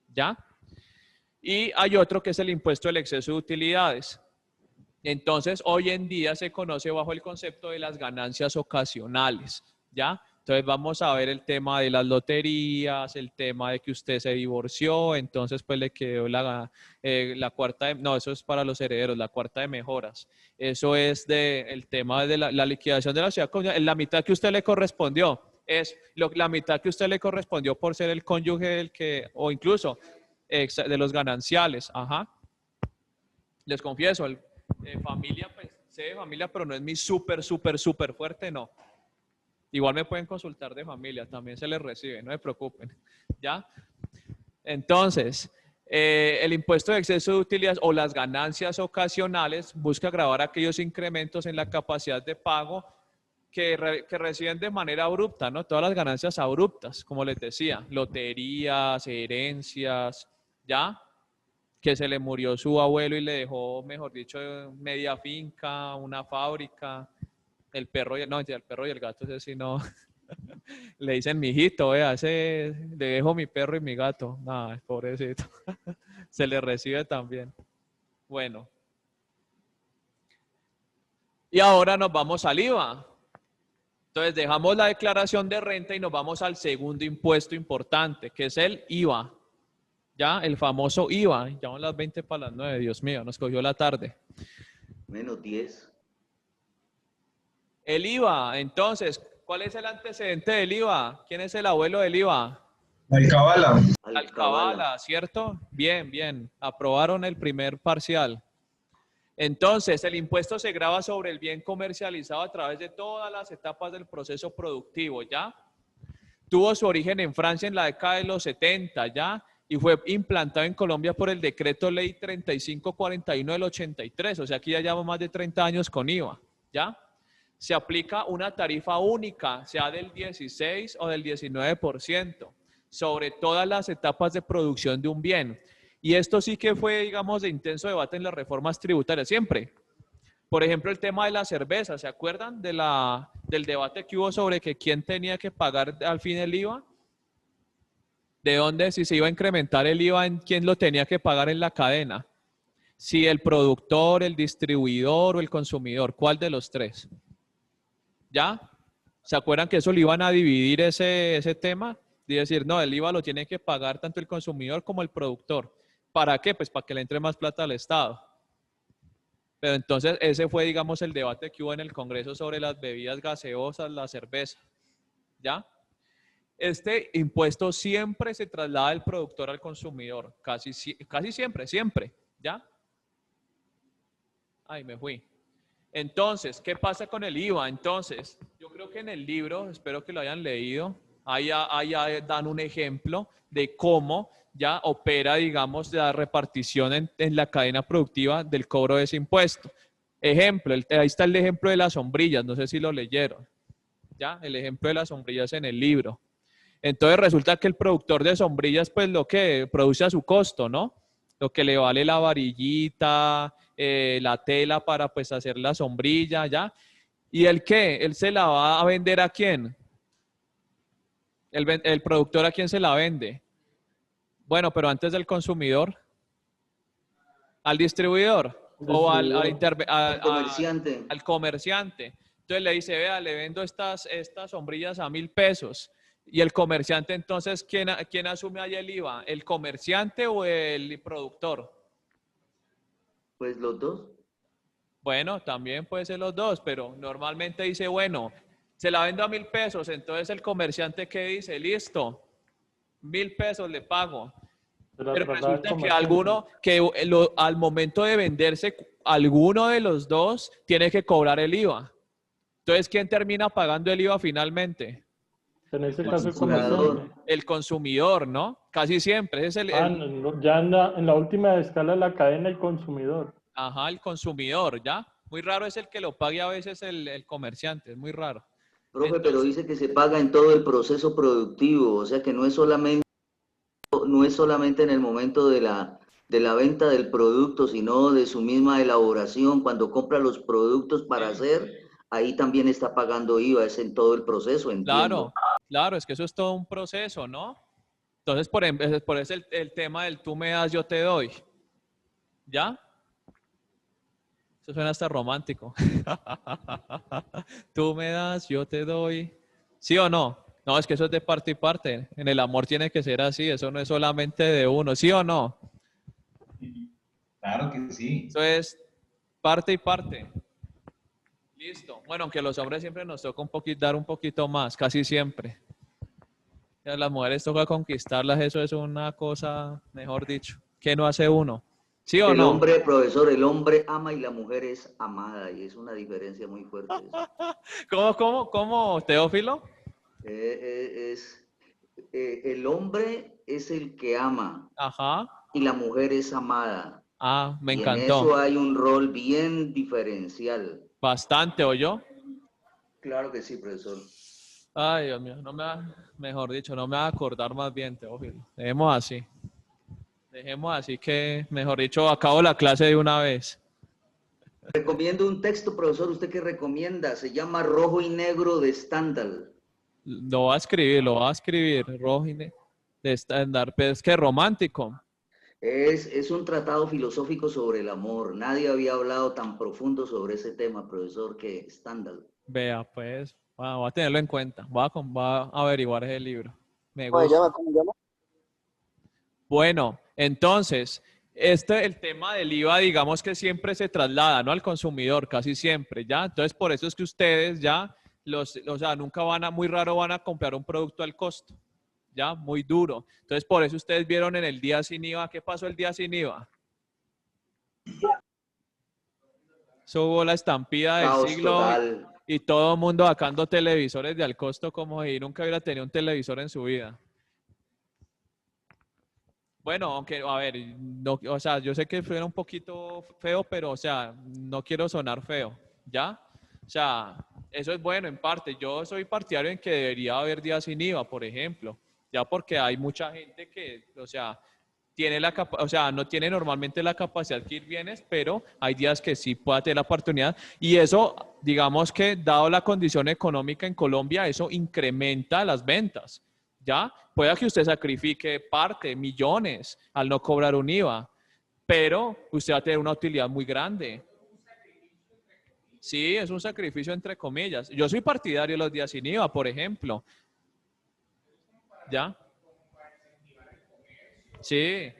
¿ya? Y hay otro que es el impuesto del exceso de utilidades. Entonces, hoy en día se conoce bajo el concepto de las ganancias ocasionales, ¿ya? Entonces vamos a ver el tema de las loterías, el tema de que usted se divorció, entonces pues le quedó la cuarta, no, eso es para los herederos, la cuarta de mejoras. Eso es el tema de la liquidación de la sociedad, la mitad que usted le correspondió, es la mitad que usted le correspondió por ser el cónyuge del que, o incluso de los gananciales, ajá. Les confieso, familia, pues sé de familia, pero no es mi súper fuerte, no. Igual me pueden consultar de familia, también se les recibe, no se preocupen, ¿ya? Entonces, el impuesto de exceso de utilidades o las ganancias ocasionales busca gravar aquellos incrementos en la capacidad de pago que reciben de manera abrupta, ¿no? Todas las ganancias abruptas, como les decía, loterías, herencias, ¿ya? Que se le murió su abuelo y le dejó, mejor dicho, media finca, una fábrica. El perro y el gato, ese sí no. Le dicen, mijito, vea, ese le dejo mi perro y mi gato. Nada, pobrecito. Se le recibe también. Bueno. Y ahora nos vamos al IVA. Entonces dejamos la declaración de renta y nos vamos al segundo impuesto importante, que es el IVA. Ya, el famoso IVA. Ya van las 20 para las 9, Dios mío, nos cogió la tarde. Menos 10. El IVA, entonces, ¿cuál es el antecedente del IVA? ¿Quién es el abuelo del IVA? Alcabala. Alcabala, ¿cierto? Bien, bien. Aprobaron el primer parcial. Entonces, el impuesto se grava sobre el bien comercializado a través de todas las etapas del proceso productivo, ¿ya? Tuvo su origen en Francia en la década de los 70, ¿ya? Y fue implantado en Colombia por el Decreto Ley 3541 del 83. O sea, aquí ya llevamos más de 30 años con IVA, ¿ya? Se aplica una tarifa única, sea del 16 o del 19%, sobre todas las etapas de producción de un bien. Y esto sí que fue, digamos, de intenso debate en las reformas tributarias, siempre. Por ejemplo, el tema de la cerveza, ¿se acuerdan del debate que hubo sobre que quién tenía que pagar al fin el IVA? ¿De dónde? Si se iba a incrementar el IVA, ¿en quién lo tenía que pagar en la cadena? Si el productor, el distribuidor o el consumidor, ¿cuál de los tres? ¿Ya? ¿Se acuerdan que eso lo iban a dividir ese tema? Y decir, no, el IVA lo tiene que pagar tanto el consumidor como el productor. ¿Para qué? Pues para que le entre más plata al Estado. Pero entonces ese fue, digamos, el debate que hubo en el Congreso sobre las bebidas gaseosas, la cerveza. ¿Ya? Este impuesto siempre se traslada del productor al consumidor. Casi siempre. ¿Ya? Ay, me fui. Entonces, ¿qué pasa con el IVA? Entonces, yo creo que en el libro, espero que lo hayan leído, ahí dan un ejemplo de cómo ya opera, digamos, la repartición en la cadena productiva del cobro de ese impuesto. Ejemplo, ahí está el ejemplo de las sombrillas, no sé si lo leyeron, ya, el ejemplo de las sombrillas en el libro. Entonces resulta que el productor de sombrillas, pues lo que produce a su costo, ¿no? lo que le vale la varillita, la tela para pues hacer la sombrilla, ¿ya? ¿Y el qué? ¿Él se la va a vender a quién? ¿El productor a quién se la vende? Bueno, pero antes del consumidor. ¿Al distribuidor? ¿O al comerciante? Al comerciante. Entonces le dice, vea, le vendo estas sombrillas a 1.000 pesos. Y el comerciante, entonces, ¿quién asume ahí el IVA? ¿El comerciante o el productor? Pues los dos. Bueno, también puede ser los dos, pero normalmente dice, bueno, se la vendo a 1.000 pesos. Entonces el comerciante, ¿qué dice? Listo, 1.000 pesos le pago. Pero resulta que al momento de venderse, alguno de los dos tiene que cobrar el IVA. Entonces, ¿quién termina pagando el IVA finalmente? En ese caso el consumidor. El consumidor, ¿no? Casi siempre. Es ya en la última escala de la cadena, el consumidor. Ajá, el consumidor, ¿ya? Muy raro es el que lo pague a veces el comerciante, es muy raro. Profe, pero dice que se paga en todo el proceso productivo, o sea que no es solamente en el momento de la venta del producto, sino de su misma elaboración, cuando compra los productos para hacer, ahí también está pagando IVA, es en todo el proceso, entiendo. Claro, es que eso es todo un proceso, ¿no? Entonces, por eso el tema del tú me das, yo te doy. ¿Ya? Eso suena hasta romántico. Tú me das, yo te doy. ¿Sí o no? No, es que eso es de parte y parte. En el amor tiene que ser así, eso no es solamente de uno. ¿Sí o no? Claro que sí. Eso es parte y parte. Listo. Bueno, aunque los hombres siempre nos toca dar un poquito más, casi siempre. A las mujeres toca conquistarlas, eso es una cosa, mejor dicho, que no hace uno. ¿Sí o no? El hombre, profesor, el hombre ama y la mujer es amada, y es una diferencia muy fuerte. ¿Cómo, Teófilo? El hombre es el que ama. Ajá. Y la mujer es amada. Ah, me encantó. En eso hay un rol bien diferencial. Bastante, ¿oyó? Claro que sí, profesor. Ay, Dios mío, mejor dicho, no me va a acordar más bien, Teófilo. Dejemos así. Dejemos así que, mejor dicho, acabo la clase de una vez. Recomiendo un texto, profesor. ¿Usted qué recomienda? Se llama Rojo y Negro de Stendhal. Lo va a escribir, Rojo y Negro de Stendhal, pero es que romántico. Es un tratado filosófico sobre el amor. Nadie había hablado tan profundo sobre ese tema, profesor, que Stendhal. Vea, pues, voy a tenerlo en cuenta. Voy a averiguar ese libro. Me gusta. ¿Cómo se llama? Bueno, entonces, el tema del IVA, digamos que siempre se traslada, ¿no? Al consumidor, casi siempre, ¿ya? Entonces, por eso es que ustedes ya, o sea, nunca muy raro van a comprar un producto al costo, ¿ya? Muy duro. Entonces, por eso ustedes vieron en el día sin IVA, ¿qué pasó el día sin IVA? Eso hubo la estampida del Caos siglo total. Y todo el mundo sacando televisores de al costo como si nunca hubiera tenido un televisor en su vida. Bueno, aunque, a ver, no, o sea, yo sé que fue un poquito feo, pero, o sea, no quiero sonar feo, ¿ya? O sea, eso es bueno en parte. Yo soy partidario en que debería haber días sin IVA, por ejemplo, ya porque hay mucha gente que, o sea, no tiene normalmente la capacidad de adquirir bienes, pero hay días que sí puede tener la oportunidad. Y eso, digamos que, dado la condición económica en Colombia, eso incrementa las ventas. ¿Ya? Puede que usted sacrifique millones, al no cobrar un IVA, pero usted va a tener una utilidad muy grande. Sí, es un sacrificio entre comillas. Yo soy partidario de los días sin IVA, por ejemplo. ¿Ya? Sí.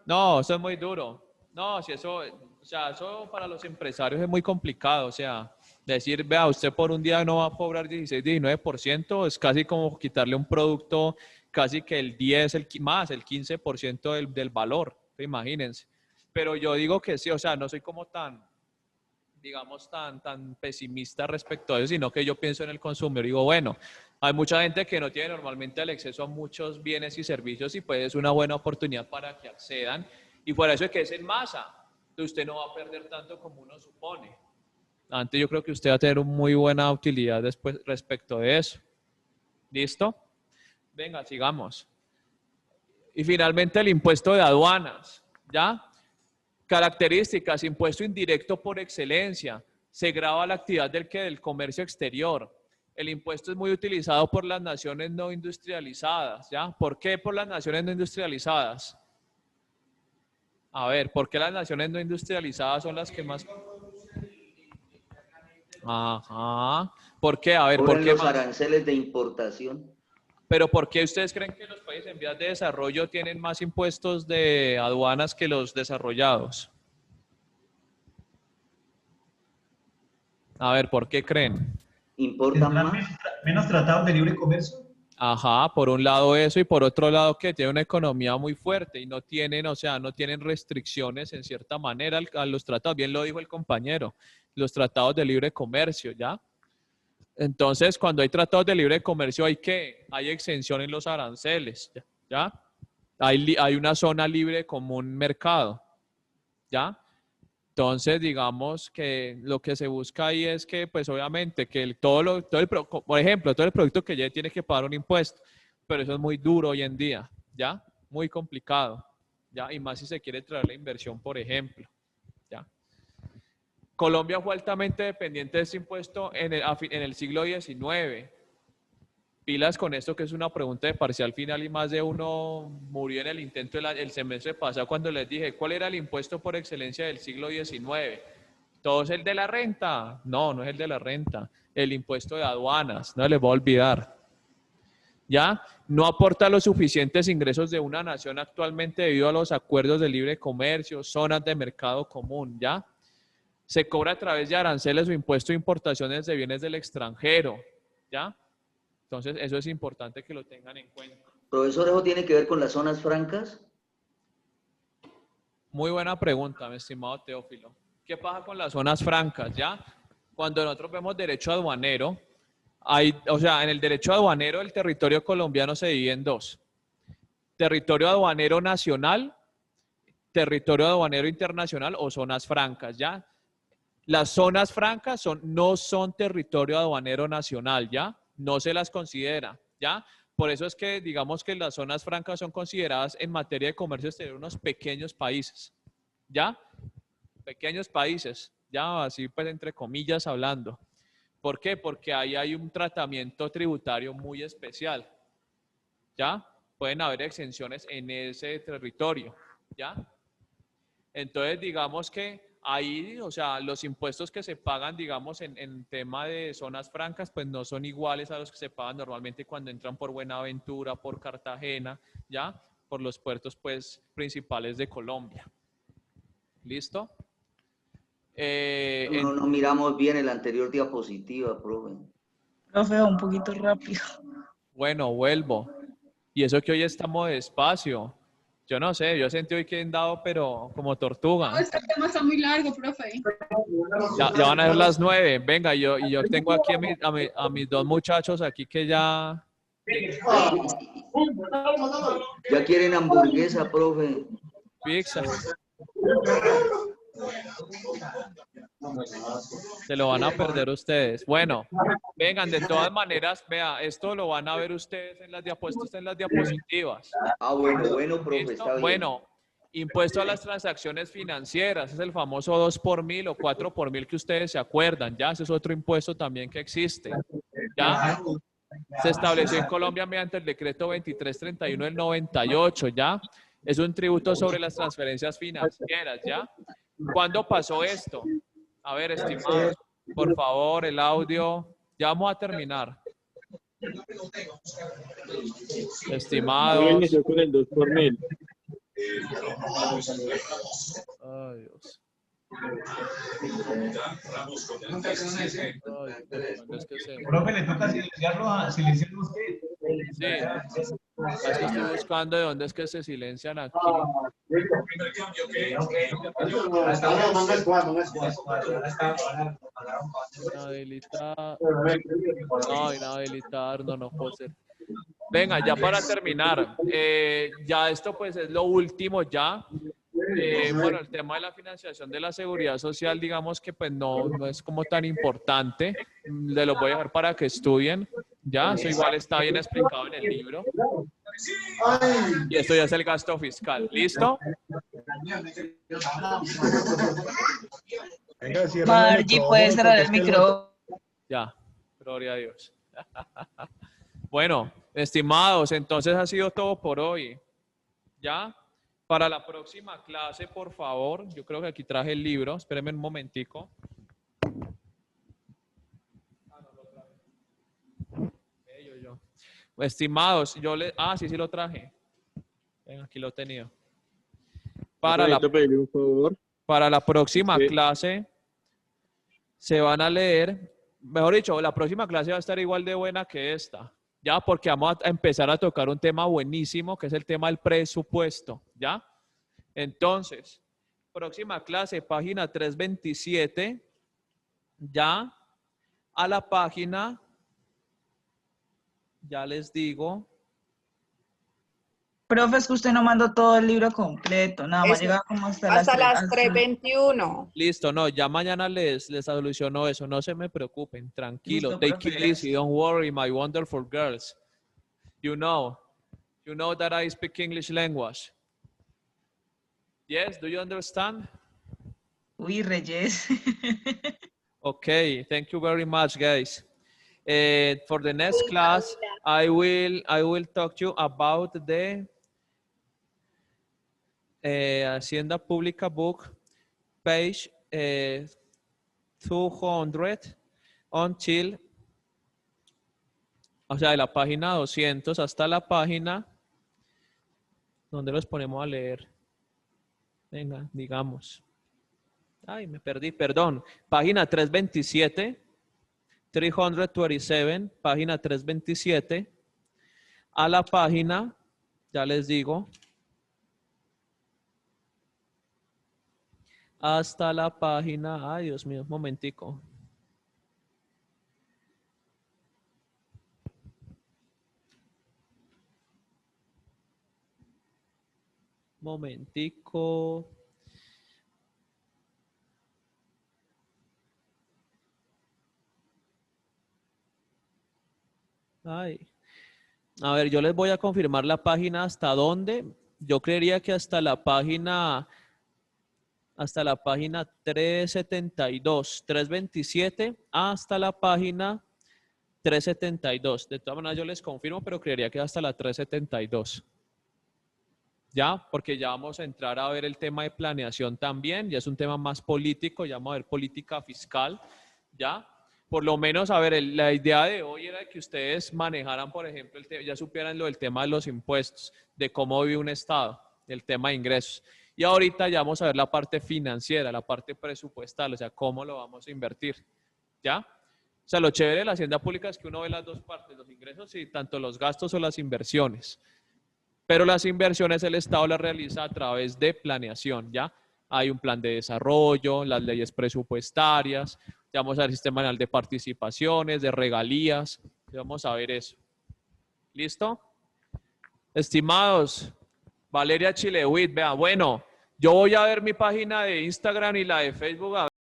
No, eso es muy duro. No, si eso, o sea, eso para los empresarios es muy complicado, o sea, decir, vea, usted por un día no va a cobrar 16, 19%, es casi como quitarle un producto casi que el 10, el 15% del valor, imagínense. Pero yo digo que sí, o sea, no soy como digamos, tan pesimista respecto a eso, sino que yo pienso en el consumidor. Digo, bueno, hay mucha gente que no tiene normalmente el acceso a muchos bienes y servicios y pues es una buena oportunidad para que accedan. Y por eso es que es en masa. Usted no va a perder tanto como uno supone. Antes yo creo que usted va a tener una muy buena utilidad después respecto de eso. ¿Listo? Venga, sigamos. Y finalmente el impuesto de aduanas, ¿ya? Características, impuesto indirecto por excelencia. Se grava la actividad del comercio exterior. El impuesto es muy utilizado por las naciones no industrializadas, ¿ya? ¿Por qué por las naciones no industrializadas? A ver, ¿por qué las naciones no industrializadas son las que más? Ajá. ¿Por qué? A ver, ¿por qué los más? aranceles de importación. Pero ¿por qué ustedes creen que los países en vías de desarrollo tienen más impuestos de aduanas que los desarrollados? A ver, ¿por qué creen? ¿Importan más? ¿Menos tratados de libre comercio? Ajá, por un lado eso y por otro lado que tiene una economía muy fuerte y no tienen, o sea, no tienen restricciones en cierta manera a los tratados. Bien lo dijo el compañero, los tratados de libre comercio, ¿ya? Entonces, cuando hay tratados de libre comercio, hay exención en los aranceles, ¿ya? Hay una zona libre como un mercado, ¿ya? Entonces, digamos que lo que se busca ahí es que, pues obviamente, que por ejemplo, todo el producto que lleve tiene que pagar un impuesto, pero eso es muy duro hoy en día, ¿ya? Muy complicado, ¿ya? Y más si se quiere traer la inversión, por ejemplo, ¿ya? Colombia fue altamente dependiente de ese impuesto en el siglo XIX. Pilas con esto, que es una pregunta de parcial final y más de uno murió en el intento el semestre pasado cuando les dije, ¿cuál era el impuesto por excelencia del siglo XIX? ¿Todo es el de la renta? No, no es el de la renta. El impuesto de aduanas, no les voy a olvidar. ¿Ya? No aporta los suficientes ingresos de una nación actualmente debido a los acuerdos de libre comercio, zonas de mercado común, ¿ya? Se cobra a través de aranceles o impuesto de importaciones de bienes del extranjero, ¿ya? Entonces, eso es importante que lo tengan en cuenta. Profesor, ¿eso tiene que ver con las zonas francas? Muy buena pregunta, mi estimado Teófilo. ¿Qué pasa con las zonas francas, ya? Cuando nosotros vemos derecho aduanero, en el derecho aduanero el territorio colombiano se divide en dos. Territorio aduanero nacional, territorio aduanero internacional o zonas francas, ¿ya? Las zonas francas no son territorio aduanero nacional, ¿ya? No se las considera, ¿ya? Por eso es que digamos que las zonas francas son consideradas en materia de comercio exterior unos pequeños países, ¿ya? Pequeños países, ya así pues entre comillas hablando. ¿Por qué? Porque ahí hay un tratamiento tributario muy especial, ¿ya? Pueden haber exenciones en ese territorio, ¿ya? Entonces digamos que ahí, o sea, los impuestos que se pagan, digamos, en tema de zonas francas, pues no son iguales a los que se pagan normalmente cuando entran por Buenaventura, por Cartagena, ¿ya? Por los puertos, pues, principales de Colombia. ¿Listo? No miramos bien el anterior diapositiva, profe. Profe, un poquito rápido. Bueno, vuelvo. Y eso que hoy estamos despacio. Yo no sé, yo sentí hoy que he andado, pero como tortuga. No, este tema está muy largo, profe. Ya van a ser las 9. Venga, yo tengo aquí a mis dos muchachos aquí que ya... Ya quieren hamburguesa, profe. Pizza. Se lo van a perder ustedes. Bueno, vengan, de todas maneras, vea, esto lo van a ver ustedes en las diapositivas. Ah, bueno, profe, está bien. Bueno, impuesto a las transacciones financieras, es el famoso 2 por 1000 o 4 por 1000 que ustedes se acuerdan, ya, ese es otro impuesto también que existe, ya. Se estableció en Colombia mediante el decreto 2331 del 98, ya. Es un tributo sobre las transferencias financieras, ya. ¿Cuándo pasó esto? A ver, estimados, por favor, el audio. Ya vamos a terminar. Estimados. Inició con el 2 por 1000. Ay, Dios. Profe, le toca silenciarlo usted. Sí, es que estoy buscando de dónde es que se silencian aquí. Inhabilitar. No, inhabilitar, no puede ser. Venga, ya para terminar, ya esto pues es lo último ya. Bueno, el tema de la financiación de la seguridad social, digamos que pues no es como tan importante. Le lo voy a dejar para que estudien. Ya, eso igual está bien explicado en el libro. Y esto ya es el gasto fiscal. ¿Listo? Margie, puedes cerrar el micrófono. Ya, gloria a Dios. Bueno, estimados, entonces ha sido todo por hoy. ¿Ya? Para la próxima clase, por favor, yo creo que aquí traje el libro. Espérenme un momentico. Estimados, sí lo traje. Ven, aquí lo he tenido. Para la próxima clase se van a leer, mejor dicho, la próxima clase va a estar igual de buena que esta, ya, porque vamos a empezar a tocar un tema buenísimo, que es el tema del presupuesto, ¿ya? Entonces, próxima clase, página 327, ya, a la página, ya les digo. Profe, es que usted no mandó todo el libro completo, nada más llega como hasta las 3:21. Listo, no, ya mañana les soluciono eso, no se me preocupen, tranquilo. Listo, Take it profe, easy, don't worry, my wonderful girls. You know that I speak English language. Yes, do you understand? Uy, Reyes. Okay, thank you very much, guys. For the next class, I will talk to you about the Hacienda Pública book, page 200 until, o sea, de la página 200 hasta la página, ¿dónde los ponemos a leer? Venga, digamos. Ay, me perdí, perdón. Página 327. 327, página 327, a la página, ya les digo, hasta la página, ay Dios mío, un momentico. Momentico. Ay. A ver, yo les voy a confirmar la página hasta dónde. Yo creería que hasta la página 372, 327, hasta la página 372. De todas maneras yo les confirmo, pero creería que hasta la 372. ¿Ya? Porque ya vamos a entrar a ver el tema de planeación también. Ya es un tema más político, ya vamos a ver política fiscal. ¿Ya? Por lo menos, a ver, la idea de hoy era que ustedes manejaran, por ejemplo, ya supieran lo del tema de los impuestos, de cómo vive un Estado, el tema de ingresos. Y ahorita ya vamos a ver la parte financiera, la parte presupuestal, o sea, cómo lo vamos a invertir. ¿Ya? O sea, lo chévere de la hacienda pública es que uno ve las dos partes, los ingresos y tanto los gastos o las inversiones. Pero las inversiones el Estado las realiza a través de planeación, ¿ya? Hay un plan de desarrollo, las leyes presupuestarias, ya vamos a ver el sistema anual de participaciones, de regalías, ya vamos a ver eso. ¿Listo? Estimados, Valeria Chilewit, vea, bueno, yo voy a ver mi página de Instagram y la de Facebook.